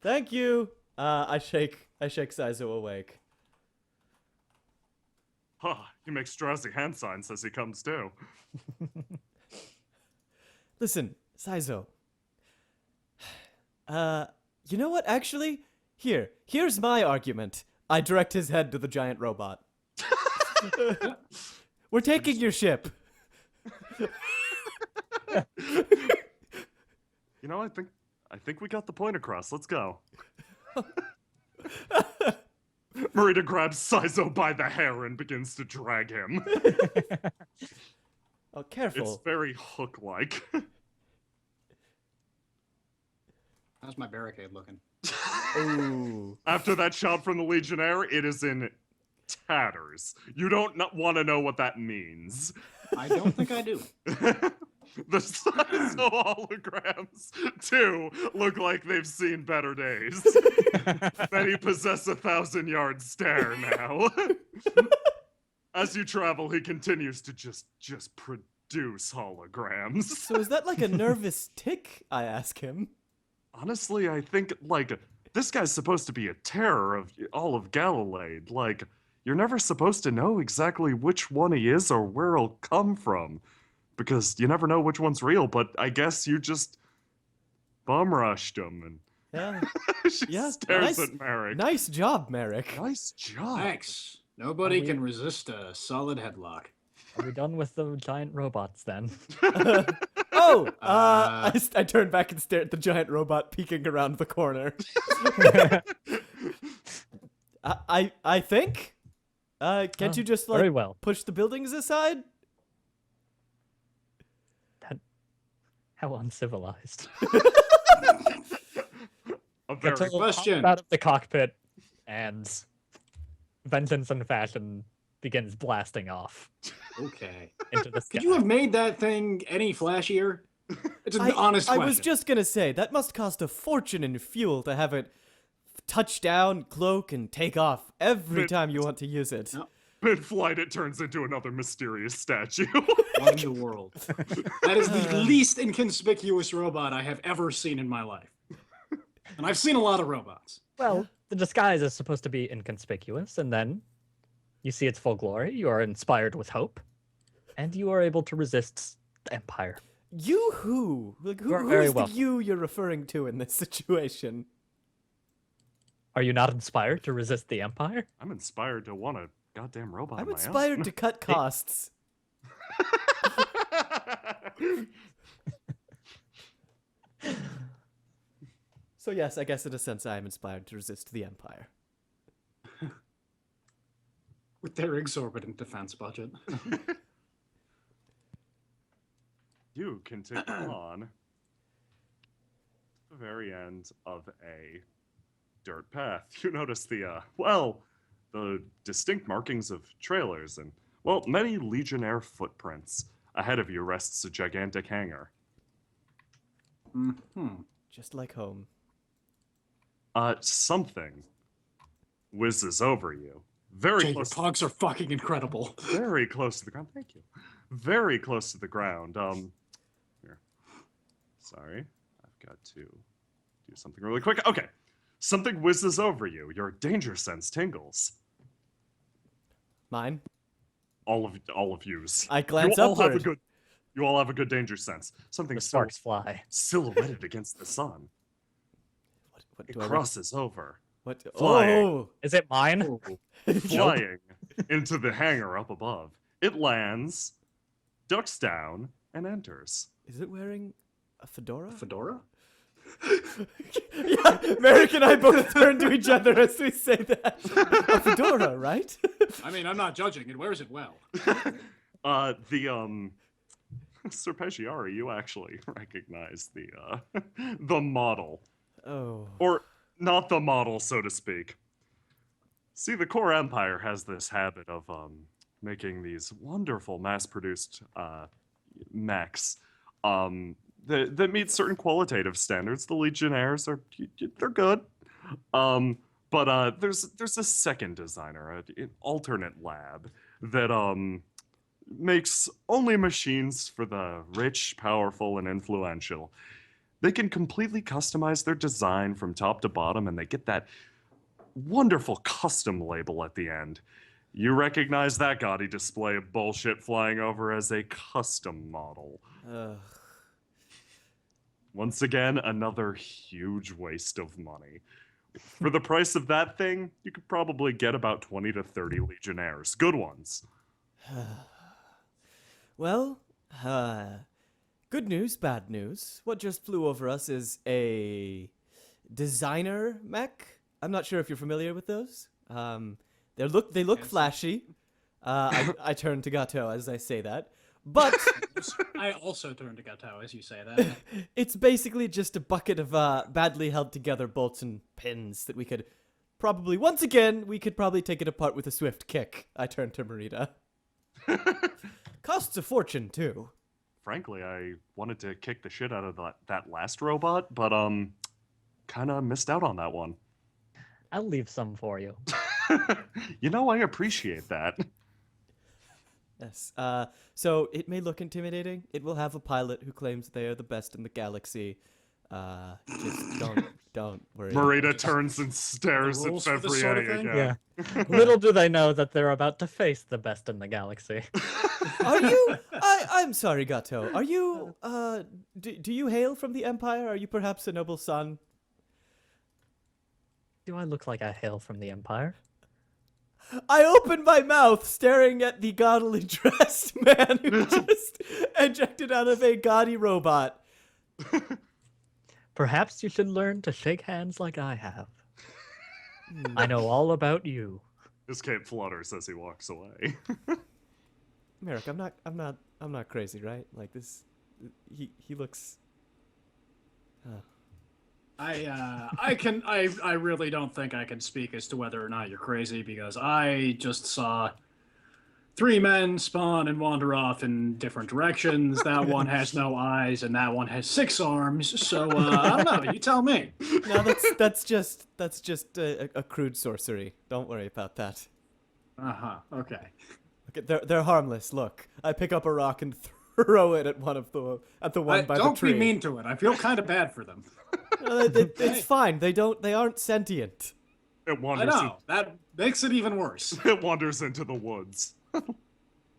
B: Thank you. I shake Saizo awake.
A: Huh, he makes drowsy hand signs as he comes to.
B: Listen, Saizo. You know what, actually? Here's my argument. I direct his head to the giant robot. We're taking your ship.
A: You know, I think we got the point across. Let's go. Marita grabs Saizo by the hair and begins to drag him.
B: Oh, careful.
A: It's very hook-like.
C: How's my barricade looking?
B: Ooh.
A: After that shot from the Legionnaire, it is in tatters. You don't want to know what that means.
C: I don't think I do.
A: The Saizo holograms, too, look like they've seen better days. Many possess 1,000-yard stare now. As you travel, he continues to just produce holograms.
B: So is that like a nervous tick? I ask him.
A: Honestly, I think, like, this guy's supposed to be a terror of all of Galilee. Like, you're never supposed to know exactly which one he is or where he'll come from. Because you never know which one's real, but I guess you just bum rushed him. And
B: Yeah.
A: she
B: Yeah,
A: stares
B: nice-
A: at Merrick.
B: Nice job, Merrick.
A: Nice job.
C: Thanks. Nobody
D: we-
C: can resist a solid headlock.
D: Are we done with the giant robots then?
B: Oh!
C: Uh,
B: I turn back and stare at the giant robot peeking around the corner. I think? Can't you just,
D: Very
B: like,
D: well.
B: push the buildings aside?
D: How uncivilized.
A: A very
D: Gato
C: Question.
D: hops out of the cockpit and vengeance and fashion begins blasting off
C: Okay.
D: into the sky.
C: Could you have made that thing any flashier? It's an honest
B: I
C: question.
B: was just gonna say, that must cost a fortune in fuel to have it touch down, cloak, and take off every
A: But-
B: time you want to use it.
C: No.
A: mid-flight, it turns into another mysterious statue.
C: What in the world? That is the least inconspicuous robot I have ever seen in my life. And I've seen a lot of robots.
D: Well, the disguise is supposed to be inconspicuous, and then you see its full glory, you are inspired with hope, and you are able to resist the Empire.
B: You who? Like,
D: You're
B: who
D: very
B: is the
D: welcome.
B: you you're referring to in this situation?
D: Are you not inspired to resist the Empire?
A: I'm inspired to want a goddamn robot.
B: I'm
A: of my
B: inspired to cut costs. So yes, I guess in a sense I am inspired to resist the Empire.
C: With their exorbitant defense budget.
A: You continue on to the very end of a dirt path. You notice the distinct markings of trailers and, well, many Legionnaire footprints. Ahead of you rests a gigantic hangar.
C: Mm-hmm.
B: Just like home.
A: Something whizzes over you. Very
C: Jay, your
A: close.
C: cogs are fucking incredible.
A: Very close to the ground. Thank you. Very close to the ground. Here. Sorry. I've got to do something really quick. Okay. Something whizzes over you. Your danger sense tingles.
B: Mine?
A: All of yous.
B: I glance
A: you all have a
B: upward.
A: good. You all have a good danger sense. Something
D: The sparks
A: so
D: fly.
A: silhouetted against the sun.
B: What
A: It
B: do I
A: crosses over,
B: What?
A: flying.
B: Oh!
D: Is it mine?
A: flying into the hangar up above. It lands, ducks down, and enters.
B: Is it wearing a fedora?
C: Fedora?
B: Yeah, Merrick and I both turn to each other as we say that. A fedora, right?
C: I mean, I'm not judging. It wears it well.
A: Sir Pesciari, you actually recognize the model.
B: Oh.
A: Or not the model, so to speak. See, the core empire has this habit of making these wonderful mass-produced mechs that meet certain qualitative standards. The Legionnaires they're good. But there's a second designer, an alternate lab that makes only machines for the rich, powerful, and influential. They can completely customize their design from top to bottom, and they get that wonderful custom label at the end. You recognize that gaudy display of bullshit flying over as a custom model. Once again, another huge waste of money. For the price of that thing, you could probably get about 20 to 30 Legionnaires. Good ones.
B: Well, good news, bad news. What just flew over us is a designer mech. I'm not sure if you're familiar with those. They look flashy. I turn to Gato as I say that. But
C: I also turn to Gato as you say that.
B: it's basically just a bucket of badly held together bolts and pins that we could probably, once again, we could probably take it apart with a swift kick. I turn to Marita. Costs a fortune, too.
A: Frankly, I wanted to kick the shit out of that last robot, but kind of missed out on that one.
D: I'll leave some for you.
A: You know, I appreciate that.
B: Yes. So it may look intimidating. It will have a pilot who claims they are the best in the galaxy. Just don't worry.
A: Marita turns and stares at
C: rules for this sort of
A: Fevrier
C: thing?
A: again.
D: Yeah. Little do they know that they're about to face the best in the galaxy.
B: Are you? I'm sorry, Gato. Are you? Do you hail from the Empire? Are you perhaps a noble son?
D: Do I look like I hail from the Empire?
B: I open my mouth, staring at the gaudily dressed man who just ejected out of a gaudy robot.
D: Perhaps you should learn to shake hands like I have. I know all about you.
A: His cape flutters as he walks away.
B: Merrick, I'm not crazy, right? Like this, he looks.
C: I really don't think I can speak as to whether or not you're crazy, because I just saw 3 men spawn and wander off in different directions. That one has no eyes, and that one has 6 arms. So I don't know. You tell me.
B: No, that's just a crude sorcery. Don't worry about that.
C: Okay.
B: Okay, they're harmless. Look, I pick up a rock and throw it at one by the
C: Don't
B: tree.
C: be mean to it. I feel kind of bad for them.
B: It's fine. They aren't sentient.
A: It
C: I
A: wanders.
C: know. That makes it even worse.
A: It wanders into the woods.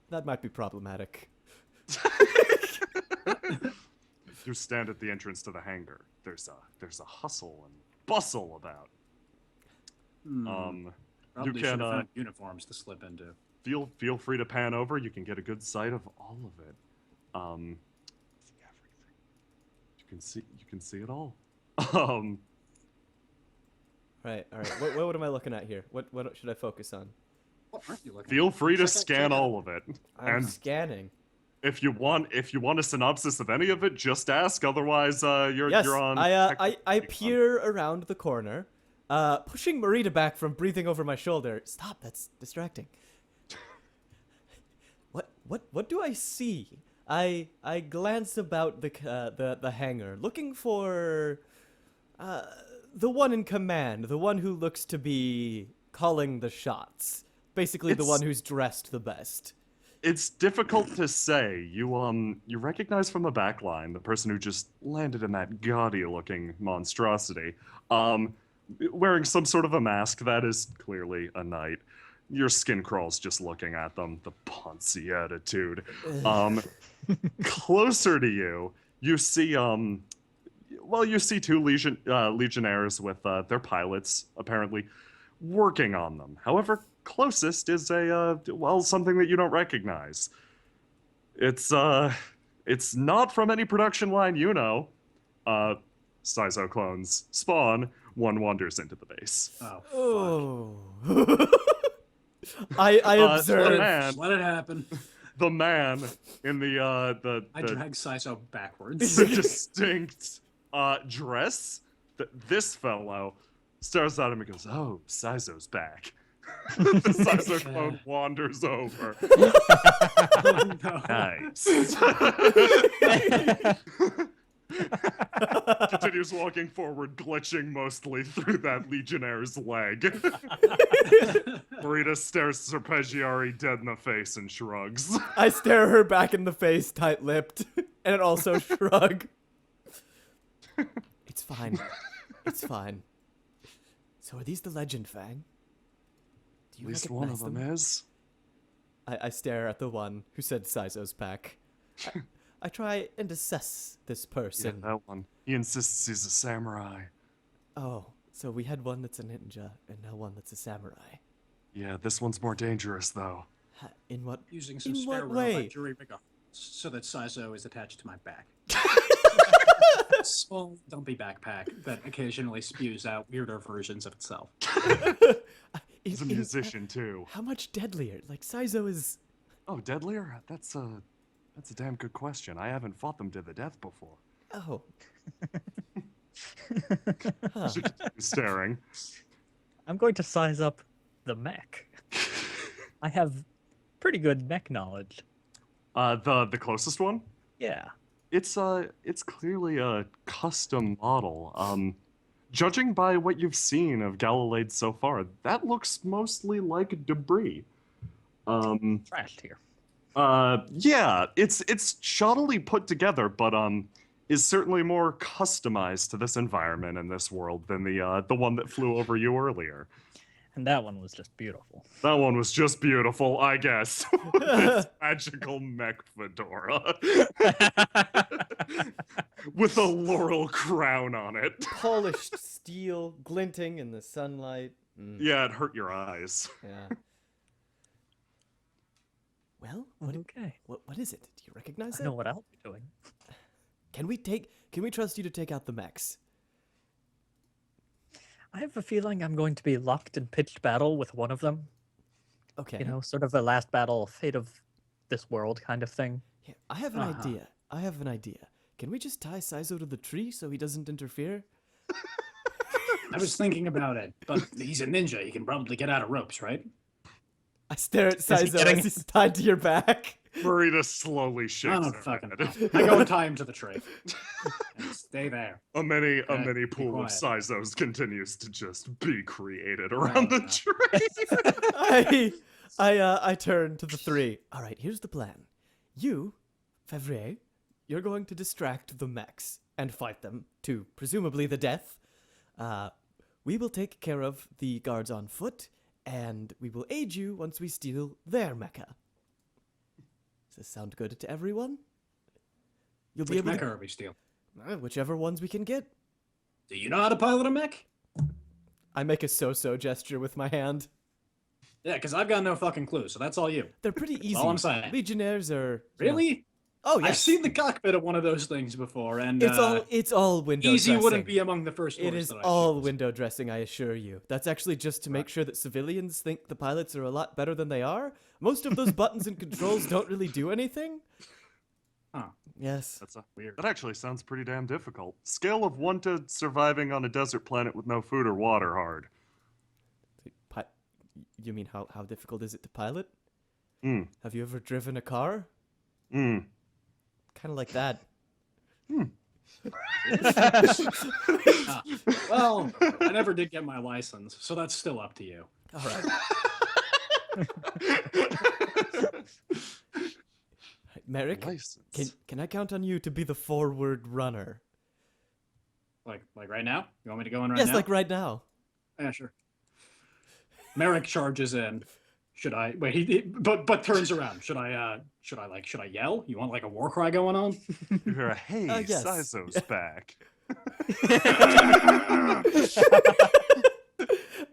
B: That might be problematic.
A: You stand at the entrance to the hangar. There's a hustle and bustle about.
C: Probably
A: you
C: should
A: can
C: have found uniforms to slip into.
A: feel free to pan over. You can get a good sight of all of it. See everything. You can see it all.
B: All right. What am I looking at here? What should I focus on?
C: What aren't you looking
A: Feel
C: at?
A: free to
C: Check
A: scan
C: out.
A: all of it.
B: I'm
A: And
B: scanning.
A: if you want a synopsis of any of it, just ask. Otherwise, you're
B: Yes,
A: on.
B: I peer around the corner, pushing Marita back from breathing over my shoulder. Stop, that's distracting. What do I see? I glance about the hangar, looking for the one in command, the one who looks to be calling the shots. Basically, the one who's dressed the best.
A: It's difficult to say. You recognize from the back line the person who just landed in that gaudy-looking monstrosity, wearing some sort of a mask that is clearly a knight. Your skin crawls just looking at them. The poncy attitude. Closer to you, you see you see 2 legionnaires with their pilots apparently working on them. However, closest is something that you don't recognize. It's It's not from any production line you know. Sizo clones spawn. One wanders into the base.
C: Oh,
B: Oh. I
A: The
B: observe.
A: man,
C: fuck. Let it happen.
A: the man in the
C: I
A: the
C: drag Siso backwards.
A: the distinct dress. This fellow stares at him and goes, "Oh, Sizo's back." The Sizo clone wanders over. Nice. Continues walking forward, glitching mostly through that Legionnaire's leg. Marita stares Serpeggiari dead in the face and shrugs.
B: I stare her back in the face, tight-lipped, and also shrug. It's fine. It's fine. So are these the Legend Fang? Do
A: At least one of them is.
B: I stare at the one who said Sizo's pack. I try and assess this
A: Yeah,
B: person.
A: that one. He insists he's a samurai.
B: Oh, so we had one that's a ninja and now one that's a samurai.
A: Yeah, this one's more dangerous, though.
B: In what?
C: Using some
B: In
C: spare
B: what way?
C: robot jury rig so that Siso is attached to my back. Small, dumpy backpack that occasionally spews out weirder versions of itself.
A: He's a musician, too.
B: How much deadlier? Like Sizo is.
A: Oh, deadlier? That's a damn good question. I haven't fought them to the death before.
B: Oh. Huh.
A: She continues staring.
D: I'm going to size up the mech. I have pretty good mech knowledge.
A: The closest one?
D: Yeah.
A: It's clearly a custom model. Judging by what you've seen of Galileid so far, that looks mostly like debris.
D: Trashed here.
A: Yeah, it's shoddily put together, but is certainly more customized to this environment and this world than the one that flew over you earlier.
D: And that one was just beautiful.
A: That one was just beautiful, I guess. This magical mech fedora with a laurel crown on it.
B: Polished steel, glinting in the sunlight.
A: Yeah, it hurt your eyes.
B: Yeah. Well,
D: Okay.
B: what is it? Do you recognize
D: I
B: it?
D: know what I'll be doing.
B: Can we trust you to take out the mechs?
D: I have a feeling I'm going to be locked in pitched battle with one of them.
B: Okay.
D: You know, sort of a last battle, fate of this world kind of thing.
B: Yeah, I have an idea. Can we just tie Sizo to the tree so he doesn't interfere?
C: I was thinking about it, but he's a ninja. He can probably get out of ropes, right?
B: I stare at
D: he
B: Sizo
D: getting-
B: as he's tied to your back.
A: Marita slowly
C: I
A: shakes
C: don't
A: her
C: fucking
A: head.
C: know. I go and tie him to the tree. And stay there.
A: A mini
C: Okay, be
A: pool of
C: quiet.
A: Sizos continues to just be created around the
C: no.
A: tree.
B: I turn to the three. All right, here's the plan. You, Fevrier, you're going to distract the mechs and fight them to presumably the death. We will take care of the guards on foot, and we will aid you once we steal their mecha. Does this sound good to everyone? You'll be
C: Which
B: able
C: mech
B: to
C: are we steal?
B: whichever ones we can get.
C: Do you know how to pilot a mech?
B: I make a so-so gesture with my hand.
C: Yeah, because I've got no fucking clue, so that's all you.
B: They're pretty easy.
C: all I'm saying.
B: Legionnaires are
C: Really?
B: Oh yeah.
C: I've seen the cockpit of one of those things before, and
B: It's all window
C: easy
B: dressing.
C: wouldn't be among the first
B: It
C: words
B: is
C: that I
B: all
C: choose.
B: window dressing, I assure you. That's actually just to make sure that civilians think the pilots are a lot better than they are. Most of those buttons and controls don't really do anything.
C: Huh.
B: Yes.
C: Weird.
A: That actually sounds pretty damn difficult. Scale of 1 to surviving on a desert planet with no food or water hard.
B: You mean how difficult is it to pilot?
A: Mm.
B: Have you ever driven a car?
A: Mm.
B: Kind of like that.
C: Well, I never did get my license, so that's still up to you.
B: All right. Merrick,
A: License.
B: can I count on you to be the forward runner?
C: Like right now? You want me to go in right
B: Yes,
C: now?
B: like right now.
C: Yeah, sure. Merrick charges in. Should I wait? But turns around. Should I yell? You want like a war cry going on?
A: You hear a hey,
B: yes.
A: Sizo's back.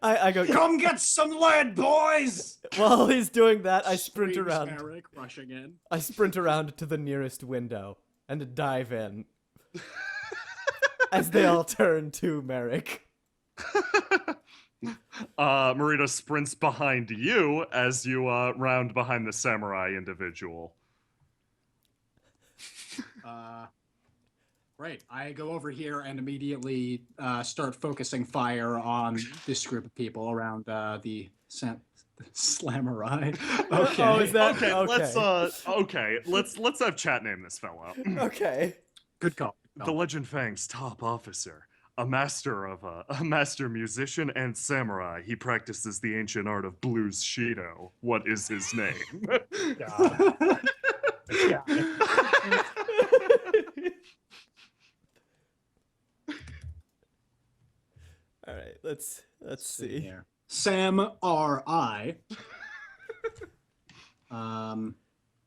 B: I go.
C: Come get some lead, boys!
B: While he's doing that, I sprint
C: Screams
B: around.
C: Merrick rushing in.
B: I sprint around to the nearest window and a dive in. As they all turn to Merrick.
A: Marita sprints behind you as you round behind the samurai individual.
C: Great. I go over here and immediately start focusing fire on this group of people around the Slamurai. Okay.
B: Oh, is that
A: Okay, let's have chat name this fella.
B: Okay.
C: Good call.
A: The Legend Fang's top officer, a master musician and samurai. He practices the ancient art of blues shido. What is his name?
D: God. Yeah.
B: All right, let's see.
C: Here. Sam R.I.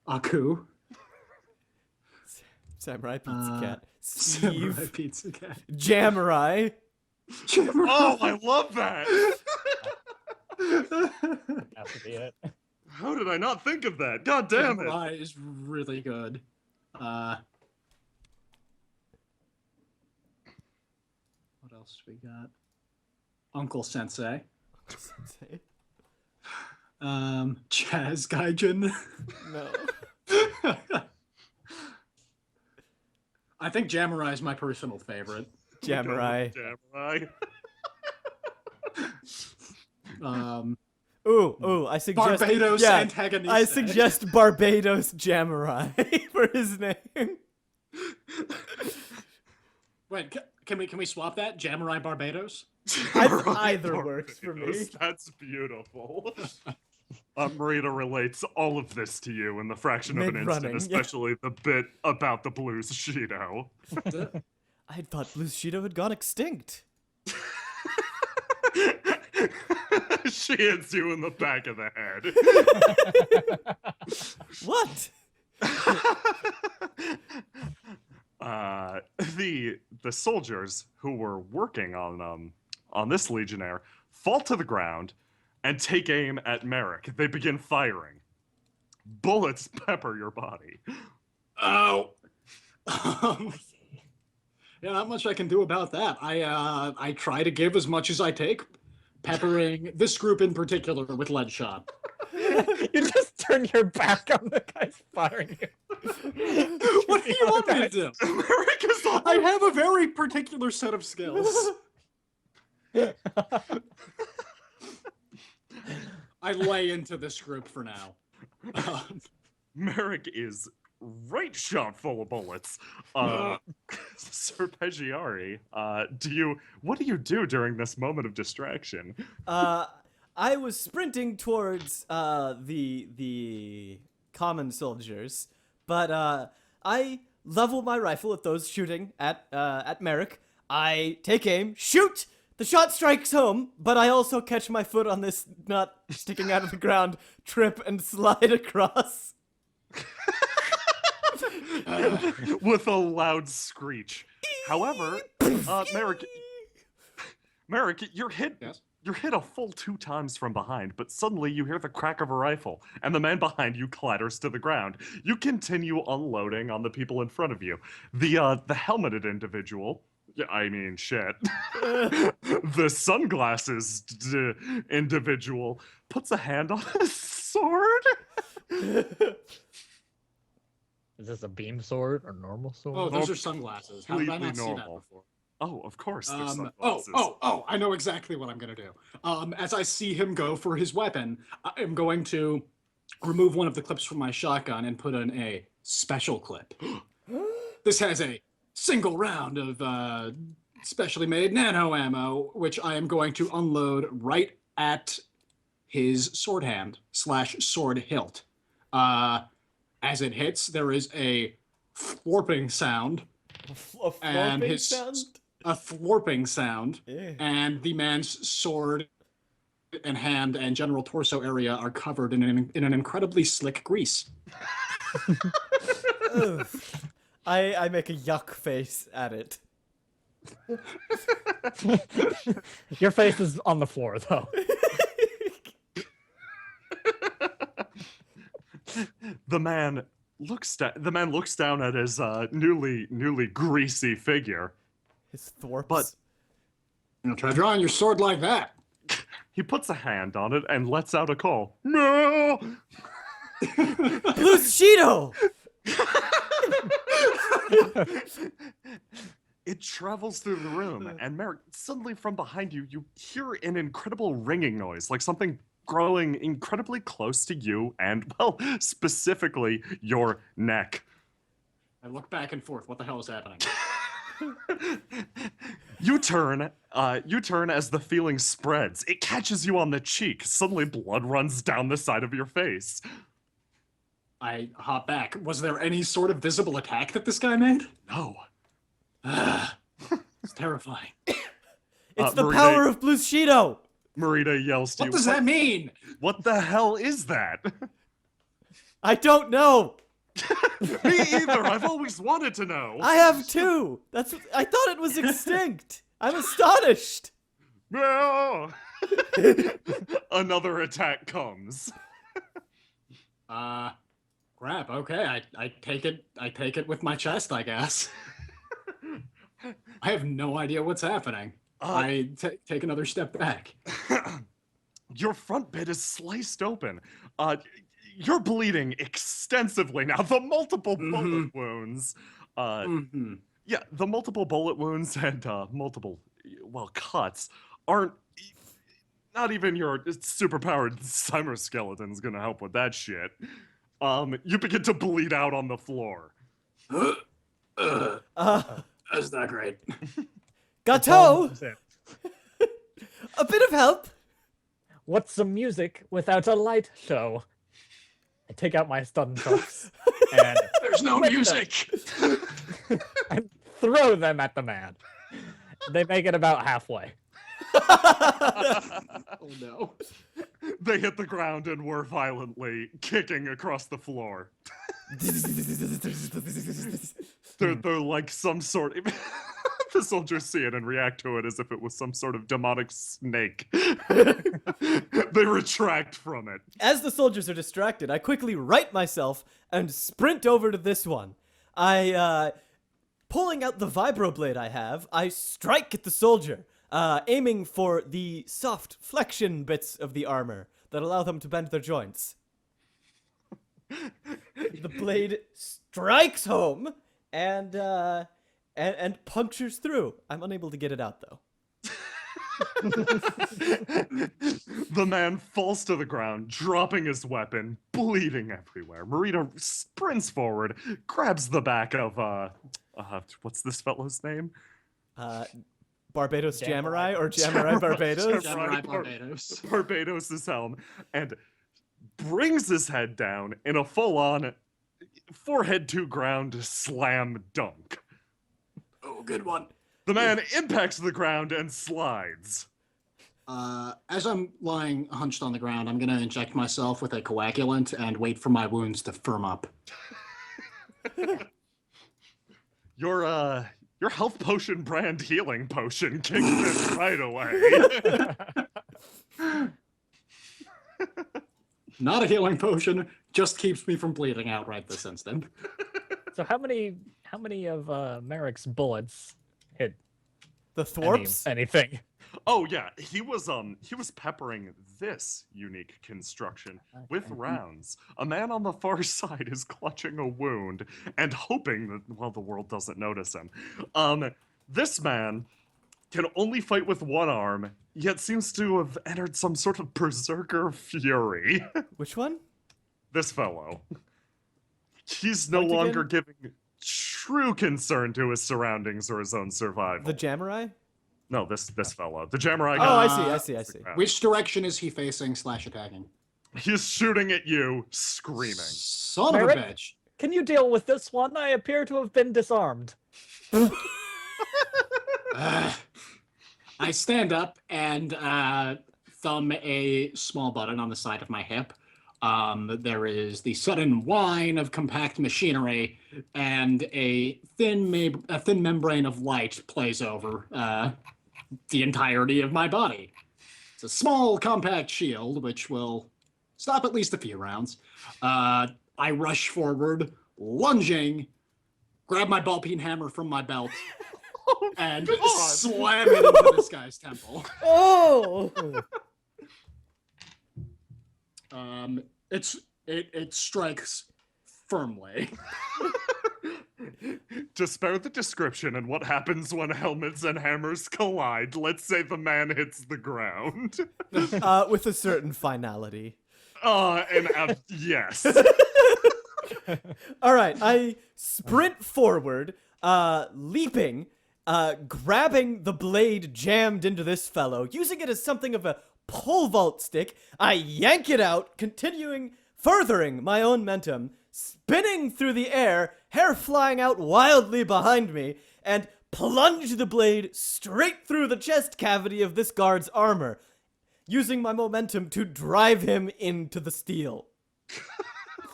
C: Aku.
B: Samurai Pizza Cat.
C: Samurai
B: Steve.
C: Pizza Cat.
B: Jamurai.
A: Oh, I love that!
D: Has to be it.
A: How did I not think of that? God damn it!
C: Samurai is really good. What else we got? Uncle Sensei. Chaz Gaijin.
B: No.
C: I think Jamurai is my personal favorite.
B: Jamurai.
A: Samurai.
B: Ooh, I suggest
C: Barbados antagonist.
B: I suggest Barbados Jamurai for his name.
C: Wait, can we swap that? Jamurai Barbados?
B: Either works for me.
A: Barbados, that's beautiful. Marita relates all of this to you in the fraction of an instant,
B: Mid-running,
A: especially the bit about the blues Shido.
B: I had thought Blue Shido had gone extinct.
A: She hits you in the back of the head.
B: What?
A: The soldiers who were working on this legionnaire fall to the ground and take aim at Merrick. They begin firing. Bullets pepper your body.
C: Oh. Yeah, not much I can do about that. I try to give as much as I take, peppering this group in particular with lead shot.
D: You just turn your back on the guys firing you.
C: What do you want me to do?
A: Merrick is all
C: I have a very particular set of skills. I lay into this group for now.
A: Merrick is right shot full of bullets. Sir Peggiari, what do you do during this moment of distraction?
B: I was sprinting towards the common soldiers, but I level my rifle at those shooting at Merrick. I take aim, shoot. The shot strikes home, but I also catch my foot on this nut sticking out of the ground, trip, and slide across.
A: With a loud screech. However, Merrick, you're hit.
C: Yes?
A: You're hit a full 2 times from behind, but suddenly you hear the crack of a rifle, and the man behind you clatters to the ground. You continue unloading on the people in front of you. The helmeted individual. Yeah, I mean, shit. The sunglasses individual puts a hand on his sword.
D: Is this a beam sword or normal sword?
C: Oh, those are sunglasses. How did I not
A: Completely
C: see that
A: normal.
C: before?
A: Oh, of course, there's
C: Oh,
A: sunglasses.
C: I know exactly what I'm going to do. As I see him go for his weapon, I am going to remove one of the clips from my shotgun and put in a special clip. This has a single round of specially made nano ammo, which I am going to unload right at his sword hand / sword hilt. As it hits, there is a florping sound. And his
B: sound?
C: a florping sound,
B: Yeah.
C: and the man's sword and hand and general torso area are covered in an incredibly slick grease.
B: Ugh. I make a yuck face at it.
D: Your face is on the floor, though.
A: The man the man looks down at his newly greasy figure.
B: His thwarps.
A: But
C: Try drawing your sword like that.
A: he puts a hand on it and lets out a call. No!
B: Blue Cheeto!
A: It travels through the room, and Merrick, suddenly from behind you, you hear an incredible ringing noise, like something growing incredibly close to you and, well, specifically your neck.
C: I look back and forth. What the hell is happening?
A: You turn as the feeling spreads. It catches you on the cheek. Suddenly blood runs down the side of your face.
C: I hop back. Was there any sort of visible attack that this guy made?
A: No.
C: It's terrifying.
B: It's the
A: Marita-
B: power of Blue Cheeto!
A: Marita yells to you.
C: What does that mean?
A: What the hell is that?
B: I don't know!
A: Me either. I've always wanted to know.
B: I have too! I thought it was extinct! I'm astonished!
A: No. Another attack comes.
C: Crap, okay, I take it with my chest, I guess. I have no idea what's happening. I take another step back.
A: Your front bit is sliced open. You're bleeding extensively now. The multiple bullet wounds. Yeah, the multiple bullet wounds and multiple, well, cuts aren't. Not even your superpowered cyberskeleton's gonna help with that shit. You begin to bleed out on the floor.
C: That's not great.
B: Gato! A bit of help!
D: What's some music without a light show? I take out my stun cups and
C: There's no music.
D: and throw them at the man. They make it about halfway.
C: Oh no.
A: They hit the ground and whir violently, kicking across the floor. They're like some sort of... The soldiers see it and react to it as if it was some sort of demonic snake. They retract from it.
B: As the soldiers are distracted, I quickly right myself and sprint over to this one. Pulling out the vibroblade I have, I strike at the soldier, aiming for the soft flexion bits of the armor that allow them to bend their joints. The blade strikes home and punctures through. I'm unable to get it out, though.
A: The man falls to the ground, dropping his weapon, bleeding everywhere. Marita sprints forward, grabs the back of, what's this fellow's name?
B: Barbados Jamurai or Jamurai Barbados?
C: Samurai Barbados.
A: Barbados' helm, and brings his head down in a full-on forehead to ground slam dunk.
C: Oh, good one.
A: The man impacts the ground and slides.
C: As I'm lying hunched on the ground, I'm gonna inject myself with a coagulant and wait for my wounds to firm up.
A: Your health potion brand healing potion kicks in right away.
C: Not a healing potion, just keeps me from bleeding out right this instant.
D: So how many of Merrick's bullets hit
B: The thwarps?
D: anything?
A: Oh yeah, he was peppering this unique construction with rounds. A man on the far side is clutching a wound and hoping that, well, the world doesn't notice him. This man can only fight with one arm, yet seems to have entered some sort of berserker fury.
B: Which one?
A: This fellow. He's no
B: Point
A: longer
B: again?
A: giving true concern to his surroundings or his own survival.
B: The Jamurai?
A: No, this fellow. The Jamurai
B: Oh,
A: guy.
B: I see.
C: Which direction is he facing / attacking?
A: He's shooting at you, screaming.
C: Son of a
D: Merrick?
C: bitch.
D: Can you deal with this one? I appear to have been disarmed.
C: I stand up and thumb a small button on the side of my hip. There is the sudden whine of compact machinery, and a thin membrane of light plays over the entirety of my body. It's a small, compact shield, which will stop at least a few rounds. I rush forward, lunging, grab my ball peen hammer from my belt, and
A: God.
C: slam it into this guy's temple.
B: Oh!
C: It strikes firmly.
A: To spare the description and what happens when helmets and hammers collide, let's say the man hits the ground.
B: With a certain finality.
A: Yes.
B: All right, I sprint forward, leaping, grabbing the blade jammed into this fellow, using it as something of a pole vault stick. I yank it out, furthering my own momentum, spinning through the air, hair flying out wildly behind me, and plunge the blade straight through the chest cavity of this guard's armor, using my momentum to drive him into the steel.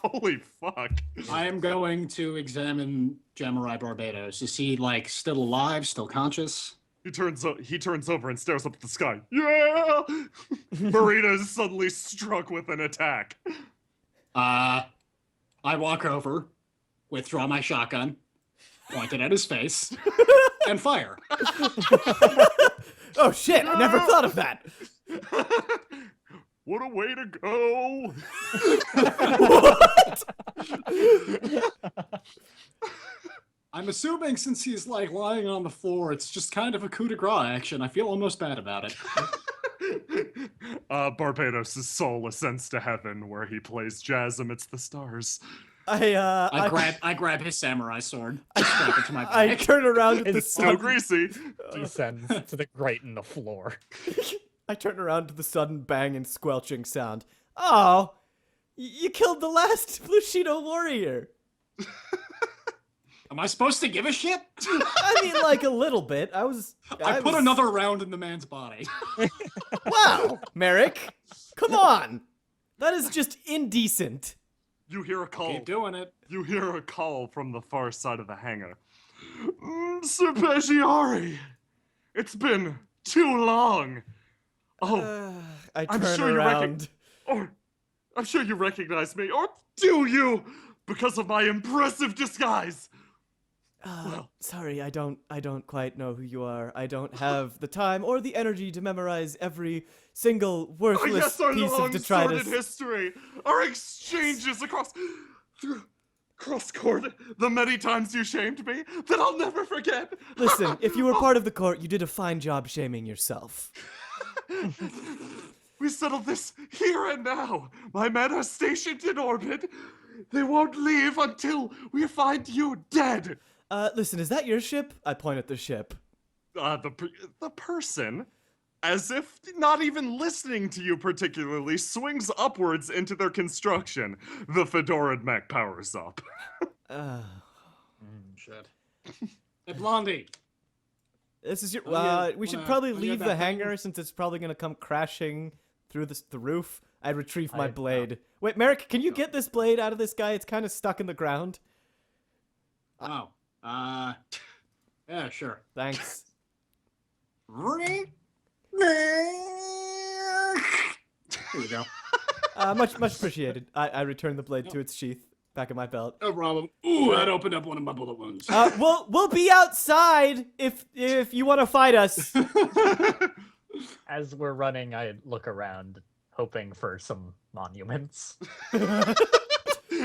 A: Holy fuck.
C: I am going to examine Jamurai Barbados. Is he, like, still alive, still conscious?
A: He turns over and stares up at the sky. Yeah! Marina is suddenly struck with an attack.
C: I walk over, withdraw my shotgun, point it at his face, and fire.
B: Oh shit, I never thought of that.
A: What a way to go!
B: What?
C: I'm assuming since he's, like, lying on the floor, it's just kind of a coup de grace action. I feel almost bad about it.
A: Barbados' soul ascends to heaven, where he plays jazz amidst the stars.
C: I grab his samurai sword, strap it to my
B: I
C: back.
B: turn around at the
D: It's
A: So
B: sun.
A: greasy.
D: Descends to the grate in the floor.
B: I turn around to the sudden bang and squelching sound. Oh, you killed the last Bushido warrior.
C: Am I supposed to give a shit?
B: I mean, like a little bit. I
C: put another round in the man's body.
B: Wow, Merrick, come on. That is just indecent.
A: You hear a call.
C: Keep doing it.
A: You hear a call from the far side of the hangar. Sir Peggiari, it's been too long. Oh,
B: I
A: I'm
B: turn
A: sure you
B: around.
A: I'm sure you recognize me, or do you? Because of my impressive disguise. Well.
B: Sorry, I don't quite know who you are. I don't have the time or the energy to memorize every single worthless
A: Yes, our
B: piece of
A: long
B: detritus.
A: sordid history, our exchanges across court, the many times you shamed me that I'll never forget.
B: Listen, if you were part of the court, you did a fine job shaming yourself.
A: We settled this here and now. My men are stationed in orbit. They won't leave until we find you dead.
B: Listen, is that your ship? I point at the ship.
A: The person, as if not even listening to you particularly, swings upwards into their construction. The fedoran mech powers up.
C: Shit. Hey, Blondie.
B: This is your.
C: Wanna-
B: We should
C: wanna-
B: probably
C: wanna get
B: leave the
C: back in?
B: hangar since it's probably gonna come crashing through the roof. I retrieve my
D: I-
B: blade. Wait, Merrick, can you get this blade out of this guy? It's kind of stuck in the ground.
C: Oh. Yeah, sure.
B: Thanks.
C: Here we go.
B: Much appreciated. I return the blade to its sheath back in my belt.
C: No problem. Ooh, that opened up one of my bullet wounds.
B: We'll be outside if you want to fight us.
D: As we're running, I look around, hoping for some monuments.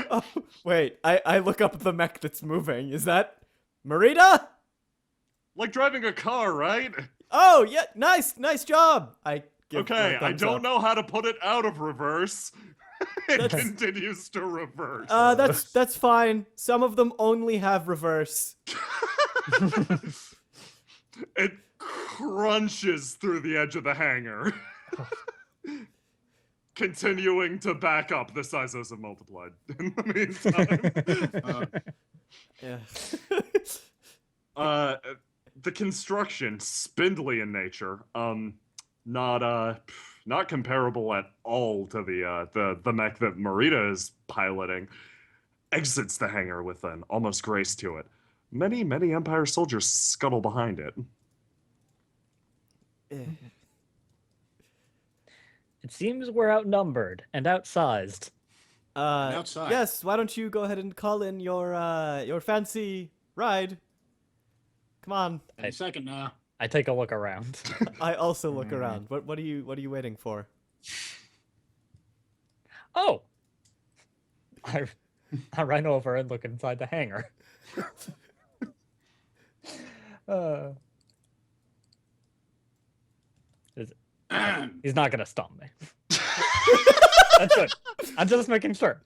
B: Oh, wait, I look up at the mech that's moving. Is that Marita?
A: Like driving a car, right?
B: Oh, yeah, nice job. I give
A: Okay,
B: a
A: I
B: thumbs
A: don't
B: up.
A: know how to put it out of reverse. It
B: That's-
A: continues to reverse.
B: That's fine. Some of them only have reverse.
A: It crunches through the edge of the hangar. Continuing to back up. The sizes have multiplied in the meantime.
B: Yeah.
A: The construction, spindly in nature, not comparable at all to the mech that Marita is piloting, exits the hangar with an almost grace to it. Many Empire soldiers scuttle behind it.
D: It seems we're outnumbered and outsized.
C: outside.
B: Yes, why don't you go ahead and call in your fancy ride? Come on.
C: In a second now.
D: I take a look around.
B: I also look around. What are you waiting for?
D: Oh! I run over and look inside the hangar. He's not gonna stomp me. That's good. I'm just making sure.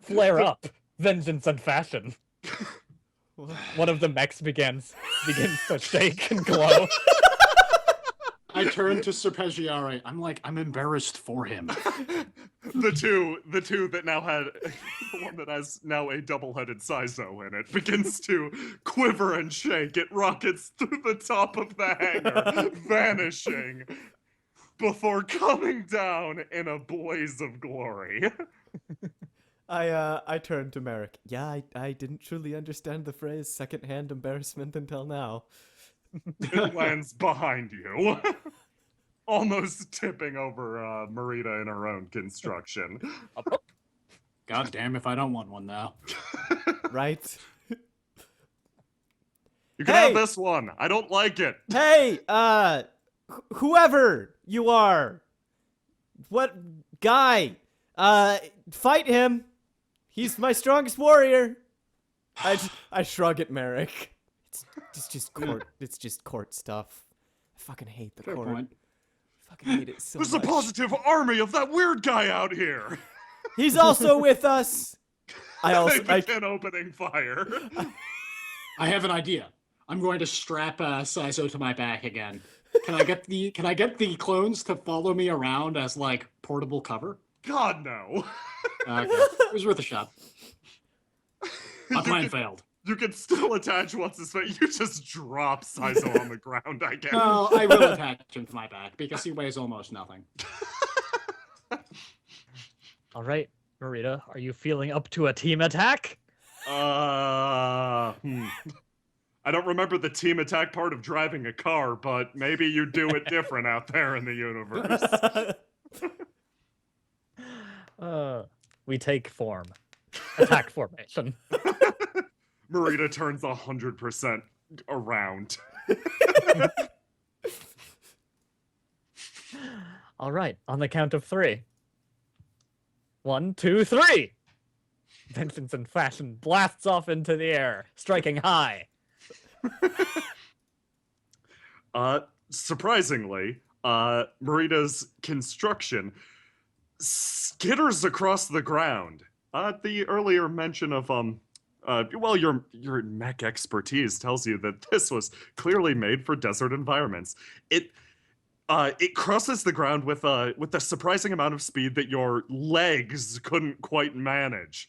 D: Flare up, vengeance and fashion. One of the mechs begins to shake and glow.
C: I turn to Serpeggiare. I'm embarrassed for him.
A: The two that now had the one that has now a double-headed Sizo in it begins to quiver and shake. It rockets through the top of the hangar, vanishing before coming down in a blaze of glory.
B: I turned to Merrick. Yeah, I didn't truly understand the phrase secondhand embarrassment until now.
A: It lands behind you, almost tipping over Marita in her own construction.
C: God damn if I don't want one now.
B: Right?
A: You can have this one. I don't like it.
B: Hey, whoever you are, what guy, fight him. He's my strongest warrior. I shrug at Merrick. It's just court. It's just court stuff. I fucking hate the
C: Fair
B: court.
C: point.
B: I fucking hate it so
A: There's
B: much.
A: a positive army of that weird guy out here.
B: He's also with us.
A: They begin opening fire.
C: I have an idea. I'm going to strap Sizo to my back again. Can I get the clones to follow me around as like portable cover?
A: God no.
C: Okay. It was worth a shot. My plan failed.
A: You can still attach what's his face. You just drop Sizo on the ground, I guess.
C: Well, I will attach him to my back because he weighs almost nothing.
D: All right, Marita, are you feeling up to a team attack?
A: I don't remember the team attack part of driving a car, but maybe you do it different out there in the universe.
D: We take form. Attack formation.
A: Marita turns 100% around.
D: All right, on the count of 3. 1, 2, 3! Vengeance and fashion blasts off into the air, striking high.
A: Surprisingly, Marita's construction skitters across the ground. The earlier mention of well, your mech expertise tells you that this was clearly made for desert environments. It crosses the ground with a surprising amount of speed that your legs couldn't quite manage.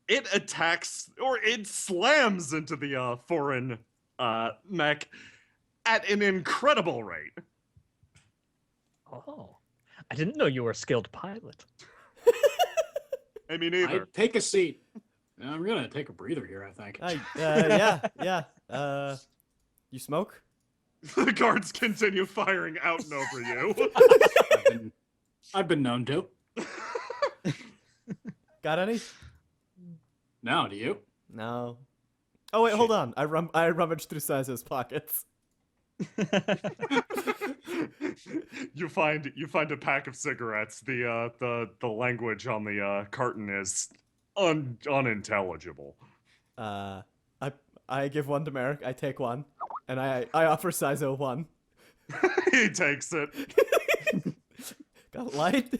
A: It attacks, or it slams into the foreign mech at an incredible rate.
D: Oh, I didn't know you were a skilled pilot.
A: I mean, neither.
C: Take a seat. I'm gonna take a breather here, I think.
B: Yeah. You smoke?
A: The guards continue firing out and over you.
C: I've been known to.
B: Got any?
C: No, do you?
B: No. Oh wait, hold on. I rummaged through Sizo's pockets.
A: You find a pack of cigarettes. The language on the carton is unintelligible.
B: I give one to Merrick. I take one, and I offer Sizo one.
A: He takes it.
B: Got light.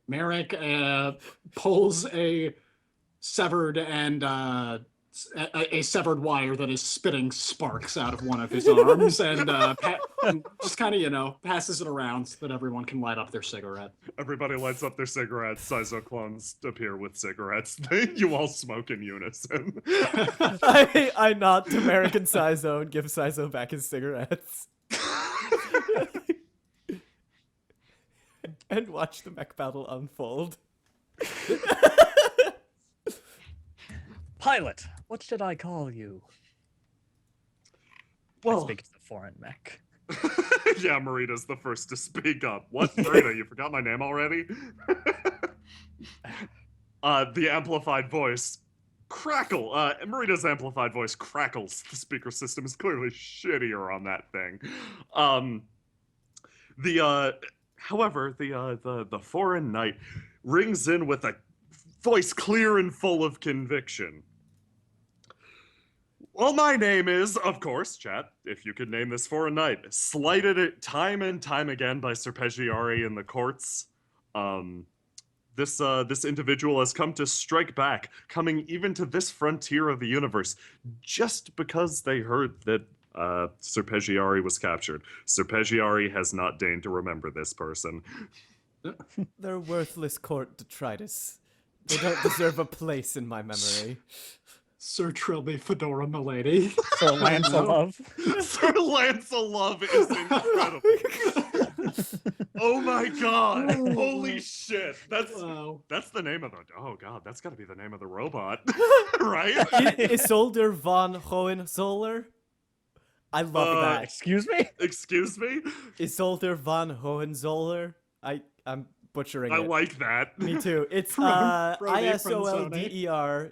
C: Merrick pulls a severed and a severed wire that is spitting sparks out of one of his arms, and just kind of passes it around so that everyone can light up their cigarette.
A: Everybody lights up their cigarettes. Sizo clones appear with cigarettes. You all smoke in unison.
B: I nod to Merrick and Sizo and give Sizo back his cigarettes. And watch the mech battle unfold.
D: Pilot, what should I call you? I
A: Well,
D: speak to the foreign mech.
A: Yeah, Marita's the first to speak up. What? Marita, you forgot my name already? The amplified voice. Crackle! Marita's amplified voice crackles. The speaker system is clearly shittier on that thing. However, the foreign knight rings in with a voice clear and full of conviction. Well, my name is, of course, chat, if you could name this foreign knight, slighted time and time again by Serpeggiari in the courts. This individual has come to strike back, coming even to this frontier of the universe, just because they heard that Serpeggiari was captured. Serpeggiari has not deigned to remember this person.
B: They're worthless court detritus. They don't deserve a place in my memory.
C: Sir Trilby Fedora Milady.
D: Sir Lancelot.
A: Sir Lancelot is incredible. Oh my god! Holy shit! That's the name of the. Oh god, that's got to be the name of the robot, right?
B: Isolder von Hohenzoller. I love that.
D: Excuse me?
A: Excuse me?
B: Isolder von Hohenzoller. I'm butchering
A: I
B: it.
A: like that.
B: Me too. It's
C: Brody from
B: Isolder von Hohenzoller.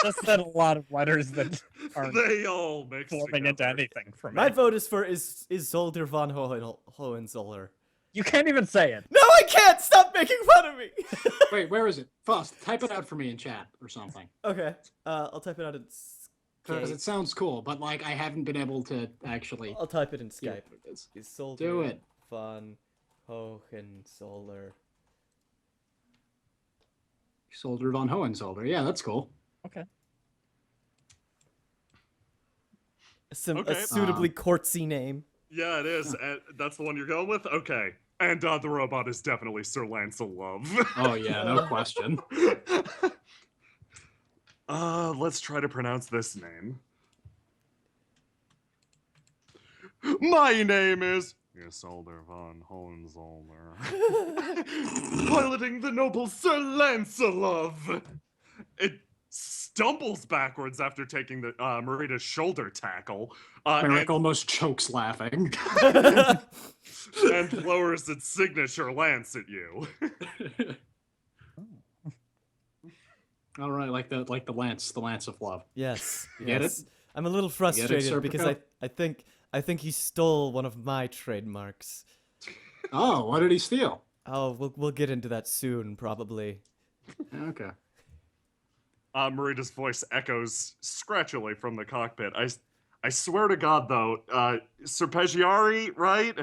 D: Just said a lot of letters that aren't
A: They all mix
D: forming into
A: together.
D: anything for me.
B: My vote is for Isolder von Hohenzoller.
D: You can't even say it.
B: No, I can't! Stop making fun of me!
C: Wait, where is it? Faust, type it out for me in chat or something.
B: Okay, I'll type it out in
C: Because
B: Skype.
C: it sounds cool, but like I haven't been able to actually.
B: I'll type it in
C: see
B: Skype.
C: what it is.
B: Isolder
C: Do it.
B: von Hohenzoller.
C: Soldier von Hohenzoller. Yeah, that's cool.
D: Okay.
B: A
A: Okay.
B: suitably courtsy name.
A: Yeah, it is. And that's the one you're going with? Okay. And the robot is definitely Sir Lancelot.
C: Oh yeah, no question.
A: Let's try to pronounce this name. My name is Isolder von Hohenzoller. Piloting the noble Sir Lancelot. It stumbles backwards after taking the Marita's shoulder tackle.
C: Merrick almost chokes laughing.
A: And lowers its signature lance at you.
C: All right, like the lance of love.
B: Yes.
C: Get
B: yes.
C: it?
B: I'm a little
C: Get it,
B: frustrated because
C: Serpico?
B: I think he stole one of my trademarks.
C: Oh, what did he steal?
B: Oh, we'll get into that soon, probably.
C: Okay.
A: Marita's voice echoes scratchily from the cockpit. I swear to God, though, Serpeggiari, right?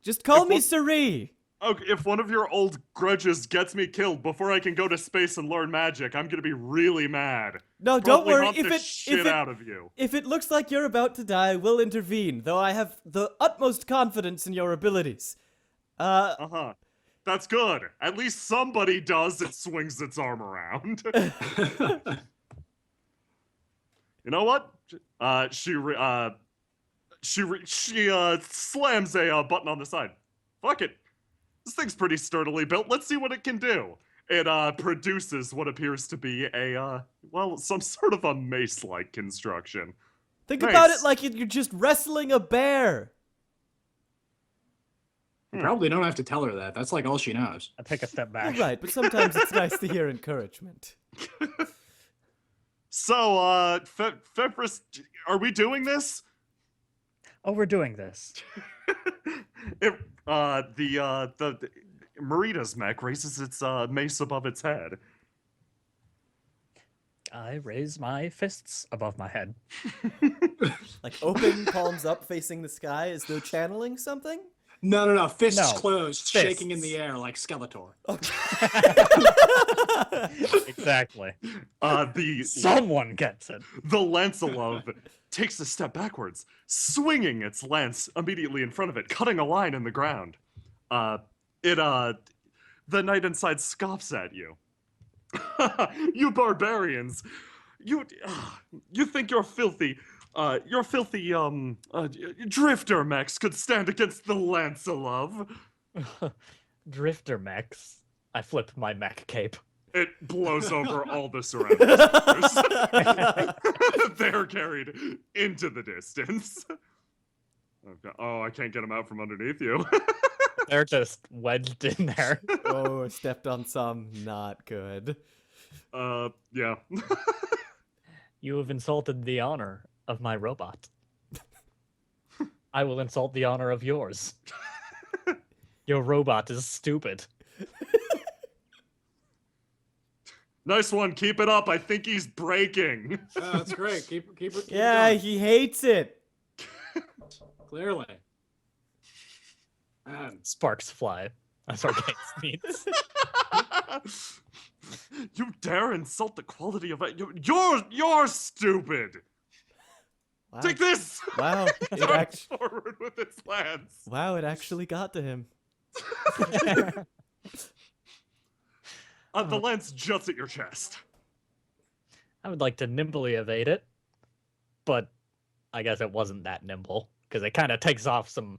B: Just call
A: If
B: me
A: what-
B: Suri.
A: Okay, if one of your old grudges gets me killed before I can go to space and learn magic, I'm gonna be really mad.
B: No, don't
A: Probably
B: worry.
A: hump the shit out of you.
B: If it looks like you're about to die, we'll intervene. Though I have the utmost confidence in your abilities.
A: Uh-huh. That's good. At least somebody does. It swings its arm around. You know what? She slams a button on the side. Fuck it. This thing's pretty sturdily built. Let's see what it can do. It produces what appears to be some sort of a mace-like construction.
B: Think about
A: Nice.
B: it like you're just wrestling a bear.
C: You probably don't have to tell her that. That's like all she knows.
D: I take a step
B: You're
D: back.
B: right, but sometimes it's nice to hear encouragement.
A: So, Febris, are we doing this?
D: Oh, we're doing this.
A: The Marita's mech raises its mace above its head.
D: I raise my fists above my head.
B: Like open, palms up, facing the sky as though channeling something?
C: No. Fists
D: No,
C: closed, shaking in
D: fists.
C: the air like Skeletor.
D: Exactly.
A: The
D: Someone gets it.
A: Lancelot takes a step backwards, swinging its lance immediately in front of it, cutting a line in the ground. The knight inside scoffs at you. You barbarians! You think your filthy drifter mechs could stand against the Lancelot?
D: Drifter mechs. I flip my mech cape.
A: It blows over all the surrounding soldiers. They're carried into the distance. Okay. Oh, I can't get them out from underneath you.
D: They're just wedged in there.
B: Oh, stepped on some. Not good.
A: Yeah.
D: You have insulted the honor of my robot. I will insult the honor of yours. Your robot is stupid.
A: Nice one. Keep it up. I think he's breaking.
C: That's great. Keep it.
B: Yeah,
C: going.
B: he hates it.
C: Clearly.
D: Sparks fly. That's what means.
A: You dare insult the quality of it? You're stupid.
B: Wow.
A: Take this.
B: Wow. It
A: Charge forward with its lance.
B: Wow, it actually got to him.
A: The lance juts at your chest.
D: I would like to nimbly evade it, but I guess it wasn't that nimble because it kind of takes off some,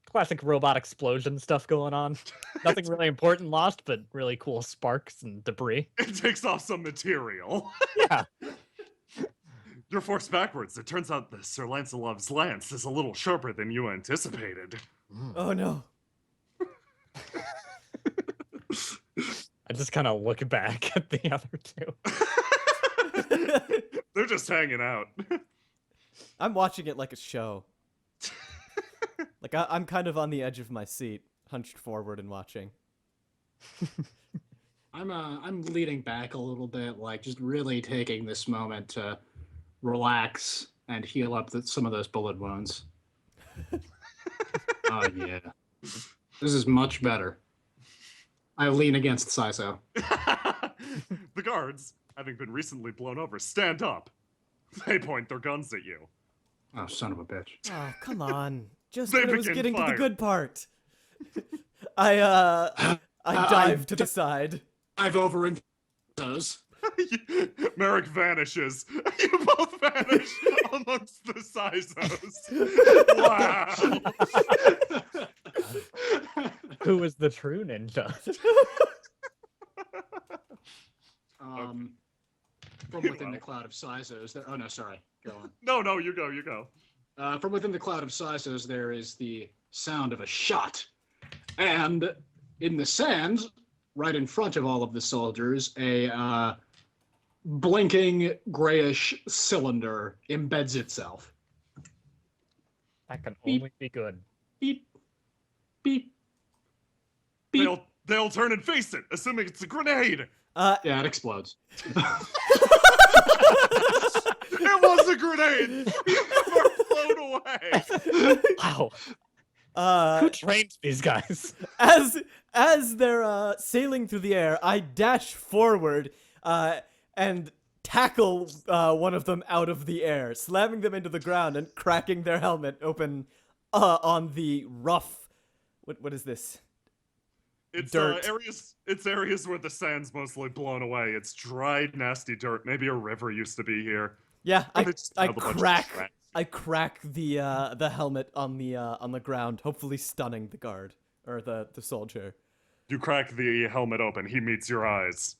D: classic robot explosion stuff going on. Nothing really important lost, but really cool sparks and debris.
A: It takes off some material.
D: Yeah.
A: You're forced backwards. It turns out that Sir Lancelot's lance is a little sharper than you anticipated.
B: Oh no.
D: I just kind of look back at the other two.
A: They're just hanging out.
B: I'm watching it like a show. Like I'm kind of on the edge of my seat, hunched forward and watching.
C: I'm leaning back a little bit, like just really taking this moment to relax and heal up some of those bullet wounds. Oh yeah, this is much better. I lean against Siso.
A: The guards, having been recently blown over, stand up. They point their guns at you.
C: Oh, son of a bitch.
B: Oh, come on. Just
A: They
B: when it was
A: begin
B: getting to the
A: fire.
B: good part. I dive to the side.
C: I've over those.
A: Merrick vanishes. You both vanish amongst the Sizos. Wow.
D: Who is the true ninja?
C: From within the cloud of Sizos, oh no, sorry, go on.
A: No, you go.
C: From within the cloud of Sizos, there is the sound of a shot. And in the sand, right in front of all of the soldiers, a blinking grayish cylinder embeds itself.
D: That can
C: Beep.
D: only be good.
C: Beep, beep, beep.
A: They'll turn and face it, assuming it's a grenade.
C: Yeah, it explodes.
A: It was a grenade. You were blown away.
D: Wow.
B: Uh,
D: Who trained these guys?
B: as they're sailing through the air, I dash forward and tackle one of them out of the air, slamming them into the ground and cracking their helmet open on the rough. What is this?
A: It's
B: Dirt.
A: areas where the sand's mostly blown away. It's dry, nasty dirt. Maybe a river used to be here.
B: Yeah,
A: Or they just have a bunch of
B: crack
A: shreds.
B: I crack the helmet on the ground, hopefully stunning the guard or the soldier.
A: You crack the helmet open. He meets your eyes.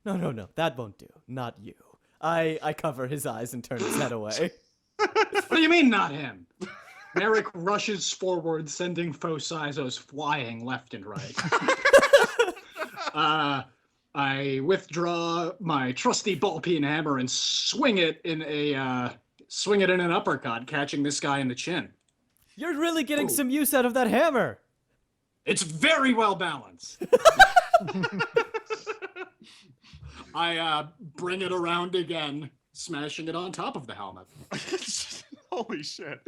B: No, that won't do. Not you. I cover his eyes and turn his head away.
C: What do you mean, not him? Merrick rushes forward, sending faux Sizos flying left and right. I withdraw my trusty ball-peen hammer and swing it in an uppercut, catching this guy in the chin.
B: You're really getting
C: Ooh.
B: some use out of that hammer.
C: It's very well balanced. I bring it around again, smashing it on top of the helmet.
A: Holy shit.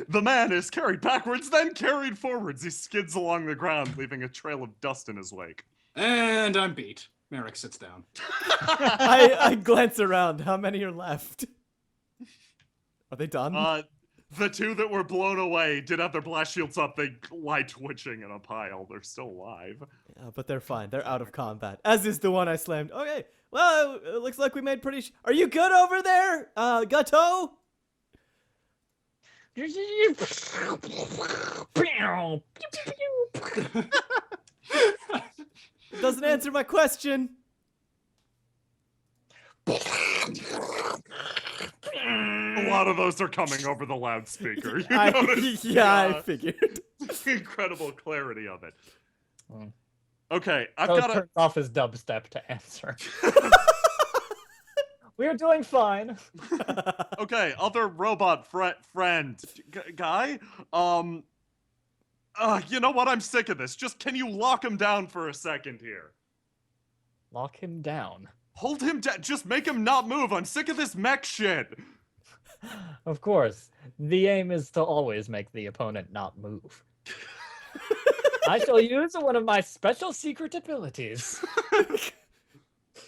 A: The man is carried backwards, then carried forwards. He skids along the ground, leaving a trail of dust in his wake.
C: And I'm beat. Merrick sits down.
B: I glance around. How many are left? Are they done?
A: The two that were blown away did have their blast shields up. They lie twitching in a pile. They're still alive.
B: Yeah, but they're fine. They're out of combat. As is the one I slammed. Okay. Well, it looks like we made pretty. Are you good over there, Gato? It doesn't answer my question.
A: A lot of those are coming over the loudspeaker. You notice
B: I figured.
A: the incredible clarity of it.
D: Mm.
A: Okay, I've
D: So
A: got
D: turns off his dubstep to answer. We're doing fine.
A: Okay, other robot friend guy. You know what? I'm sick of this. Just can you lock him down for a second here?
D: Lock him down.
A: Hold him down. Just make him not move. I'm sick of this mech shit.
D: Of course, the aim is to always make the opponent not move. I shall use one of my special secret abilities.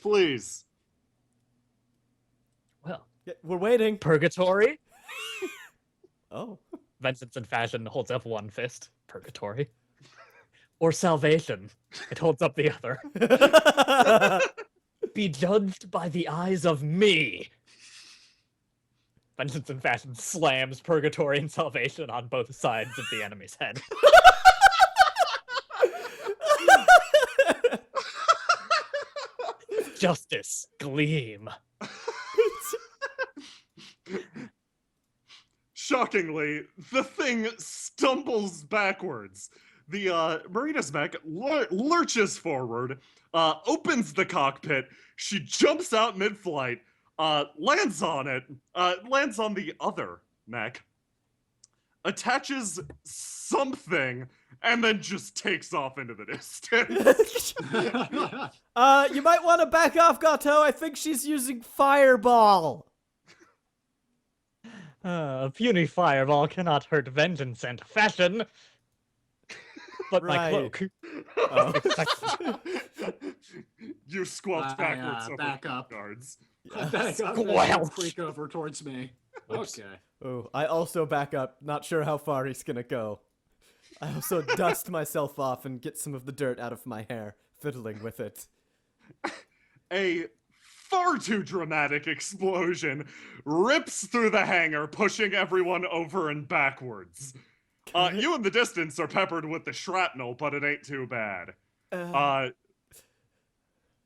A: Please.
D: Well,
B: Yeah, we're waiting.
D: Purgatory.
B: Oh.
D: Vengeance and Fashion holds up one fist. Purgatory. Or Salvation. It holds up the other. Be judged by the eyes of me. Vengeance and Fashion slams Purgatory and Salvation on both sides of the enemy's head. Justice, gleam.
A: Shockingly, the thing stumbles backwards. The Marina's mech lurches forward, opens the cockpit. She jumps out mid-flight, lands on it, lands on the other mech, attaches something, and then just takes off into the distance.
B: You might want to back off, Gato. I think she's using Fireball.
D: A puny fireball cannot hurt Vengeance and Fashion. But my
B: Right.
D: cloak.
A: You squelch backwards over
C: back up.
A: guards.
C: Back up,
D: Squelch.
C: freak over towards me.
D: Oops.
C: Okay.
B: Oh, I also back up. Not sure how far he's gonna go. I also dust myself off and get some of the dirt out of my hair, fiddling with it.
A: A far too dramatic explosion rips through the hangar, pushing everyone over and backwards. You in the distance are peppered with the shrapnel, but it ain't too bad.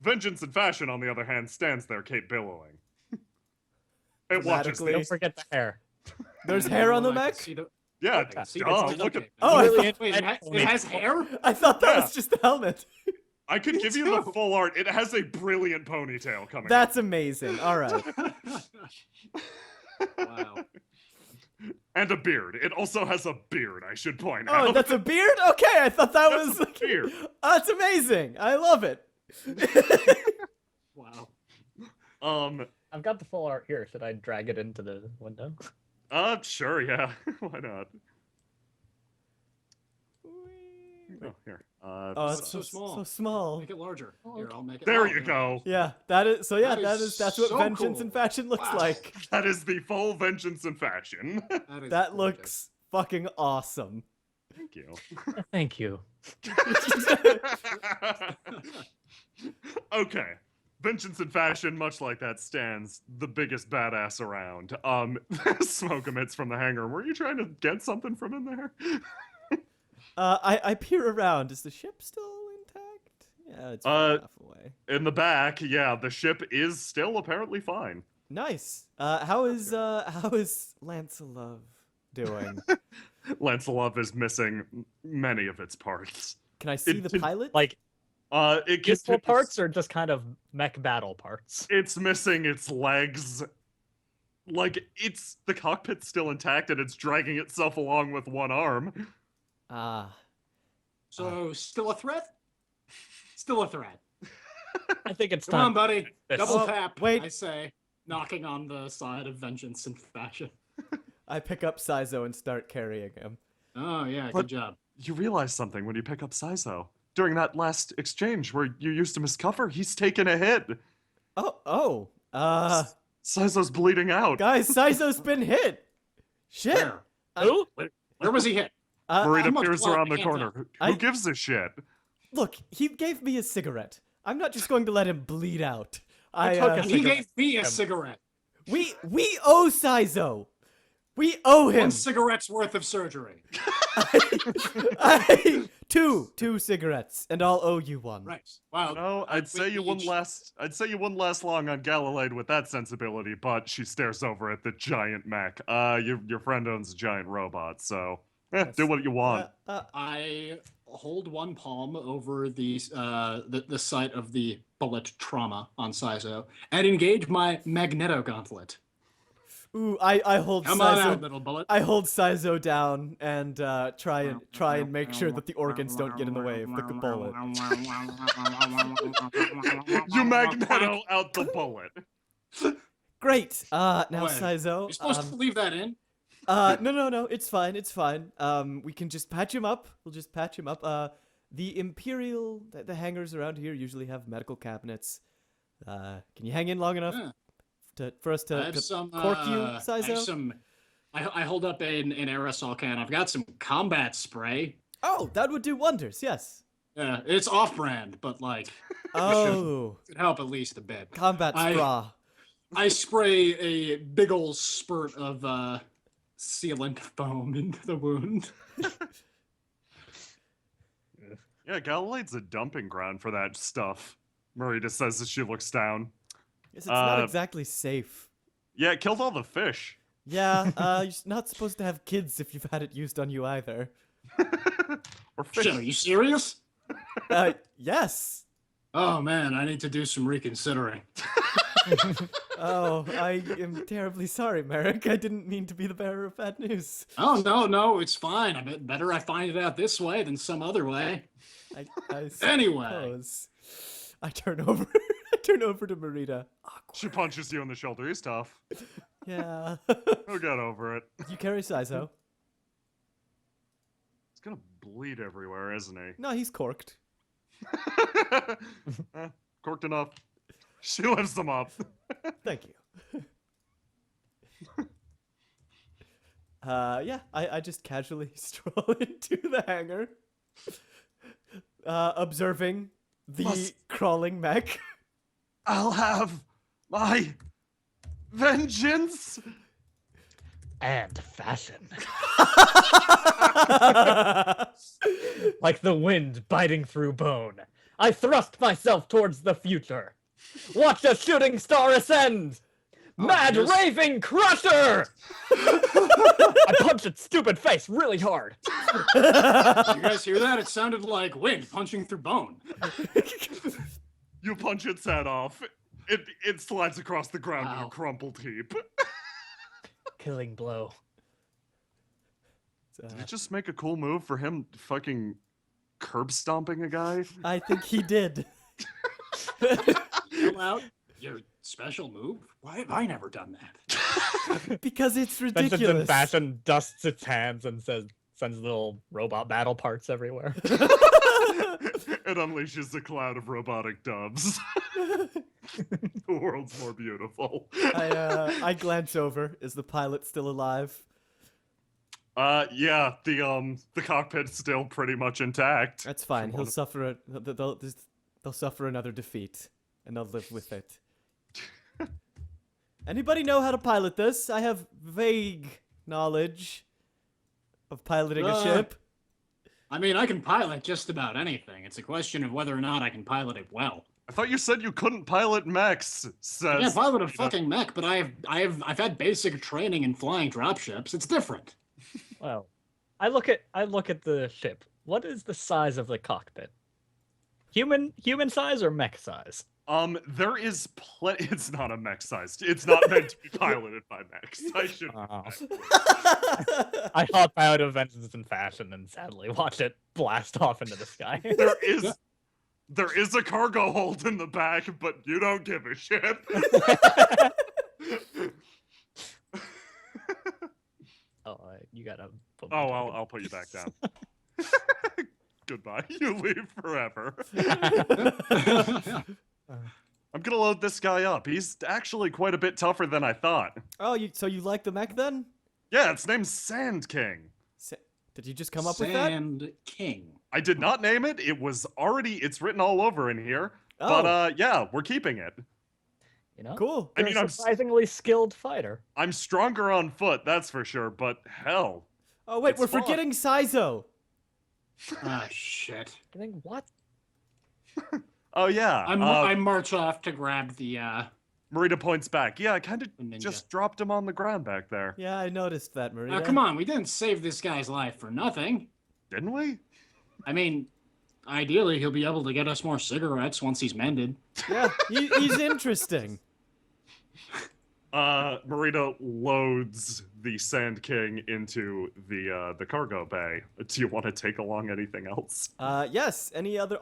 A: Vengeance and Fashion, on the other hand, stands there, Kate billowing. It watches
B: Dramatically.
A: them.
D: Don't forget the hair.
B: There's hair on the
C: I can
B: mech?
C: see the-
A: Yeah,
C: I can see the-
A: duh, look at.
C: okay.
B: Oh, I
D: Really
B: thought,
C: Wait, it has hair?
B: I thought that
A: Yeah.
B: was just the helmet.
A: I could
C: Me
A: give you the
C: too.
A: full art. It has a brilliant ponytail coming.
B: That's amazing. All right.
C: Wow.
A: And a beard. It also has a beard, I should point
B: Oh,
A: out.
B: that's a beard? Okay, I thought that
A: That's
B: was.
A: a beard.
B: Oh, that's amazing. I love it.
C: Wow.
D: I've got the full art here. Should I drag it into the window?
A: Sure, yeah. Why not? Oh, here.
B: Oh,
C: it's
B: it's
C: so
B: so
C: small.
B: So small.
C: Make it larger. Here, I'll make it
A: There
C: larger.
A: you go.
B: Yeah, that is. So yeah,
C: That is
B: that's what
C: so
B: vengeance
C: cool.
B: and fashion looks
C: Wow.
B: like.
A: That is the full Vengeance and Fashion.
C: That, is
B: That
C: gorgeous.
B: looks fucking awesome.
A: Thank you.
D: Thank you.
A: Okay. Vengeance and Fashion, much like that, stands the biggest badass around. Smoke emits from the hangar. Were you trying to get something from in there?
B: I peer around. Is the ship still intact? Yeah, it's far enough away.
A: In the back, yeah, the ship is still apparently fine.
B: Nice. How is Lancelot doing?
A: Lancelot is missing many of its parts.
B: Can I see
A: It
B: the
A: did-
B: pilot?
D: Like
A: It
D: useful
A: continues-
D: parts or just kind of mech battle parts?
A: It's missing its legs. Like, the cockpit's still intact and it's dragging itself along with one arm.
B: Ah.
C: So, still a threat? Still a threat.
D: I think it's
C: Come on,
D: time.
C: buddy.
D: This.
C: Double
B: Oh,
C: tap,
B: wait.
C: I say. Knocking on the side of Vengeance and Fashion.
B: I pick up Sizo and start carrying him.
C: Oh, yeah,
A: But-
C: good job.
A: You realize something when you pick up Sizo. During that last exchange where you used him as cover, he's taken a hit.
B: Oh.
A: Sizo's bleeding out.
B: Guys, Sizo's been hit. Shit.
C: Where?
D: Who?
C: Where was he hit?
A: Marina
C: How much
A: appears
C: blood?
A: around
C: I
A: the
C: can't
A: corner.
C: tell.
A: Who
B: I-
A: gives a shit?
B: Look, he gave me a cigarette. I'm not just going to let him bleed out.
D: I took a
C: He
D: cigarette.
C: gave me a cigarette.
B: We owe Sizo. We owe him
C: 1 cigarette's worth of surgery.
B: two cigarettes, and I'll owe you one.
C: Right. Wow.
A: No, I'd say you wouldn't
C: each-
A: last. I'd say you wouldn't last long on Galilade with that sensibility. But she stares over at the giant mech. Your friend owns a giant robot, so do what you want.
C: I hold one palm over the site of the bullet trauma on Sizo and engage my magneto gauntlet.
B: Ooh, I hold
C: Come on
B: Sizo.
C: out, little bullet.
B: I hold Sizo down and try and make sure that the organs don't get in the way of the bullet.
A: You magneto out the bullet.
B: Great. Now
C: Wait,
B: Sizo.
C: You're supposed to leave that in?
B: No. It's fine. It's fine. We can just patch him up. We'll just patch him up. The Imperial, the hangars around here usually have medical cabinets. Can you hang in long enough for us to cork you, Sizo?
C: I hold up an aerosol can. I've got some combat spray.
B: Oh, that would do wonders. Yes.
C: Yeah, it's off-brand, but like,
B: Oh,
C: it help at least a bit.
B: combat straw.
C: I spray a big ol' spurt of sealant foam into the wound.
A: Yeah, Galilede's a dumping ground for that stuff. Marita says as she looks down.
B: Yes, it's not exactly safe.
A: Yeah, it killed all the fish.
B: Yeah, you're not supposed to have kids if you've had it used on you either.
A: Or fish.
C: Shit, are you serious?
B: Yes.
C: Oh man, I need to do some reconsidering.
B: Oh, I am terribly sorry, Merrick. I didn't mean to be the bearer of bad news.
C: Oh no, it's fine. I bet better I find it out this way than some other way.
B: I
C: Anyway.
B: suppose. I turn over. I turn over to Marita.
A: She punches you in the shoulder. He's tough.
B: Yeah.
A: He'll get over it.
B: You carry Sizo.
A: He's gonna bleed everywhere, isn't he?
B: No, he's corked.
A: Corked enough. She lifts them up.
B: Thank you. Yeah, I just casually stroll into the hangar, observing the crawling mech.
A: I'll have my vengeance.
D: And fashion. Like the wind biting through bone, I thrust myself towards the future. Watch a shooting star ascend! Mad
C: yes.
D: raving crusher! I punched its stupid face really hard.
C: You guys hear that? It sounded like wind punching through bone.
A: You punch its head off. It slides across the ground in
C: Wow.
A: a crumpled heap.
D: Killing blow.
A: Did it just make a cool move for him fucking curb stomping a guy?
B: I think he did.
C: Chill out. Your special move? Why have I never done that?
B: Because it's
D: Vengeance in
B: ridiculous.
D: fashion dusts its hands and sends little robot battle parts everywhere.
A: It unleashes a cloud of robotic doves. The world's more beautiful.
B: I glance over. Is the pilot still alive?
A: Yeah, the cockpit's still pretty much intact.
B: That's fine.
A: From
B: He'll
A: one-
B: suffer. They'll suffer another defeat, and they'll live with it. Anybody know how to pilot this? I have vague knowledge of piloting a ship.
C: I mean, I can pilot just about anything. It's a question of whether or not I can pilot it well.
A: I thought you said you couldn't pilot mechs.
C: I
A: Says
C: can't pilot a
A: Marita.
C: fucking mech, but I've had basic training in flying dropships. It's different.
D: Well, I look at the ship. What is the size of the cockpit? Human size or mech size?
A: There is it's not a mech sized. It's not meant to be piloted by mechs. I should.
D: Oh. I hop out of Vengeance in Fashion and sadly watch it blast off into the sky.
A: There is a cargo hold in the back, but you don't give a shit.
D: You gotta put me
A: Oh,
D: down.
A: I'll put you back down. Goodbye. You leave forever. I'm gonna load this guy up. He's actually quite a bit tougher than I thought.
B: Oh, so you like the mech then?
A: Yeah, its name's Sand King.
B: Did you just come up with that?
C: Sand King.
A: I did not name it. It's written all over in here.
B: Oh.
A: But yeah, we're keeping it.
D: You know?
B: Cool.
A: I
D: You're
A: mean,
D: a surprisingly skilled fighter.
A: I'm stronger on foot, that's for sure. But hell,
B: Oh wait,
A: It's
B: we're
A: fun.
B: forgetting Saizo.
C: Ah, shit.
D: I think what?
A: oh yeah.
C: I march off to grab the
A: Marita points back. Yeah, I kind of
C: ninja.
A: just dropped him on the ground back there,
B: Yeah, I noticed that, Marita.
C: Come on, we didn't save this guy's life for nothing.
A: didn't we?
C: I mean, ideally he'll be able to get us more cigarettes once he's mended.
B: Yeah, he's interesting.
A: Marita loads the Sand King into the cargo bay. Do you want to take along anything else?
B: Yes,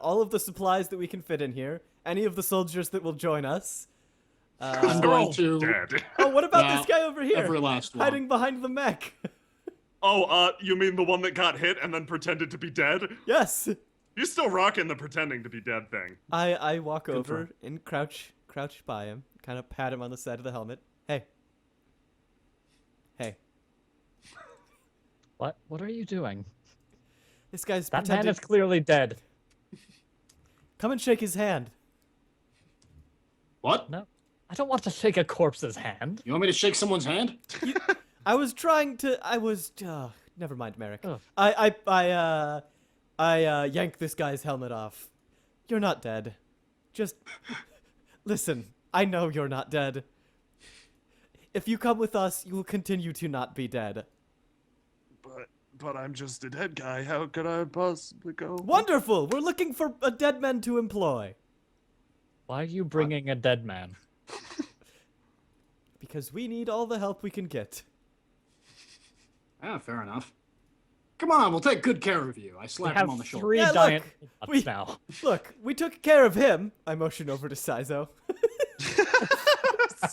B: all of the supplies that we can fit in here, any of the soldiers that will join us.
C: I'm going to
A: Dead.
B: Oh, what about
C: Yeah,
B: this guy over here?
C: every last one.
B: Hiding behind the mech.
A: Oh, you mean the one that got hit and then pretended to be dead?
B: Yes.
A: He's still rocking the pretending to be dead thing.
B: I walk
A: Good
B: over and crouch by him, kind of pat him on the side of the helmet. Hey. Hey.
D: What are you doing?
B: This guy's
D: That
B: pretending.
D: man is clearly dead.
B: Come and shake his hand.
C: What?
D: No. I don't want to shake a corpse's hand.
C: You want me to shake someone's hand?
B: I was trying to. Never mind, Merrick.
D: Oh.
B: I yanked this guy's helmet off. You're not dead. Just listen. I know you're not dead. If you come with us, you will continue to not be dead.
A: But I'm just a dead guy. How could I possibly go?
B: Wonderful. We're looking for a dead man to employ.
D: Why are you bringing a dead man?
B: Because we need all the help we can get.
C: Ah, fair enough. Come on, we'll take good care of you. I
D: We
C: slap
D: have
C: him on the shoulder.
D: 3
B: Yeah, look,
D: giant
B: we-
D: nuts now.
B: Look, we took care of him. I motion over to Saizo.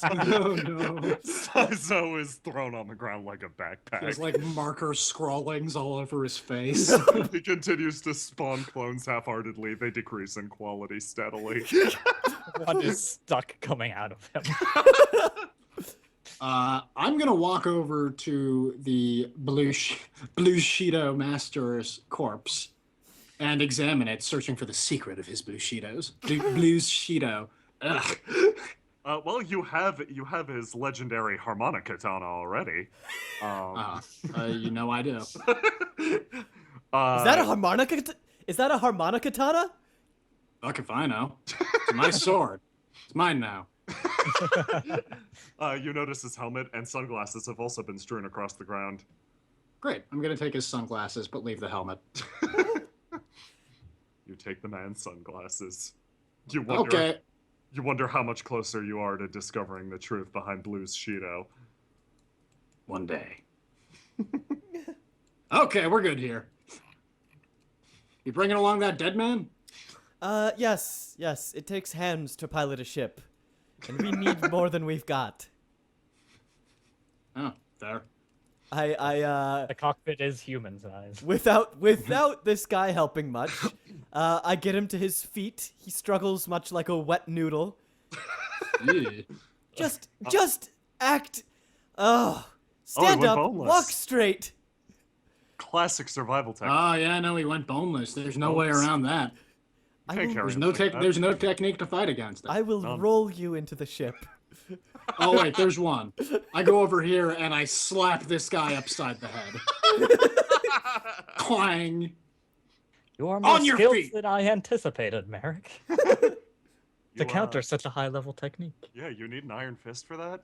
C: Oh no.
A: Saizo is thrown on the ground like a backpack.
C: There's like marker scrawlings all over his face.
A: He continues to spawn clones half-heartedly. They decrease in quality steadily.
D: One is stuck coming out of him.
C: I'm gonna walk over to the Blue Shido Master's corpse and examine it, searching for the secret of his Blue Shidos. Blue Shido. Ugh.
A: Well, you have his legendary harmonica katana already.
C: You know I do.
B: Is that a harmonica? Is that a harmonica katana?
C: Fuck if I know. It's my sword. It's mine now.
A: You notice his helmet and sunglasses have also been strewn across the ground.
C: Great. I'm gonna take his sunglasses, but leave the helmet.
A: You take the man's sunglasses. You wonder,
C: Okay.
A: You wonder how much closer you are to discovering the truth behind Blue's Shido.
C: One day. Okay, we're good here. You bringing along that dead man?
B: Yes. It takes hands to pilot a ship. And we need more than we've got.
C: Oh, fair.
D: The cockpit is human size.
B: Without this guy helping much, I get him to his feet. He struggles much like a wet noodle.
C: Yeah.
B: Just act. Stand
A: went
B: up,
A: boneless.
B: walk straight.
A: Classic survival technique.
C: Oh yeah, no, he went boneless. There's no way around that.
B: I
A: Can't
B: will,
A: carry
C: There's
A: him
C: no
A: like that.
C: there's no technique to fight against it.
B: I will roll you into the ship.
C: Oh wait, there's one. I go over here and I slap this guy upside the head. Clang.
D: You are more
C: On your
D: skilled
C: feet.
D: than I anticipated, Merrick.
A: You,
D: To counter such a high level technique.
A: Yeah, you need an iron fist for that?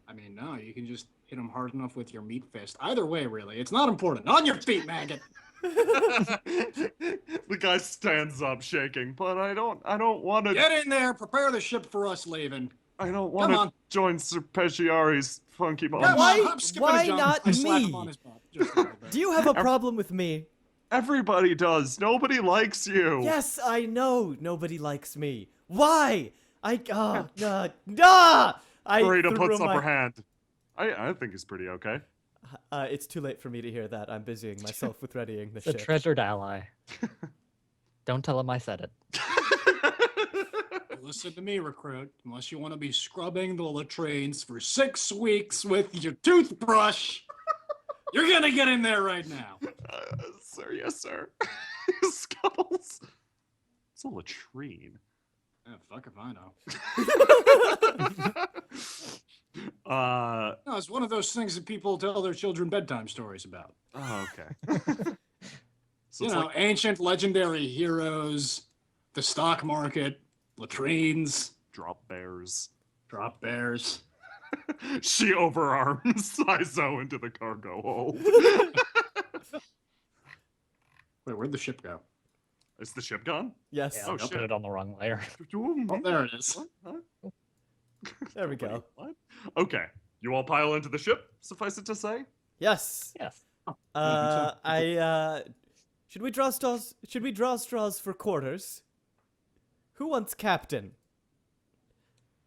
C: I mean, no, you can just hit him hard enough with your meat fist. Either way, really, it's not important. On your feet, maggot.
A: The guy stands up shaking, but I don't want to.
C: Get in there. Prepare the ship for us leaving.
A: I don't
C: Come
A: want
C: on.
A: to join Serpeggiari's funky
C: Come
A: bomb.
B: Why-
C: on, hop, skip, and
B: why
C: a jump.
B: not
C: I slap
B: me?
C: him on his butt. Just a little bit.
B: Do you have a problem with me?
A: Everybody does. Nobody likes you.
B: Yes, I know. Nobody likes me. Why? I
A: Marita
B: threw
A: puts up
B: my-
A: her hand. I think he's pretty okay.
B: It's too late for me to hear that. I'm busying myself with readying the
D: It's a
B: ship.
D: treasured ally. Don't tell him I said it.
C: Listen to me, recruit. Unless you want to be scrubbing the latrines for 6 weeks with your toothbrush, you're gonna get in there right now.
A: Sir, yes, sir. Scuttles. It's a latrine.
C: Fuck if I know.
A: uh,
C: No, it's one of those things that people tell their children bedtime stories about.
A: oh, okay. So
C: You
A: it's
C: know,
A: like
C: ancient legendary heroes, the stock market, latrines,
A: drop bears.
C: drop bears.
A: She overarms Izo into the cargo hold.
C: Wait, where'd the ship go?
A: Is the ship gone?
B: Yes.
D: Yeah,
A: Oh,
D: I put
A: shit.
D: it on the wrong layer.
C: Oh, there it is.
A: What? Huh?
B: There we
A: Wait,
B: go.
A: what? Okay. You all pile into the ship, suffice it to say?
B: Yes.
D: Yes.
B: Should we draw straws? Should we draw straws for quarters? Who wants captain?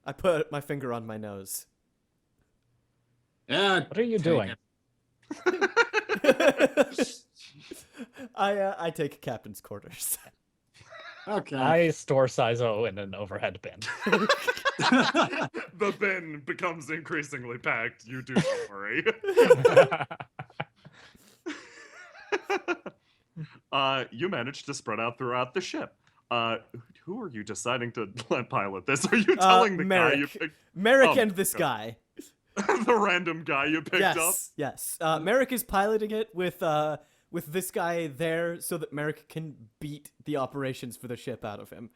B: I put my finger on my nose.
C: Yeah.
D: What are you
C: take
D: doing?
C: it.
B: I take captain's quarters.
C: Okay.
D: I store Sizo in an overhead bin.
A: The bin becomes increasingly packed. You do not worry. You managed to spread out throughout the ship. Who are you deciding to let pilot this? Are you telling the guy you
B: Merrick.
A: picked?
B: Merrick
A: Oh,
B: and this
A: okay.
B: guy.
A: The random guy you picked up?
B: Yes. Merrick is piloting it with this guy there so that Merrick can beat the operations for the ship out of him.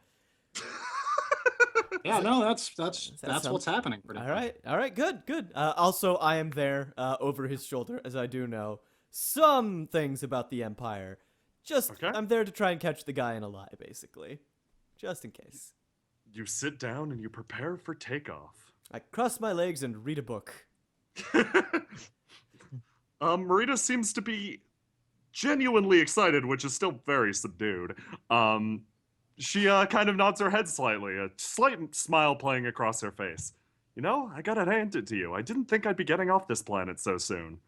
C: Yeah, no, that's
B: sound-
C: what's happening. Pretty
B: All
C: much.
B: right, good. Also, I am there over his shoulder, as I do know some things about the Empire. Just,
A: Okay.
B: I'm there to try and catch the guy in a lie, basically. Just in case.
A: You sit down and you prepare for takeoff.
B: I cross my legs and read a book.
A: Marita seems to be genuinely excited, which is still very subdued. She kind of nods her head slightly, a slight smile playing across her face. You know, I gotta hand it to you. I didn't think I'd be getting off this planet so soon.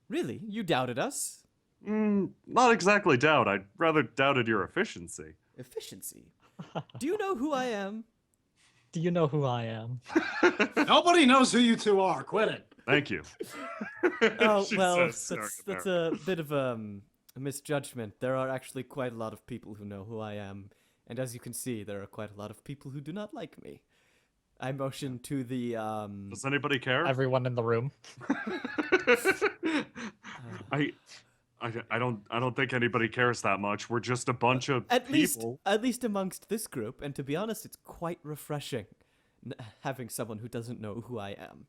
B: Really? You doubted us?
A: Not exactly doubt. I rather doubted your efficiency.
B: Efficiency. Do you know who I am?
D: Do you know who I am?
C: Nobody knows who you two are. Quit it.
A: Thank you.
B: Oh,
A: She
B: well,
A: says, staring
B: that's
A: at
B: a bit of a misjudgment. There are actually quite a lot of people who know who I am. And as you can see, there are quite a lot of people who do not like me. I motion to the,
A: Does anybody care?
D: Everyone in the room.
A: I don't think anybody cares that much. We're just a bunch of
B: at
A: people.
B: least amongst this group, and to be honest, it's quite refreshing having someone who doesn't know who I am.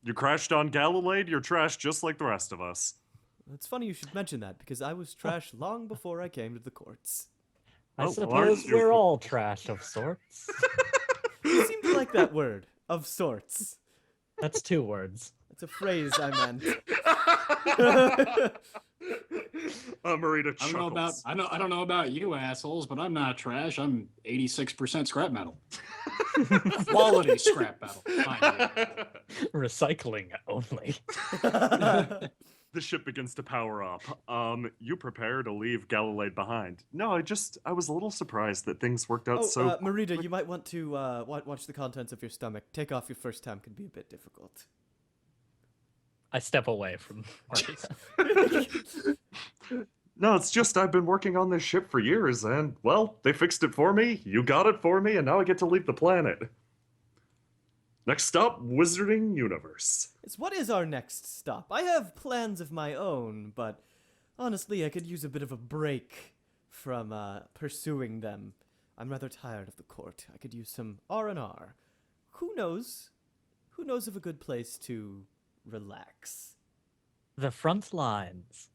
A: You crashed on Galilade, you're trash just like the rest of us.
B: It's funny you should mention that, because I was trash long before I came to the courts.
D: I
A: Oh,
D: suppose
A: aren't you?
D: we're all trash of sorts.
B: You seem to like that word, of sorts.
D: That's 2 words.
B: It's a phrase I meant.
A: Marita
C: I don't know about
A: chuckles.
C: I don't know about you assholes, but I'm not trash. I'm 86% scrap metal. Quality scrap metal. Mind you.
D: Recycling only.
A: The ship begins to power up. You prepare to leave Galilade behind. No, I was a little surprised that things worked out so.
B: Marita, you might want to watch the contents of your stomach. Take off your first time could be a bit difficult.
D: I step away from Marita.
A: No, it's just I've been working on this ship for years, and, well, they fixed it for me, you got it for me, and now I get to leave the planet. Next stop, Wizarding Universe.
B: What is our next stop? I have plans of my own, but honestly, I could use a bit of a break from pursuing them. I'm rather tired of the court. I could use some R&R. Who knows? Who knows of a good place to relax?
D: The front lines.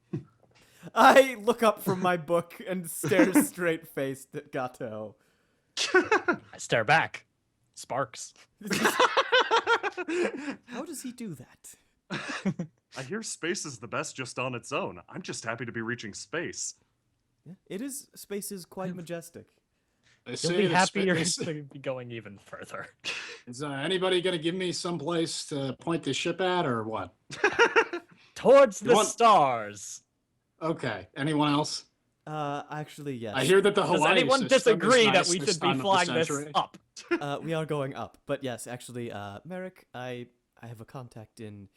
B: I look up from my book and stare straight-faced at Gato.
D: I stare back. Sparks.
B: How does he do that?
A: I hear space is the best just on its own. I'm just happy to be reaching space.
B: Yeah, space is quite majestic.
C: They
D: You'll
C: say
D: be
C: that
D: happier
C: space-
D: to be going even further.
C: Is anybody gonna give me some place to point the ship at, or what?
D: Towards
C: You
D: the
C: want-
D: stars.
C: Okay. Anyone else?
B: Actually, yes.
C: I hear that the
D: Does
C: Hawaii
D: anyone
C: system is
D: disagree
C: nice
D: that we
C: this
D: should be
C: time of the
D: flying this
C: century?
D: up?
B: We are going up, but yes, actually, Merrick, I have a contact in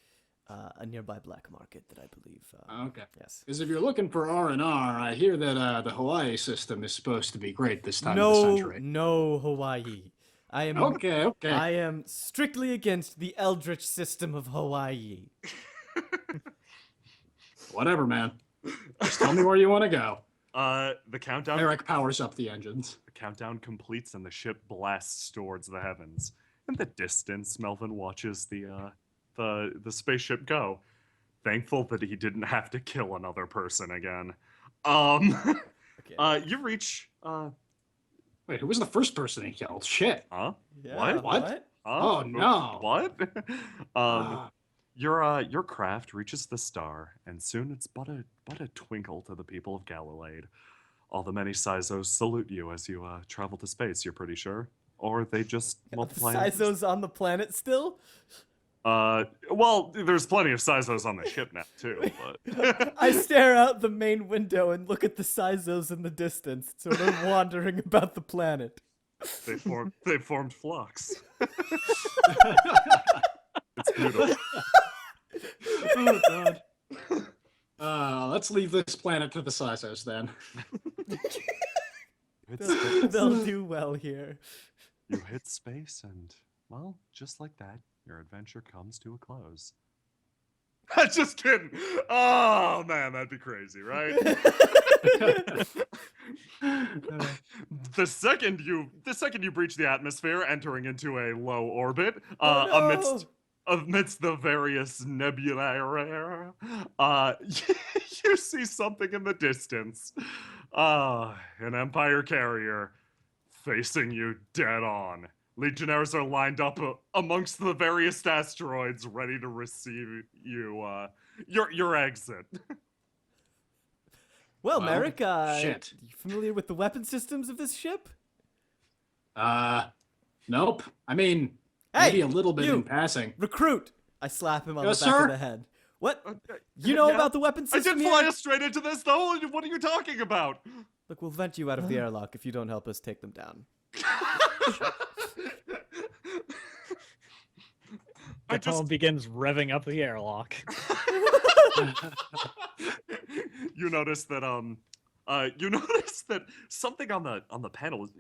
B: a nearby black market that I believe.
C: Okay.
B: Yes.
C: Because if you're looking for R&R, I hear that the Hawaii system is supposed to be great this time of the
B: No,
C: century.
B: no Hawaii. I am
C: Okay.
B: I am strictly against the Eldritch system of Hawaii.
C: Whatever, man. Just tell me where you want to go.
A: The countdown.
C: Eric powers up the engines.
A: The countdown completes and the ship blasts towards the heavens. In the distance, Melvin watches the spaceship go. Thankful that he didn't have to kill another person again.
B: Okay.
A: You reach.
C: Wait, who was the first person he killed? Shit.
A: Huh?
B: Yeah,
C: What?
A: Huh?
C: Oh, no.
A: What?
C: Ah,
A: Your craft reaches the star, and soon it's but a twinkle to the people of Galilee. All the many Sizos salute you as you travel to space. You're pretty sure, or they just
B: The
A: multiply.
B: Sizos on the planet still?
A: Well, there's plenty of Sizos on the ship now too. But
B: I stare out the main window and look at the Sizos in the distance, sort of wandering about the planet.
A: they formed flocks. It's beautiful.
C: oh, God. Let's leave this planet to the Sizos then.
B: They'll do well here.
A: You hit space, and well, just like that, your adventure comes to a close. Just kidding. Oh man, that'd be crazy, right? The second you breach the atmosphere, entering into a low orbit,
B: Oh,
A: amidst the various nebulae, you see something in the distance. An Empire carrier facing you dead on. Legionnaires are lined up amongst the various asteroids, ready to receive you, your exit.
B: Well,
C: Well,
B: Merrick,
C: shit.
B: you familiar with the weapon systems of this ship?
C: Nope. I mean,
B: Hey,
C: maybe a little bit
B: you.
C: in passing.
B: Recruit! I slap him on
C: Yes,
B: the back
C: sir.
B: of the head. What? You know
A: Yeah.
B: about the weapon
A: I
B: system
A: did fly
B: here?
A: us straight into this, though. What are you talking about?
B: Look, we'll vent you out of the airlock if you don't help us take them down.
A: I
D: Capone begins revving up the airlock.
A: you notice that something on the panel is,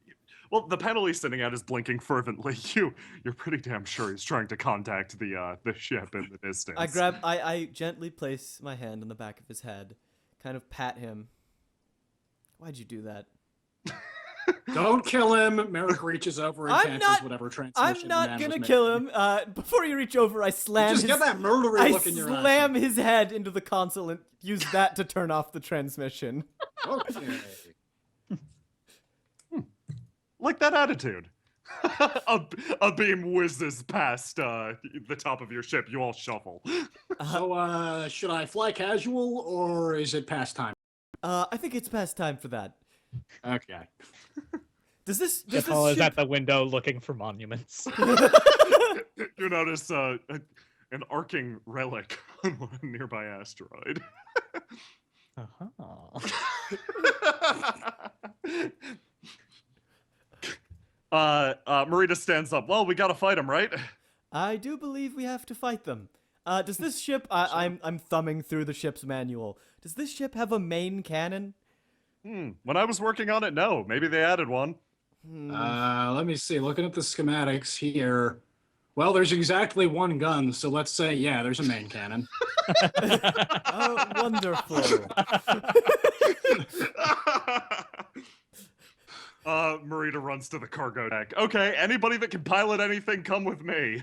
A: well, the panel he's sitting at is blinking fervently. You're pretty damn sure he's trying to contact the ship in the distance.
B: I gently place my hand on the back of his head, kind of pat him. Why'd you do that?
C: Don't kill him. Merrick reaches over and
B: I'm
C: cancels
B: not-
C: whatever transmission
B: I'm
C: the
B: not
C: man
B: gonna
C: was
B: kill
C: making.
B: him. Before you reach over, I slam
C: Just
B: his
C: get that murdery
B: I
C: look in your
B: slam
C: eyes.
B: his head into the console and use that to turn off the transmission.
C: Okay.
A: Like that attitude. a beam whizzes past the top of your ship. You all shuffle.
C: So, should I fly casual or is it past time?
B: I think it's past time for that.
C: Okay.
B: Does this
D: Capone is
B: ship...
D: at the window looking for monuments.
A: You notice an arcing relic on a nearby asteroid. Marita stands up. Well, we gotta fight him, right?
B: I do believe we have to fight them. Does this ship... I'm thumbing through the ship's manual. Does this ship have a main cannon?
A: When I was working on it, no. Maybe they added one.
C: Let me see. Looking at the schematics here. Well, there's exactly one gun, so let's say, yeah, there's a main cannon.
B: Oh, wonderful.
A: Marita runs to the cargo deck. Okay, anybody that can pilot anything, come with me.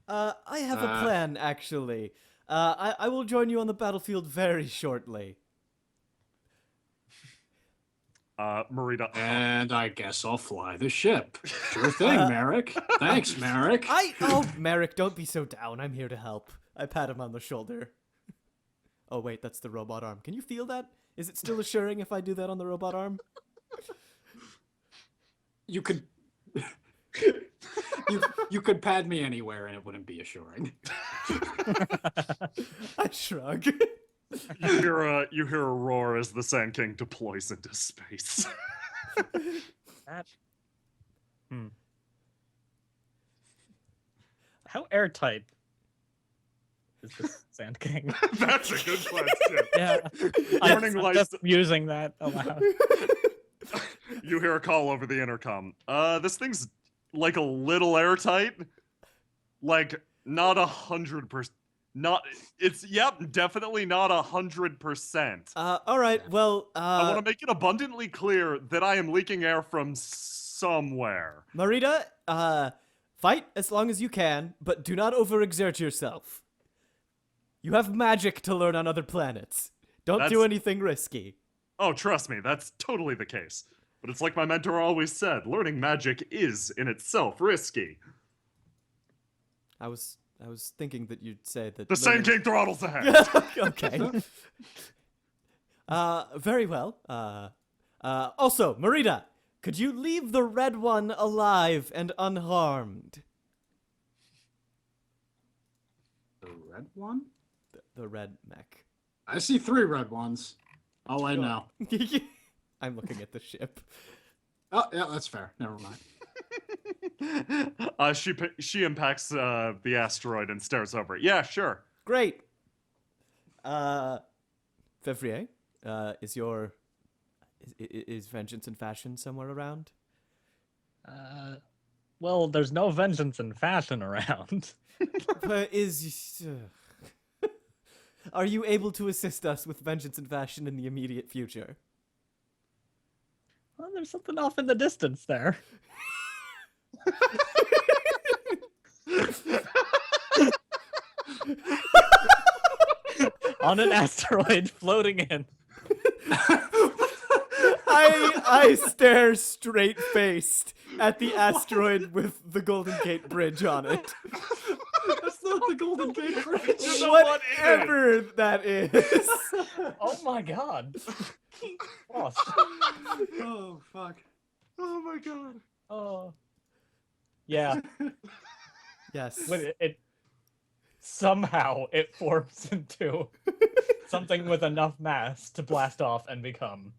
B: I have a plan, actually. I will join you on the battlefield very shortly.
A: Marita.
C: And I guess I'll fly the ship. Sure thing, Merrick. Thanks, Merrick.
B: Oh, Merrick, don't be so down. I'm here to help. I pat him on the shoulder. Oh, wait, that's the robot arm. Can you feel that? Is it still assuring if I do that on the robot arm?
C: You could... you could pad me anywhere and it wouldn't be assuring.
B: I shrug.
A: You hear a roar as the Sand King deploys into space.
D: How airtight is this Sand King?
A: That's a good question.
D: Yeah,
A: Warning
D: I'm
A: lights.
D: just using that aloud.
A: You hear a call over the intercom. This thing's like a little airtight. Like not 100%. Not it's definitely not 100%.
B: All right. Well,
A: I want to make it abundantly clear that I am leaking air from somewhere.
B: Marita, fight as long as you can, but do not overexert yourself. You have magic to learn on other planets. Don't do anything risky.
A: Oh, trust me, that's totally the case. But it's like my mentor always said, learning magic is in itself risky.
B: I was thinking that you'd say that
A: The same king throttles ahead.
B: Okay. Very well. Also, Marita, could you leave the red one alive and unharmed?
C: The red one?
B: The red mech.
C: I see 3 red ones. Oh, I know.
B: I'm looking at the ship.
C: Oh, yeah, that's fair. Never mind.
A: She impacts the asteroid and stares over it. Yeah, sure.
B: Great. Fevrier, is Vengeance and Fashion somewhere around?
D: Well, there's no vengeance in fashion around.
B: Are you able to assist us with Vengeance and Fashion in the immediate future?
D: Well, there's something off in the distance there. On an asteroid floating in.
B: I stare straight-faced at the asteroid with the Golden Gate Bridge on it.
C: That's not the Golden Gate Bridge.
B: Whatever that is.
D: Oh my god. Lost.
C: Oh, fuck.
A: Oh my god.
D: Oh. Yeah.
B: Yes.
D: When it somehow it forms into something with enough mass to blast off and become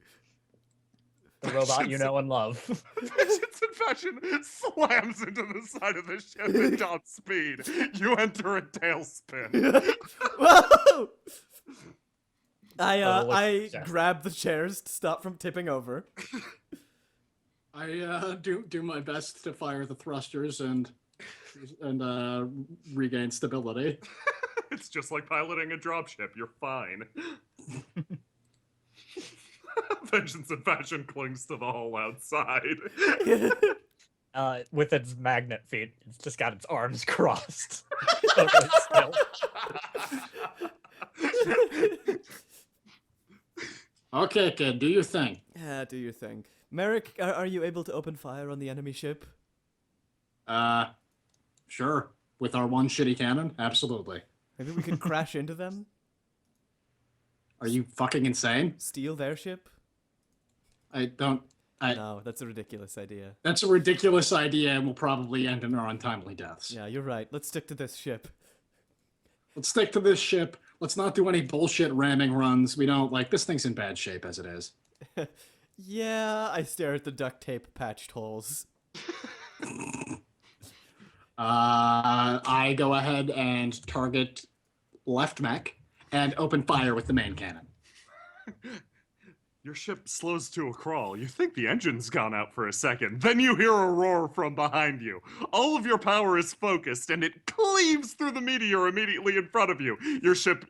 D: the robot you know and love.
A: Vengeance and Fashion slams into the side of the ship at top speed. You enter a tailspin.
B: Whoa!
D: Oh,
B: I
D: yeah.
B: grab the chairs to stop from tipping over.
C: I do my best to fire the thrusters and regain stability.
A: It's just like piloting a dropship. You're fine. Vengeance and Fashion clings to the hull outside.
D: With its magnet feet, it's just got its arms crossed. Totally still.
C: Okay, kid, do your thing.
B: Yeah, do your thing. Merrick, are you able to open fire on the enemy ship?
C: Sure. With our one shitty cannon? Absolutely.
B: Maybe we could crash into them?
C: Are you fucking insane?
B: Steal their ship? No, that's a ridiculous idea.
C: That's a ridiculous idea and will probably end in our untimely deaths.
B: Yeah, you're right. Let's stick to this ship.
C: Let's stick to this ship. Let's not do any bullshit ramming runs. We don't, this thing's in bad shape as it is.
B: Yeah, I stare at the duct tape patched holes.
C: I go ahead and target left mech and open fire with the main cannon.
A: Your ship slows to a crawl. You think the engine's gone out for a second. Then you hear a roar from behind you. All of your power is focused, and it cleaves through the meteor immediately in front of you. Your ship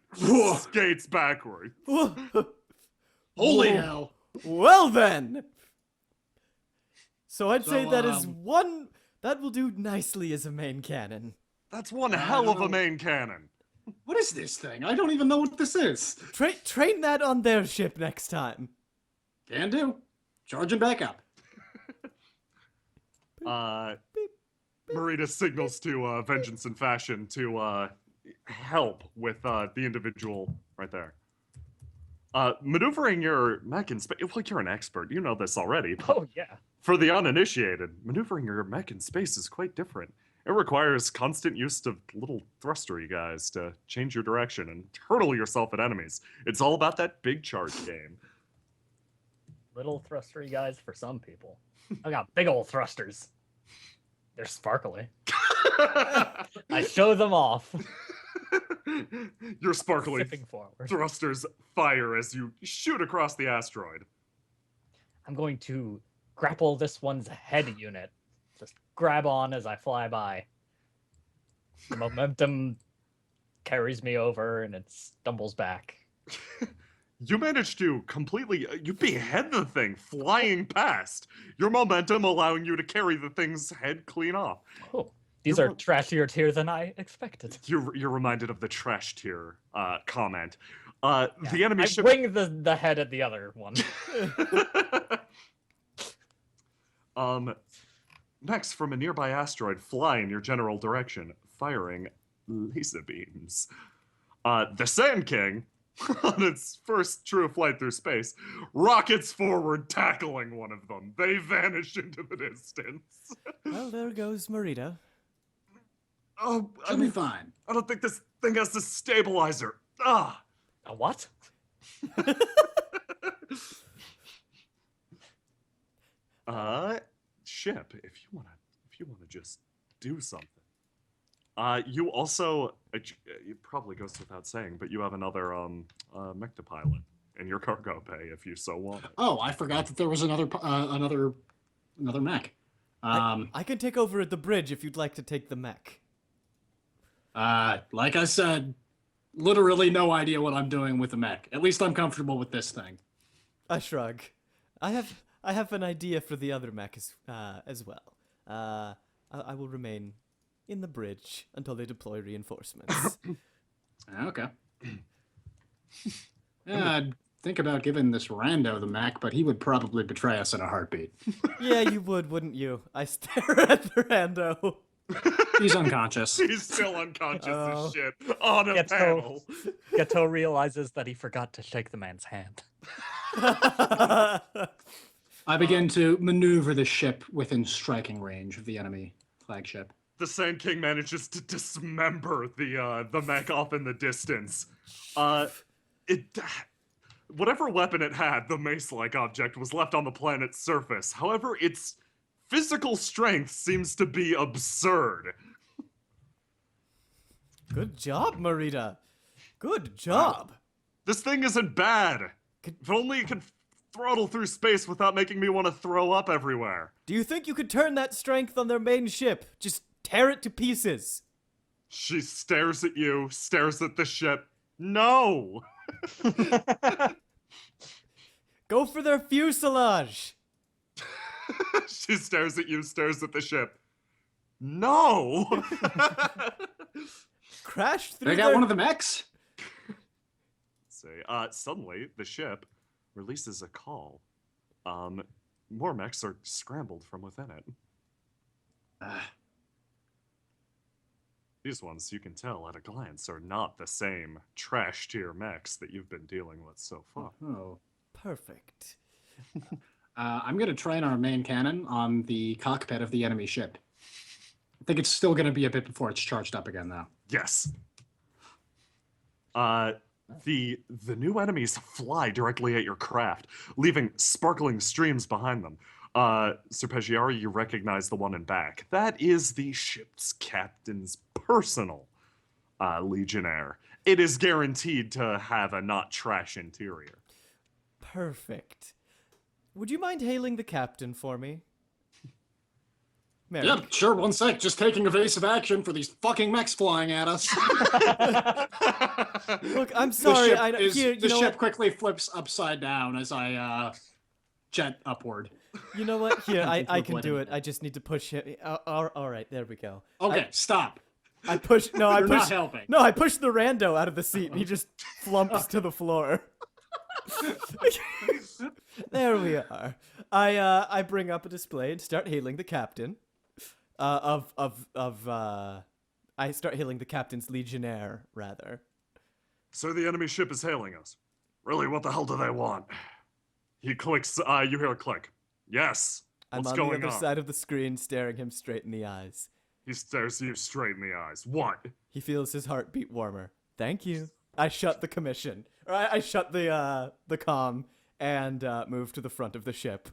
A: skates backward.
C: Holy hell.
B: Well then! So I'd say
C: So,
B: that is one... That will do nicely as a main cannon.
A: That's one hell of a main cannon.
C: What is this thing? I don't even know what this is.
B: Train that on their ship next time.
C: Can do. Charging back up.
A: Marita signals to Vengeance and Fashion to help with the individual right there. Maneuvering your mech in space, well, you're an expert, you know this already. But
D: Oh yeah.
A: for the uninitiated, maneuvering your mech in space is quite different. It requires constant use of little thrustery guys to change your direction and hurtle yourself at enemies. It's all about that big charge game.
D: Little thrustery guys for some people. I got big old thrusters. They're sparkly. I show them off.
A: Your sparkly
D: Zipping forward.
A: thrusters fire as you shoot across the asteroid.
D: I'm going to grapple this one's head unit just grab on as I fly by. The momentum carries me over and it stumbles back.
A: You managed to completely, you behead the thing flying past. Your momentum allowing you to carry the thing's head clean off.
D: Oh, these are trashier tier than I expected.
A: You're reminded of the trash tier comment. The enemy
D: I
A: ship.
D: wing the head at the other one.
A: Mechs from a nearby asteroid fly in your general direction, firing laser beams. The Sand King, on its first true flight through space, rockets forward, tackling one of them. They vanish into the distance.
B: Well, there goes Marita.
A: Oh,
C: She'll be fine.
A: I don't think this thing has the stabilizer. Ah.
D: A what?
A: Ship, if you wanna just do something. You also, it probably goes without saying, but you have another mech to pilot in your cargo bay if you so want it.
C: Oh, I forgot that there was another mech.
B: I can take over at the bridge if you'd like to take the mech.
C: Like I said, literally no idea what I'm doing with the mech. At least I'm comfortable with this thing.
B: I shrug. I have an idea for the other mech as well. I will remain in the bridge until they deploy reinforcements.
C: Okay. Yeah, I'd think about giving this rando the mech, but he would probably betray us in a heartbeat.
B: Yeah, you would, wouldn't you? I stare at the rando.
C: He's unconscious.
A: He's still unconscious
B: Oh.
A: as shit on a
D: Ghetto.
A: panel.
D: Gato realizes that he forgot to shake the man's hand.
C: I begin to maneuver the ship within striking range of the enemy flagship.
A: The Sand King manages to dismember the mech off in the distance. Whatever weapon it had, the mace-like object, was left on the planet's surface. However, its physical strength seems to be absurd.
B: Good job, Marita. Good job.
A: This thing isn't bad. If only it could throttle through space without making me want to throw up everywhere.
B: Do you think you could turn that strength on their main ship? Just tear it to pieces.
A: She stares at you, stares at the ship. No!
B: Go for their fuselage.
A: She stares at you, stares at the ship. No!
B: Crash through
C: They got
B: their...
C: one of the mechs?
A: Suddenly, the ship releases a call. More mechs are scrambled from within it. These ones, you can tell at a glance, are not the same trash tier mechs that you've been dealing with so far.
C: Oh.
B: Perfect.
C: I'm going to train our main cannon on the cockpit of the enemy ship. I think it's still going to be a bit before it's charged up again, though.
A: Yes. The new enemies fly directly at your craft, leaving sparkling streams behind them. Serpegiari, you recognize the one in back. That is the ship's captain's personal legionnaire. It is guaranteed to have a not trash interior.
B: Perfect. Would you mind hailing the captain for me? Merrick.
C: Yep, sure, one sec. Just taking evasive action for these fucking mechs flying at us.
B: Look, I'm sorry.
C: The ship quickly flips upside down as I jet upward.
B: You know what? Here, I can
C: Avoiding
B: do it. I just need to push him. All right, there we go.
C: Okay, stop.
B: I push. No, I
C: You're
B: push.
C: not helping.
B: No, I push the rando out of the seat. And he just flumps to the floor. There we are. I bring up a display and start hailing the captain. I start hailing the captain's legionnaire, rather.
A: So the enemy ship is hailing us. Really, what the hell do they want? He clicks, you hear a click. Yes.
B: I'm
A: What's
B: on
A: going
B: the other
A: on?
B: side of the screen, staring him straight in the eyes.
A: He stares you straight in the eyes. What?
B: He feels his heartbeat warmer. Thank you. I shut the commission. Or I shut the comm and move to the front of the ship.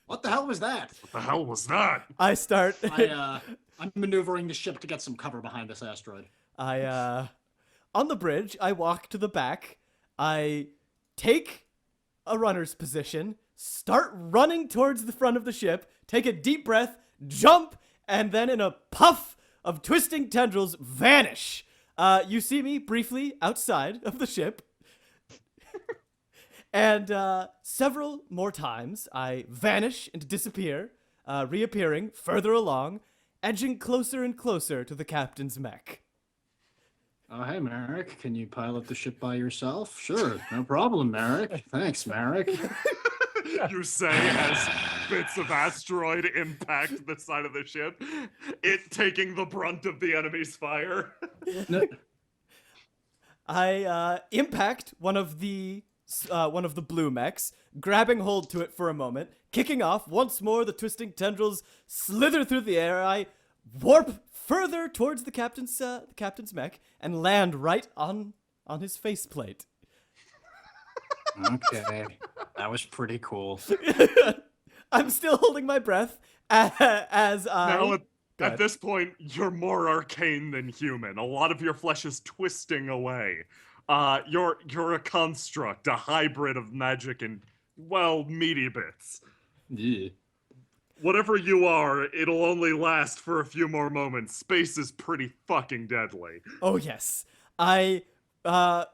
C: What the hell was that?
A: What the hell was that?
B: I start.
C: I'm maneuvering the ship to get some cover behind this asteroid.
B: On the bridge, I walk to the back. I take a runner's position, start running towards the front of the ship, take a deep breath, jump, and then in a puff of twisting tendrils, vanish. You see me briefly outside of the ship. And several more times, I vanish and disappear, reappearing further along, edging closer and closer to the captain's mech.
C: Oh, hey, Merrick. Can you pilot the ship by yourself? Sure, no problem, Merrick. Thanks, Merrick.
A: You say as bits of asteroid impact the side of the ship, it taking the brunt of the enemy's fire.
C: No,
B: I impact one of the blue mechs, grabbing hold to it for a moment, kicking off. Once more, the twisting tendrils slither through the air. I warp further towards the captain's mech and land right on his faceplate.
C: okay, that was pretty cool.
B: I'm still holding my breath as I.
A: Now,
B: Go
A: at
B: ahead.
A: this point, you're more arcane than human. A lot of your flesh is twisting away. You're a construct, a hybrid of magic and, well, meaty bits.
C: Yeah.
A: Whatever you are, it'll only last for a few more moments. Space is pretty fucking deadly.
B: Oh yes, I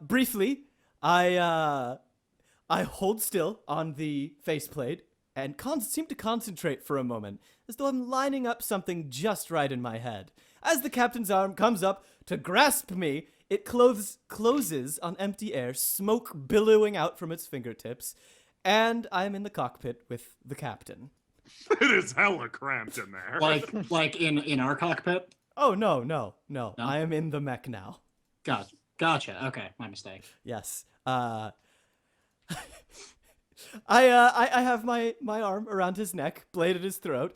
B: briefly I hold still on the faceplate and seem to concentrate for a moment, as though I'm lining up something just right in my head. As the captain's arm comes up to grasp me, it closes on empty air, smoke billowing out from its fingertips, and I'm in the cockpit with the captain.
A: It is hella cramped in there.
C: Like in our cockpit?
B: Oh no. I am in the mech now.
C: Gotcha. Okay, my mistake.
B: Yes. I have my arm around his neck, blade at his throat.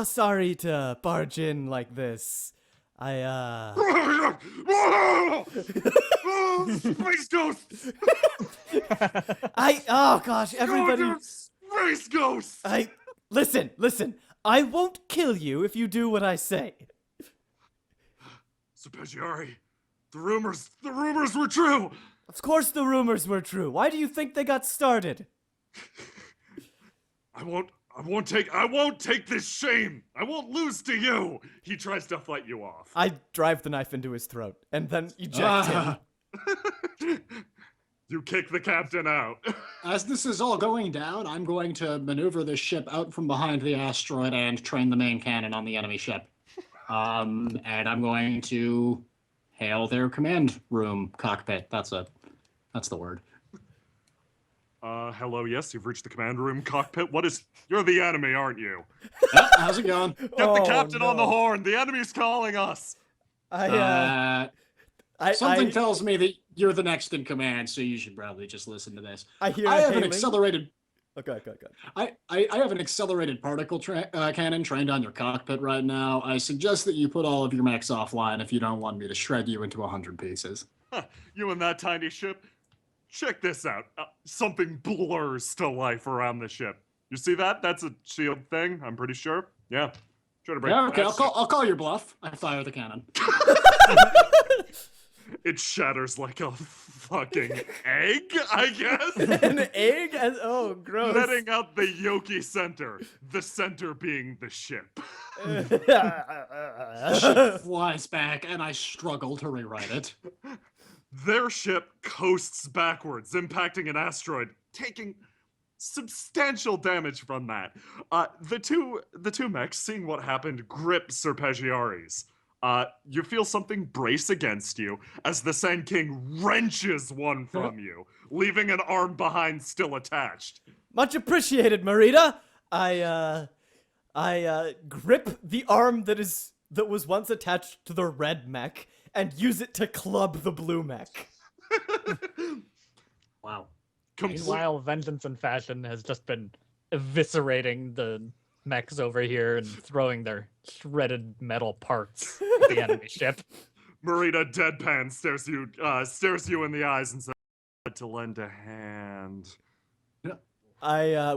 B: Sorry to barge in like this.
A: Space ghosts!
B: Oh gosh, everybody.
A: Space ghosts!
B: Listen. I won't kill you if you do what I say.
A: Serpeggiari, the rumors were true!
B: Of course the rumors were true. Why do you think they got started?
A: I won't take this shame! I won't lose to you! He tries to fight you off.
B: I drive the knife into his throat and then eject him.
A: You kick the captain out.
C: As this is all going down, I'm going to maneuver this ship out from behind the asteroid and train the main cannon on the enemy ship. And I'm going to hail their command room cockpit. That's the word.
A: Hello, yes, you've reached the command room cockpit. You're the enemy, aren't you?
C: How's it going?
A: Get the captain on the horn. The enemy's calling us.
C: Something tells me that you're the next in command, so you should probably just listen to this.
B: I hear
C: I have
B: hailing.
C: an accelerated.
B: Okay.
C: I have an accelerated particle cannon trained on your cockpit right now. I suggest that you put all of your mechs offline if you don't want me to shred you into 100 pieces.
A: You and that tiny ship? Check this out. Something blurs to life around the ship. You see that? That's a shield thing, I'm pretty sure. Yeah. Try to break
C: Yeah, okay,
A: glass.
C: I'll call your bluff. I fire the cannon.
A: It shatters like a fucking egg, I guess.
B: An egg? Oh, gross.
A: Letting out the yolky center. The center being the ship.
C: Ship flies back, and I struggle to rewrite it.
A: Their ship coasts backwards, impacting an asteroid, taking substantial damage from that. The two mechs, seeing what happened, grip Serpeggiari's. You feel something brace against you as the Sand King wrenches one from you, leaving an arm behind still attached.
B: Much appreciated, Marita. I grip the arm that was once attached to the red mech and use it to club the blue mech.
C: Wow.
D: Meanwhile, Vengeance and Fashion has just been eviscerating the mechs over here and throwing their shredded metal parts at the enemy ship.
A: Marita deadpan stares you in the eyes and says, "To lend a hand."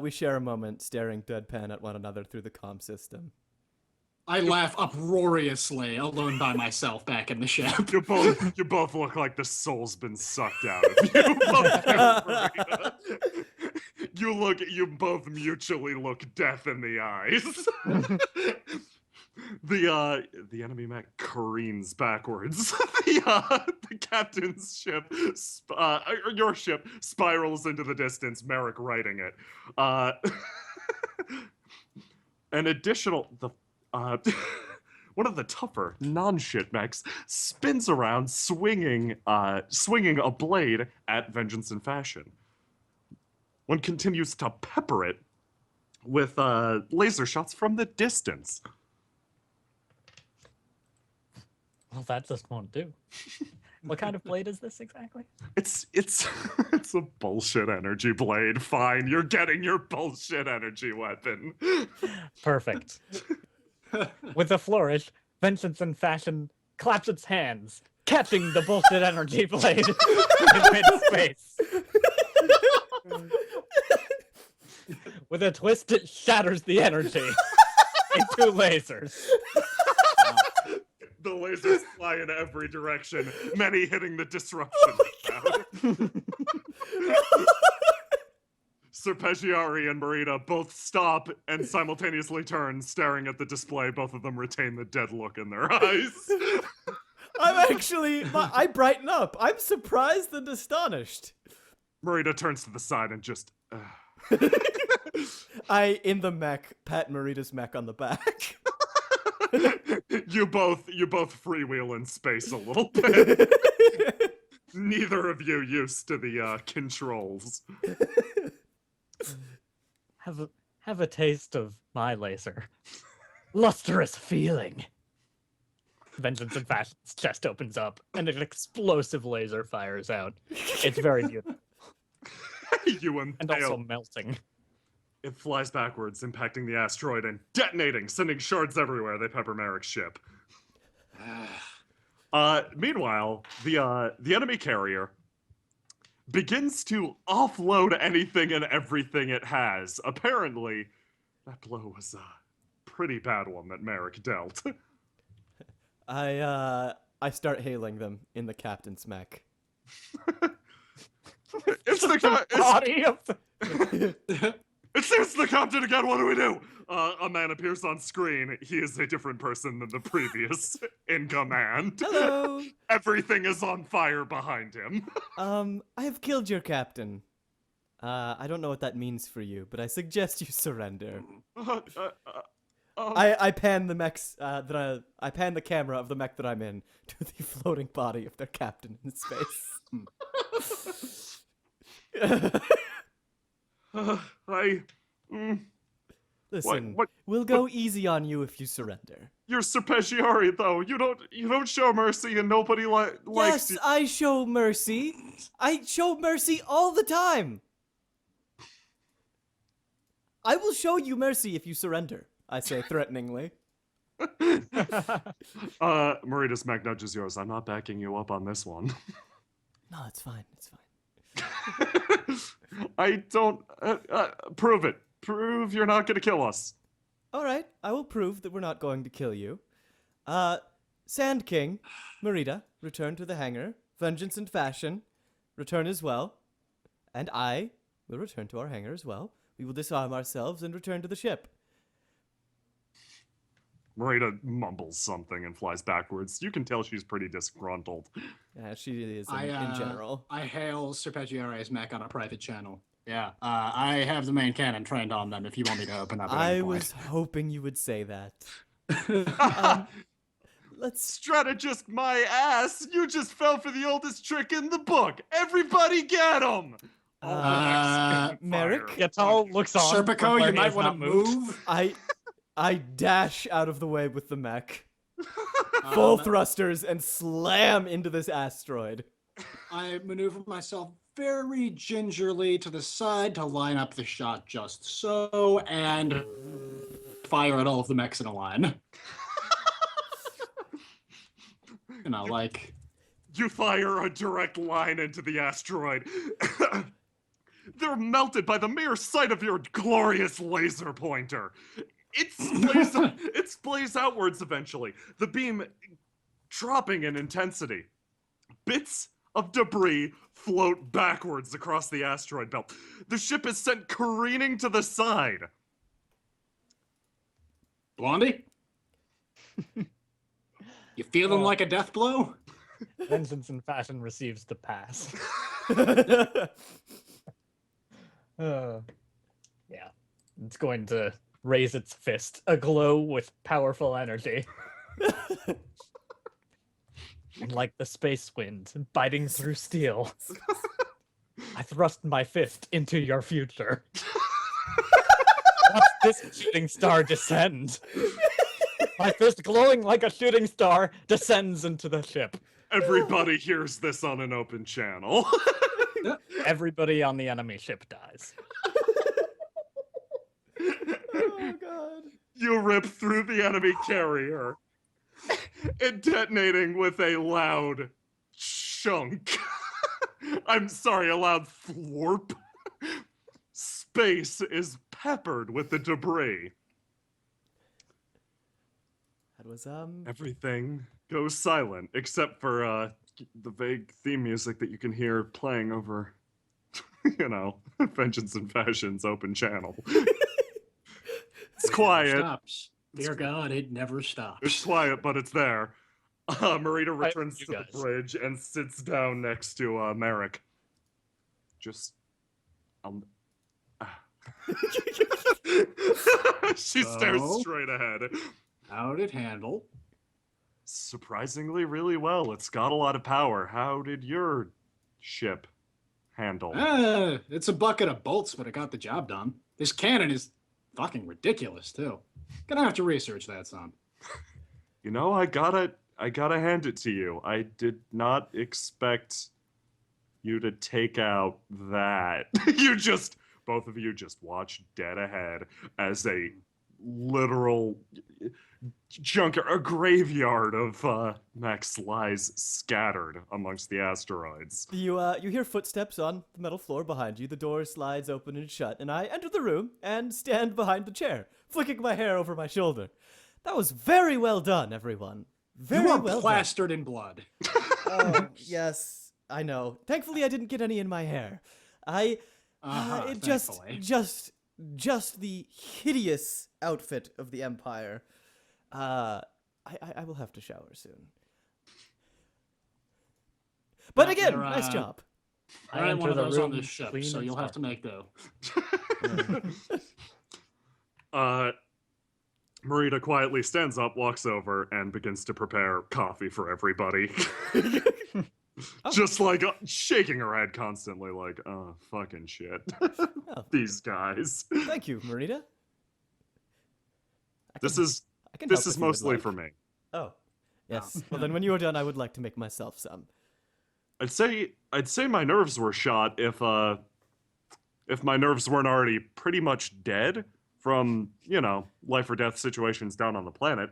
B: We share a moment, staring deadpan at one another through the comm system.
C: I laugh uproariously, alone by myself back in the ship.
A: You both look like the soul's been sucked out of you. Both do, Marita. You both mutually look death in the eyes. The enemy mech careens backwards. The captain's ship, your ship, spirals into the distance. Merrick riding it. An additional one of the tougher non-shit mechs spins around, swinging a blade at Vengeance and Fashion. One continues to pepper it with laser shots from the distance.
D: Well, that just won't do. What kind of blade is this exactly?
A: It's a bullshit energy blade. Fine, you're getting your bullshit energy weapon.
D: Perfect. With a flourish, Vengeance and Fashion claps its hands, catching the bullshit energy blade in mid-space. With a twist, it shatters the energy into lasers.
A: The lasers fly in every direction, many hitting the disruption cloud. Serpeggiari and Marita both stop and simultaneously turn, staring at the display. Both of them retain the dead look in their eyes.
B: I brighten up. I'm surprised and astonished.
A: Marita turns to the side and just...
B: in the mech, pat Marita's mech on the back.
A: You both freewheel in space a little bit. Neither of you used to the controls.
D: Have a taste of my laser. Lustrous feeling. Vengeance and Fashion's chest opens up, and an explosive laser fires out. It's very beautiful.
A: And
D: also melting.
A: It flies backwards, impacting the asteroid and detonating, sending shards everywhere. They pepper Merrick's ship. Meanwhile, the enemy carrier begins to offload anything and everything it has. Apparently, that blow was a pretty bad one that Merrick dealt.
B: I start hailing them in the captain's mech.
A: It's the
D: body of the...
A: It's the captain again. What do we do? A man appears on screen. He is a different person than the previous in command.
B: Hello.
A: Everything is on fire behind him.
B: I have killed your captain. I don't know what that means for you, but I suggest you surrender. I pan the mechs I pan the camera of the mech that I'm in to the floating body of their captain in space. Listen, we'll go easy on you if you surrender.
A: You're Serpeggiari, though. You don't show mercy, and nobody likes you.
B: Yes, I show mercy. I show mercy all the time. I will show you mercy if you surrender, I say threateningly.
A: Marita's mech nudges yours. I'm not backing you up on this one.
B: No, it's fine. It's fine.
A: I don't... prove it. Prove you're not going to kill us.
B: All right, I will prove that we're not going to kill you. Sand King, Marita, return to the hangar. Vengeance and Fashion, return as well. And I will return to our hangar as well. We will disarm ourselves and return to the ship.
A: Marita mumbles something and flies backwards. You can tell she's pretty disgruntled.
B: Yeah, she is in general.
C: I hail Serpeggiari's mech on a private channel. Yeah, I have the main cannon trained on them if you want me to open up at any point.
B: Was hoping you would say that. Let's...
A: Strategist my ass! You just fell for the oldest trick in the book! Everybody get him!
B: Merrick?
D: Yatal looks on.
C: Serpico, you might want to move.
B: I dash out of the way with the mech. Full thrusters and slam into this asteroid.
C: I maneuver myself very gingerly to the side to line up the shot just so, and fire at all of the mechs in a line. You know, like...
A: You fire a direct line into the asteroid. They're melted by the mere sight of your glorious laser pointer. It splays outwards eventually, the beam dropping in intensity. Bits of debris float backwards across the asteroid belt. The ship is sent careening to the side.
C: Blondie? You feeling like a death blow?
D: Vengeance in Fashion receives the pass. Yeah. It's going to raise its fist, aglow with powerful energy. And like the space wind biting through steel, I thrust my fist into your future. Watch this shooting star descend. My fist, glowing like a shooting star, descends into the ship.
A: Everybody hears this on an open channel.
D: Everybody on the enemy ship dies.
B: Oh god.
A: You rip through the enemy carrier, it detonating with a loud chunk. I'm sorry, a loud florp. Space is peppered with the debris.
B: That was
A: Everything goes silent except for the vague theme music that you can hear playing over, Vengeance and Fashion's open channel. It's quiet.
C: It stops. Dear God, it never stops.
A: It's quiet, but it's there. Marita returns
D: you
A: to
D: guys.
A: the bridge and sits down next to Merrick. Just, she stares
C: So?
A: straight ahead.
C: How'd it handle?
A: Surprisingly, really well. It's got a lot of power. How did your ship handle?
C: It's a bucket of bolts, but it got the job done. This cannon is fucking ridiculous, too. Gonna have to research that some.
A: I gotta hand it to you. I did not expect you to take out that. Both of you just watch dead ahead as a literal a graveyard of mechs lies scattered amongst the asteroids.
B: You hear footsteps on the metal floor behind you. The door slides open and shut, and I enter the room and stand behind the chair, flicking my hair over my shoulder. That was very well done, everyone. Very
C: You are
B: well
C: plastered in blood.
B: done. Oh, yes, I know. Thankfully, I didn't get any in my hair. It
C: thankfully.
B: just the hideous outfit of the Empire. I will have to shower soon. But
C: Yeah,
B: again,
C: they're,
B: nice job.
C: I ain't one of
D: enter the
C: those on
D: room
C: this ship,
D: clean
C: so
D: and
C: you'll have to
D: sparkling.
C: make do.
A: Marita quietly stands up, walks over, and begins to prepare coffee for everybody. Just like shaking her head constantly, like, oh, fucking shit.
B: Oh,
A: These guys.
B: thank you, Marita.
A: This
B: I
A: is
B: can help if you would
A: mostly
B: like.
A: for me.
B: Oh, yes. Well, then when you are done, I would like to make myself some.
A: I'd say my nerves were shot if my nerves weren't already pretty much dead from, life or death situations down on the planet.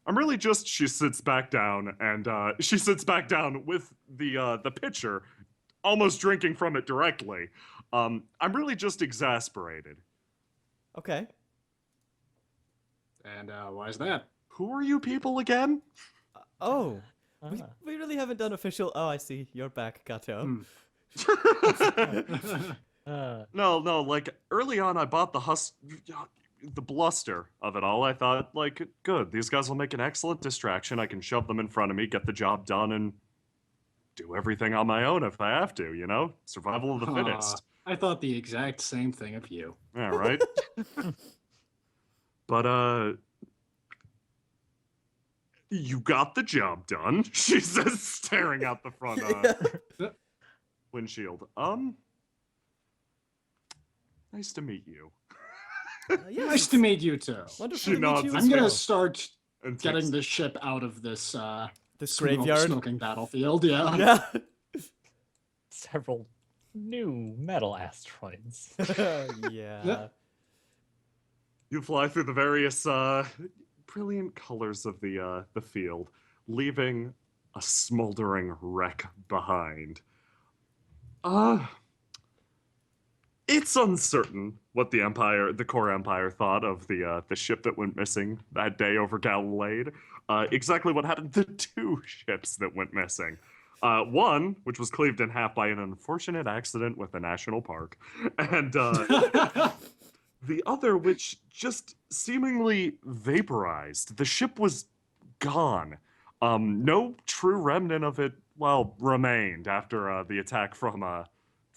A: I'm really just, she sits back down with the pitcher, almost drinking from it directly. I'm really just exasperated.
B: Okay.
C: And why is that?
A: Who are you people again?
B: Oh,
D: Ah.
B: we really haven't done official. Oh, I see. You're back, Kato.
A: No, like early on I bought the bluster of it all. I thought, like, good, these guys will make an excellent distraction. I can shove them in front of me, get the job done, and do everything on my own if I have to, survival of the fittest.
C: I thought the exact same thing of you.
A: Yeah, right? But, you got the job done, she says, staring out the front windshield. Nice to meet you.
B: Yes,
C: Nice to meet you too.
B: wonderful
A: She
B: to meet
A: nods
B: you
A: as
B: as
C: I'm gonna
B: well.
C: start
A: And
C: getting
A: takes-
C: the ship out of this
B: This graveyard.
C: smoking battlefield. Yeah.
B: Yeah.
D: Several new metal asteroids.
B: Yeah.
A: You fly through the various brilliant colors of the field, leaving a smoldering wreck behind. It's uncertain what the core empire thought of the ship that went missing that day over Galileid. Exactly what happened to 2 ships that went missing. One, which was cleaved in half by an unfortunate accident with a national park, and the other, which just seemingly vaporized. The ship was gone. No true remnant of it, well, remained after the attack from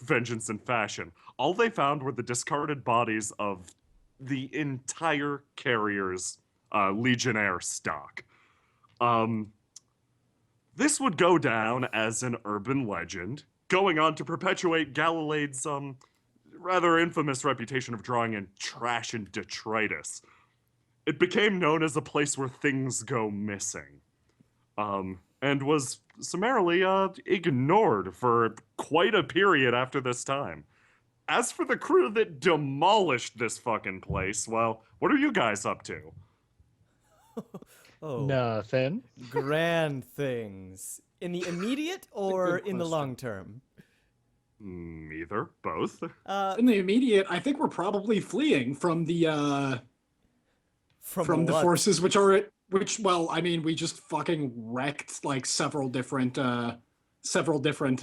A: Vengeance and Fashion. All they found were the discarded bodies of the entire carrier's Legionnaire stock. This would go down as an urban legend, going on to perpetuate Galileid's rather infamous reputation of drawing in trash and detritus. It became known as a place where things go missing, and was summarily ignored for quite a period after this time. As for the crew that demolished this fucking place, well, what are you guys up to?
B: Oh,
D: Nothing.
B: grand things. In the immediate or
C: good
B: in the
C: question.
B: long term?
A: Either, both.
C: In the immediate, I think we're probably fleeing from the from the
B: what?
C: forces which well, I mean, we just fucking wrecked like several different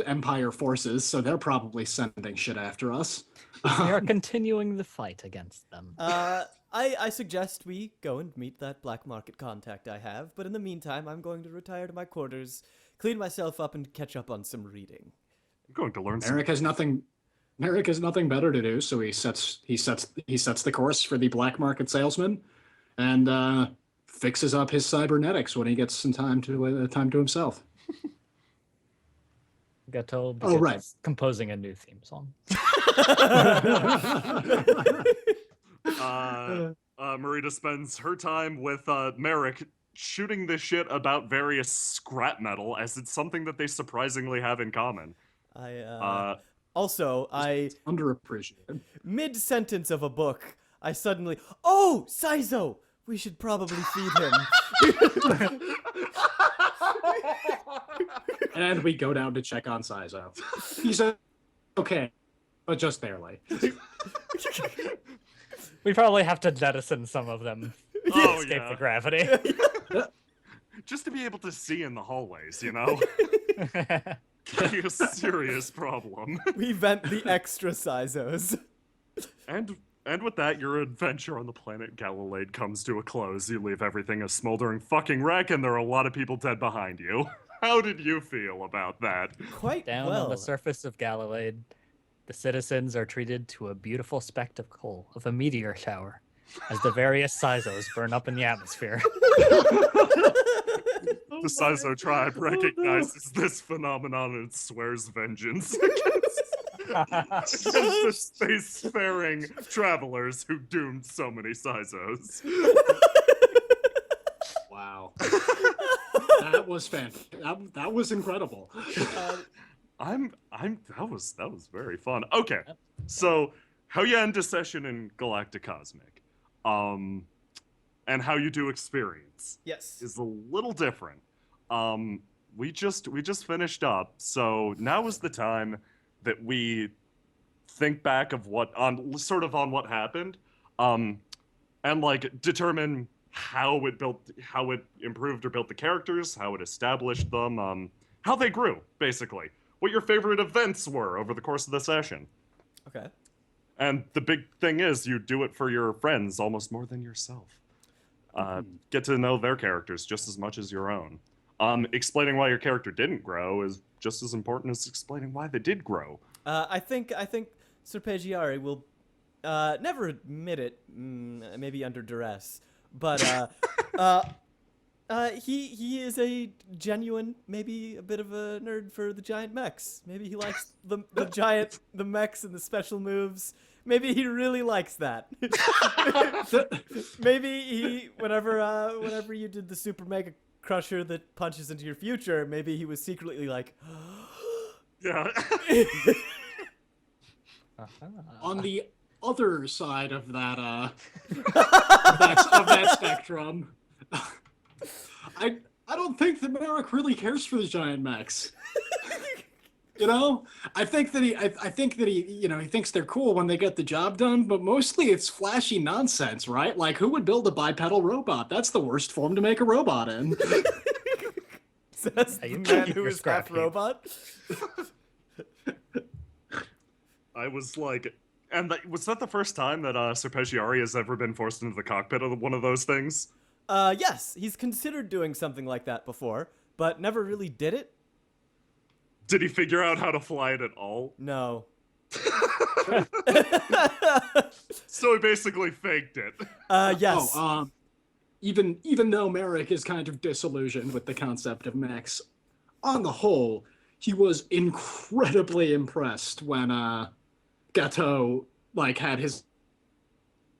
C: Empire forces, so they're probably sending shit after us.
D: We are continuing the fight against them.
B: I suggest we go and meet that black market contact I have, but in the meantime, I'm going to retire to my quarters, clean myself up, and catch up on some reading.
A: I'm going to learn some.
C: Merrick has nothing better to do, so he sets the course for the black market salesman, and fixes up his cybernetics when he gets some time to himself.
D: Got told
C: Oh, right.
D: Composing a new theme song.
A: Marita spends her time with Merrick shooting the shit about various scrap metal, as it's something that they surprisingly have in common.
B: Also,
C: Underappreciated.
B: mid-sentence of a book, I suddenly, oh, Saizo! We should probably feed him.
C: And we go down to check on Saizo. He's okay, but just barely.
D: We probably have to jettison some of them to
A: Oh,
D: escape
A: yeah.
D: the gravity.
A: Just to be able to see in the hallways, you know? A serious problem.
B: We vent the extra Saizos.
A: And with that, your adventure on the planet Galileid comes to a close. You leave everything a smoldering fucking wreck, and there are a lot of people dead behind you. How did you feel about that?
B: Quite
D: Down
B: well.
D: on the surface of Galileid, the citizens are treated to a beautiful spectacle of a meteor shower as the various Sizos burn up in the atmosphere.
A: The Saizo tribe recognizes this phenomenon and swears vengeance against the spacefaring travelers who doomed so many Saizos.
C: Wow. That was fantastic. That was incredible.
A: That was very fun. Okay, so how you end a session in Galacticosmic, and how you do experience
B: Yes.
A: is a little different. We just finished up, so now is the time that we think back of what what happened, and like determine how it improved or built the characters, how it established them, how they grew, basically. What your favorite events were over the course of the session.
B: Okay.
A: And the big thing is you do it for your friends almost more than yourself. Get to know their characters just as much as your own. Explaining why your character didn't grow is just as important as explaining why they did grow.
B: I think Sir Paggiari will never admit it, maybe under duress, but he is a genuine, maybe a bit of a nerd for the giant mechs. Maybe he likes the mechs and the special moves. Maybe he really likes that. Maybe he, whenever you did the super mega crusher that punches into your future, maybe he was secretly like,
A: Yeah.
C: On the other side of that of that spectrum, I don't think that Merrick really cares for the giant mechs. You know, I think that he he thinks they're cool when they get the job done, but mostly it's flashy nonsense, right? Like, who would build a bipedal robot? That's the worst form to make a robot in.
B: Says the
D: You
B: man
D: keep
B: who
D: your
B: is
D: scrap
B: half
D: heap.
B: robot.
A: I was like, and was that the first time that Serpeggiari has ever been forced into the cockpit of one of those things?
B: Yes, he's considered doing something like that before, but never really did it.
A: Did he figure out how to fly it at all?
B: No.
A: So he basically faked it.
B: Yes.
C: Oh, even though Merrick is kind of disillusioned with the concept of mechs, on the whole, he was incredibly impressed when Gateau like had his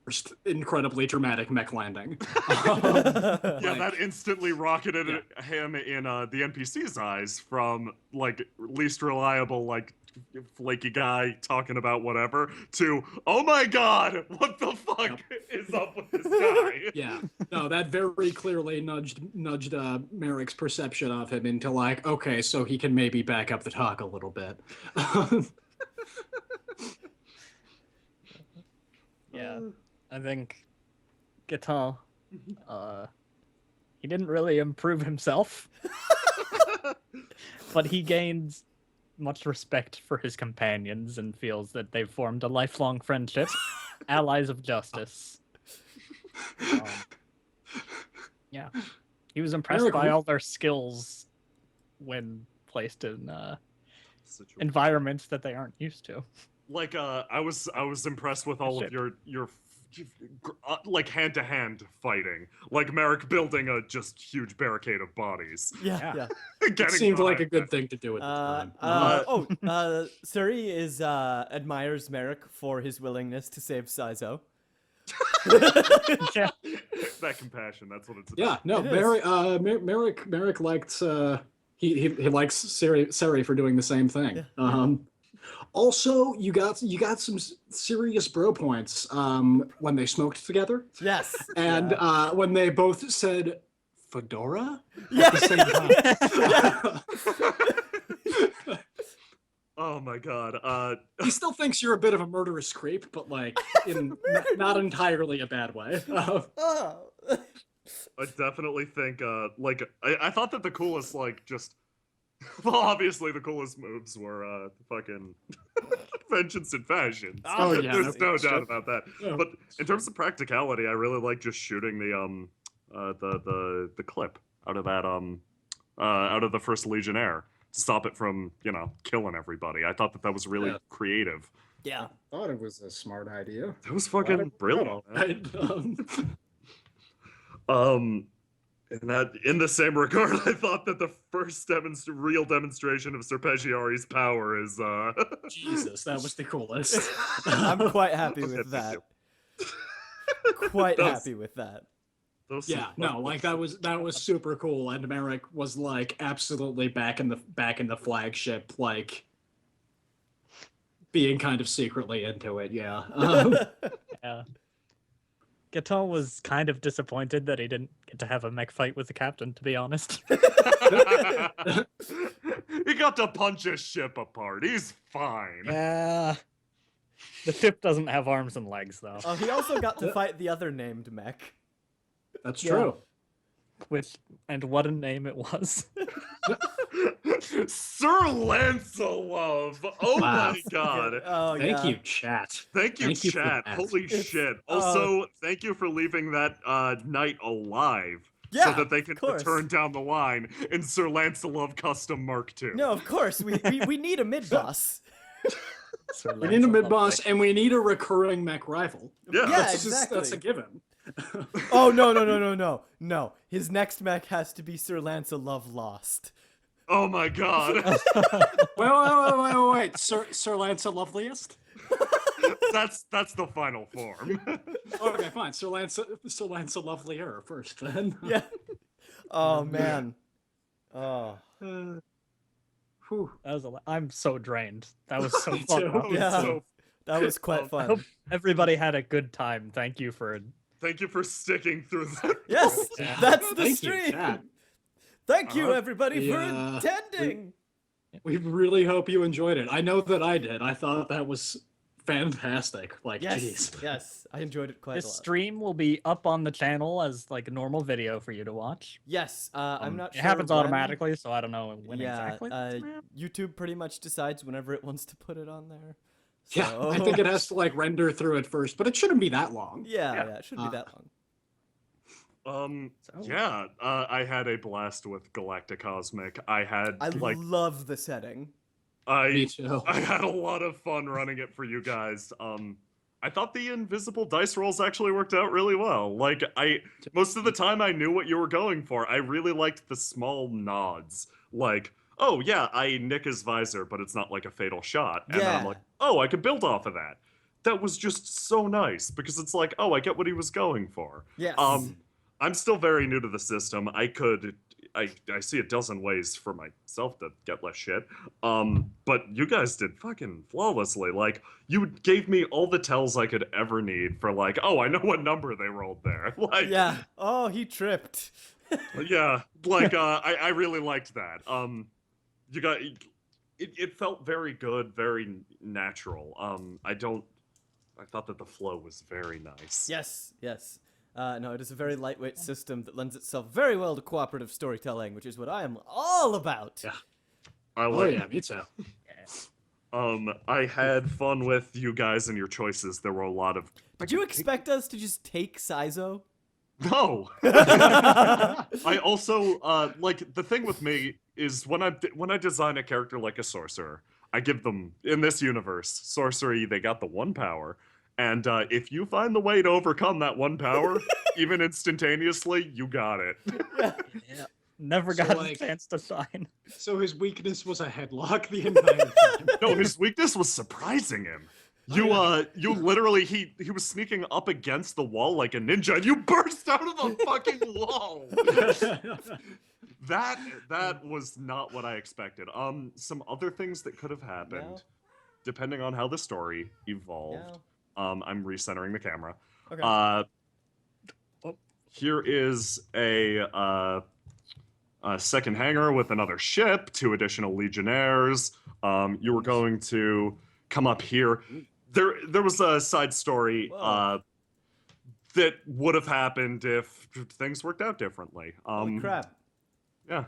C: first incredibly dramatic mech landing.
A: Yeah, that instantly rocketed him in the NPC's eyes from like least reliable, like flaky guy talking about whatever to oh my god, what the fuck is up with this guy?
C: Yeah, no, that very clearly nudged Merrick's perception of him into like, okay, so he can maybe back up the talk a little bit.
D: Yeah, I think Gaetan, he didn't really improve himself, but he gains much respect for his companions and feels that they've formed a lifelong friendship, allies of justice. Yeah, he was impressed
C: Merrick,
D: by all their skills when placed in environments that they aren't used to.
A: Like I was impressed with all of your like hand-to-hand fighting, like Merrick building a just huge barricade of bodies.
B: Yeah.
C: It seemed like a good thing to do at the time.
B: Suri is admires Merrick for his willingness to save Saizo.
D: Yeah.
A: That compassion, that's what it's about.
C: Yeah, no, Merrick liked he likes Sari for doing the same thing.
B: Yeah.
C: Also, you got some serious bro points when they smoked together.
B: Yes.
C: And when they both said fedora
B: Yeah.
C: at the same time.
A: Oh my god.
C: He still thinks you're a bit of a murderous creep, but like in not entirely a bad way.
B: Oh.
A: I definitely think like I thought that the coolest like just well, obviously the coolest moves were fucking vengeance and fashion.
C: Oh, yeah,
A: There's no
C: no,
A: doubt about that.
C: Yeah.
A: But in terms of practicality, I really like just shooting the clip out of that out of the first Legionnaire to stop it from, you know, killing everybody. I thought that was really creative.
B: Yeah.
C: I thought it was a smart idea.
A: It was fucking brilliant. In the same regard, I thought that the first real demonstration of Serpeggiari's power is
C: Jesus, that was the coolest.
B: I'm quite happy with that. Quite
A: Those-
B: happy with that.
C: Yeah, no, like that was super cool, and Merrick was like absolutely back in the flagship, like being kind of secretly into it. Yeah.
D: Yeah. Gaetan was kind of disappointed that he didn't get to have a mech fight with the captain, to be honest.
A: He got to punch his ship apart. He's fine.
D: Yeah. The ship doesn't have arms and legs, though.
B: Oh, he also got to fight the other named mech.
C: That's
B: Yeah.
C: true.
D: And what a name it was.
A: Sir Lancelot. Oh
C: Wow.
A: my god.
B: Oh,
C: Thank
B: yeah.
C: you, chat.
A: Thank you,
C: Thank you for
A: chat.
C: that.
A: Holy
B: It's-
A: shit. Also, thank you for leaving that knight alive.
B: Yeah,
A: so that they can
B: of course.
A: return down the line in Sir Lancelot Custom Mark II.
B: No, of course. We need a mid boss.
C: We need a mid boss, and we need a recurring mech rival.
A: Yeah.
B: Yeah,
C: That's
B: exactly.
C: a given.
B: Oh no. His next mech has to be Sir Lancelot Lost.
A: Oh my god.
C: Wait. Sir Lancelot Loveliest?
A: That's the final form.
C: Okay, fine. Sir Lancelot Lovelier first, then.
B: Yeah. Oh man. Oh.
C: Whew.
D: That was I'm so drained. That was so
C: Me
D: fun.
C: too.
D: though.
B: Yeah.
A: So,
B: That was quite
D: I
B: fun.
D: hope everybody had a good time. Thank you for
A: thank you for sticking through that.
B: Yes,
C: Yeah.
B: that's the
C: Thank you,
B: stream.
C: chat.
B: Thank you, everybody, for
C: Yeah.
B: attending.
C: We really hope you enjoyed it. I know that I did. I thought that was fantastic. Like,
B: Yes,
C: jeez.
B: yes, I enjoyed it quite
D: This
B: a lot.
D: stream will be up on the channel as like a normal video for you to watch.
B: Yes, I'm not
D: It
B: sure.
D: happens
B: when.
D: automatically, so I don't know when
B: Yeah,
D: exactly.
B: YouTube pretty much decides whenever it wants to put it on there.
C: Yeah,
B: So...
C: I think it has to like render through it first, but it shouldn't be that long.
B: Yeah, it shouldn't be that long.
A: Yeah, I had a blast with Galacticosmic. I
B: love the setting.
C: Me too.
A: I had a lot of fun running it for you guys. I thought the invisible dice rolls actually worked out really well. Like, most of the time I knew what you were going for. I really liked the small nods. Like, oh yeah, I nick his visor, but it's not like a fatal shot. And then I'm like, oh, I could build off of that. That was just so nice, because it's like, oh, I get what he was going for.
B: Yes.
A: I'm still very new to the system. I see a dozen ways for myself to get less shit. But you guys did fucking flawlessly. Like, you gave me all the tells I could ever need for like, oh, I know what number they rolled there. Like,
B: yeah. Oh, he tripped.
A: yeah. Like, I really liked that. You got it felt very good, very natural. I thought that the flow was very nice.
B: Yes, yes. No, it is a very lightweight system that lends itself very well to cooperative storytelling, which is what I am all about.
C: Yeah.
A: Oh
C: yeah, me too.
A: I had fun with you guys and your choices. There were a lot of...
B: Did you expect us to just take Saizo?
A: No! I also, like, the thing with me is when I design a character like a sorcerer, I give them, in this universe, sorcery, they got the one power. And if you find the way to overcome that one power, even instantaneously, you got it.
B: Yeah.
D: Never
C: So,
D: got
C: like-
D: a chance to shine.
C: So his weakness was a headlock the entire time.
A: No, his weakness was surprising him. You literally, he was sneaking up against the wall like a ninja, and you burst out of the fucking wall. That was not what I expected. Some other things that could have happened, depending on how the story evolved. I'm recentering the camera.
B: Okay.
A: Here is a second hangar with another ship, 2 additional legionnaires. You were going to come up here. There was a side story that would have happened if things worked out differently.
B: Holy crap.
A: Yeah.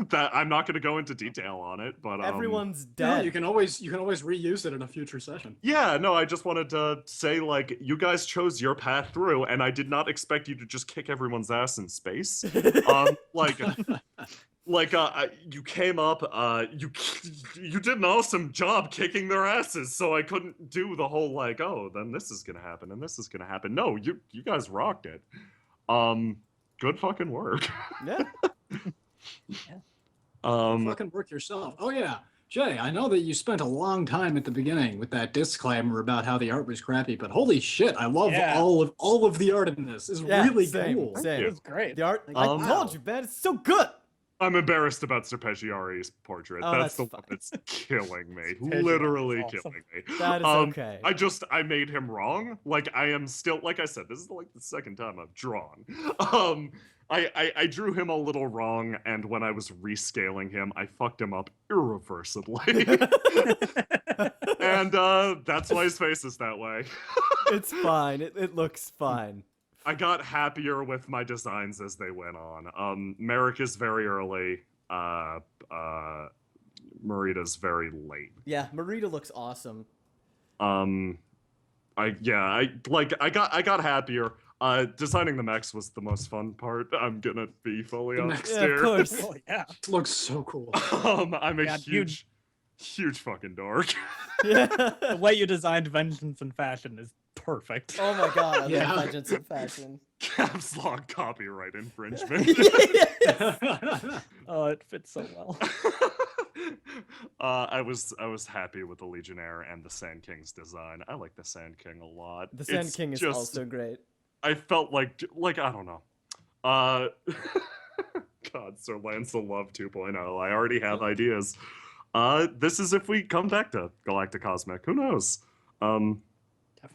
A: That I'm not going to go into detail on it, but
B: Everyone's
C: No,
B: dead.
C: you can always reuse it in a future session.
A: yeah, no, I just wanted to say, like, you guys chose your path through, and I did not expect you to just kick everyone's ass in space. You came up, you did an awesome job kicking their asses, so I couldn't do the whole, like, oh, then this is gonna happen, and this is gonna happen. No, you guys rocked it. Good fucking work.
B: Yeah.
C: Fucking work yourself. Oh yeah, Jay, I know that you spent a long time at the beginning with that disclaimer about how the art was crappy, but holy shit, I love all of the art in this. It's really cool.
B: Same.
D: It was great.
B: The art, I told you, man, it's so good.
A: I'm embarrassed about Serpeggiari's portrait.
B: Oh,
A: that's
B: that's
A: the one
B: fine.
A: that's killing me.
D: Serpeggiari
A: Literally
D: is awesome.
A: killing me.
B: That is okay.
A: I made him wrong. Like, I am still, like I said, this is like the second time I've drawn. I drew him a little wrong, and when I was rescaling him, I fucked him up irreversibly. And that's why his face is that way.
B: It's fine. It looks fine.
A: I got happier with my designs as they went on. Merrick is very early. Marita's very late.
B: Yeah, Marita looks awesome.
A: I got happier. Designing the mechs was the most fun part. I'm gonna be fully
C: The
A: honest
C: mechs.
B: Yeah,
A: here.
B: of course.
D: Oh, yeah.
C: It looks so cool.
A: I'm a
D: Yeah,
A: huge fucking dork.
B: Yeah.
D: The way you designed Vengeance and Fashion is perfect.
B: Oh my god, I
C: Yeah.
B: love Vengeance and Fashion.
A: Caps lock copyright infringement.
D: Oh, it fits so well.
A: I was happy with the Legionnaire and the Sand King's design. I like the Sand King a lot.
B: The Sand
A: It's
B: King is
A: just-
B: also great.
A: I felt like I don't know. God, Sir Lancelot 2.0. I already have ideas. This is if we come back to Galacticosmic. Who knows?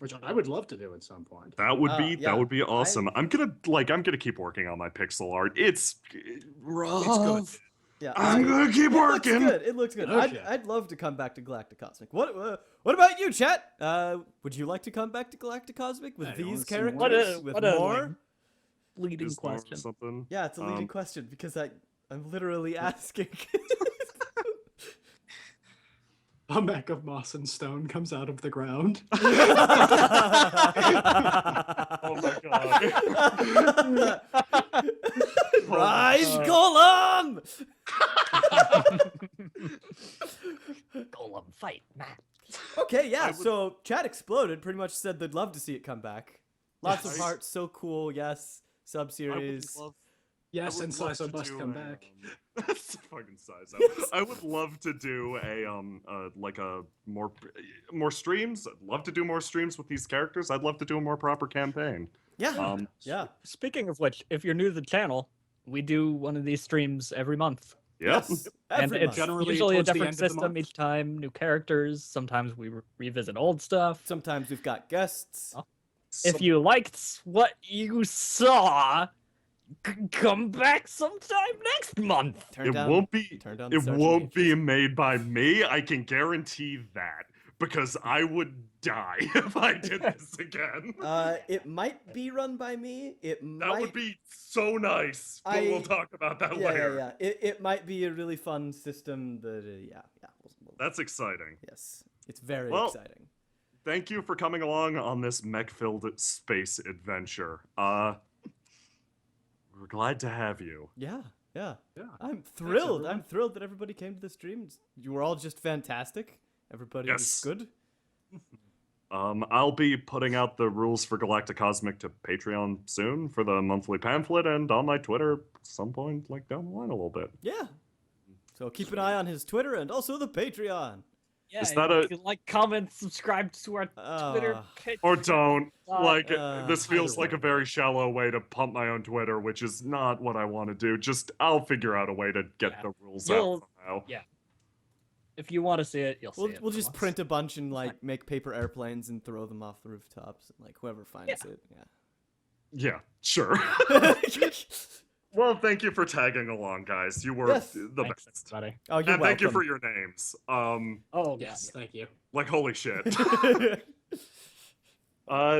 C: Which I would love to do at some point.
A: That would be
B: yeah,
A: awesome. I'm gonna keep working on my pixel art. It's rough.
C: It's good.
B: Yeah,
A: I'm gonna keep working.
B: It looks good.
C: Okay.
B: I'd love to come back to Galacticosmic. What about you, chat? Would you like to come back to Galacticosmic with
C: Hey, you
B: these
C: wanna see more?
B: characters? With more?
D: Leading
A: Is there
D: question.
A: something?
B: Yeah, it's a leading question because I'm literally asking.
C: A mech of moss and stone comes out of the ground.
A: Oh my god.
B: Rise, Golem!
D: Golem fight, Matt.
B: Okay, yeah. So chat exploded. Pretty much said they'd love to see it come back. Lots of
A: Yes.
B: hearts. So cool. Yes. Sub
A: I
B: series.
A: would love
C: Yes,
A: I would
C: and
A: love
C: Sizo
A: to
C: must
A: do
C: come
A: a,
C: back.
A: fucking Sizo. I would love to do like a more streams. I'd love to do more streams with these characters. I'd love to do a more proper campaign.
B: Yeah. Yeah.
D: Speaking of which, if you're new to the channel, we do one of these streams every month.
A: Yep.
B: Yes.
D: And
B: Every
D: it's
B: month.
C: Generally
D: usually a
C: towards the
D: different
C: end of the
D: system
C: month.
D: each time, new characters. Sometimes we revisit old stuff.
B: Sometimes we've got guests.
D: Oh. If you liked what you saw, come back sometime next month.
B: Turn
A: It
B: down,
A: won't be.
B: turn down the
A: It
B: search
A: won't
B: engines.
A: be made by me. I can guarantee that because I would die if I did this again.
B: It might be run by me. It
A: That
B: might.
A: would be so nice. But we'll talk about that
B: Yeah,
A: later.
B: yeah, yeah. It might be a really fun system. That yeah.
A: That's exciting.
B: Yes, it's very
A: Well,
B: exciting.
A: Thank you for coming along on this mech-filled space adventure. We're glad to have you.
B: Yeah, yeah.
C: Yeah.
B: I'm thrilled.
C: everyone.
B: I'm thrilled that everybody came to the stream. You were all just fantastic. Everybody was
A: Yes.
B: good.
A: I'll be putting out the rules for Galacticosmic to Patreon soon for the monthly pamphlet and on my Twitter at some point, like down the line a little bit.
B: Yeah. So keep an eye on his Twitter and also the Patreon.
D: Yeah,
A: Is that
D: you
A: a-
D: can like, comment, subscribe to our Twitter page.
A: Or don't. Like,
B: Uh,
A: this feels
B: either
A: like a
B: way.
A: very shallow way to pump my own Twitter, which is not what I want to do. Just, I'll figure out a way to get
D: Yeah.
A: the rules
D: You'll-
A: out somehow.
D: yeah. If you want to see it, you'll see it.
B: We'll
D: from
B: just
D: us.
B: print a bunch and like make paper airplanes and throw them off the rooftops and like whoever finds it.
A: Yeah, sure.
B: Yeah.
A: Well, thank you for tagging along, guys. You were
B: Yes.
A: the
D: Thanks,
A: best.
D: everybody.
B: Oh, you're
A: And thank you
B: welcome.
A: for your names.
D: Oh,
C: Yes, thank you.
A: Like, holy shit.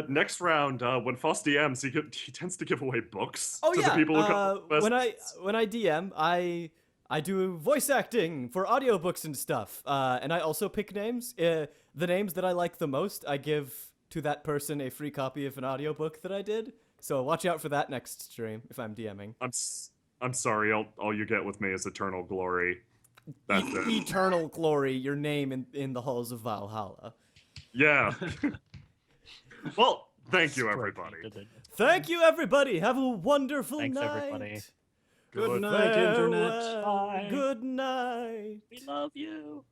A: Next round, when Foss DMs, he tends to give away books
B: Oh
A: to
B: yeah.
A: the people who come with
B: when
A: best.
B: I DM, I do voice acting for audiobooks and stuff. And I also pick names. The names that I like the most, I give to that person a free copy of an audiobook that I did. So watch out for that next stream if I'm DMing.
A: I'm sorry, all you get with me is eternal glory. That's it.
B: Eternal glory, your name in the halls of Valhalla.
A: Yeah. Well, thank you,
D: Spray
A: everybody.
D: painted it.
B: Thank you, everybody. Have a wonderful
D: Thanks,
B: night.
D: everybody.
C: Good night, Internet.
B: Farewell.
D: Bye.
B: Good night.
D: We love you.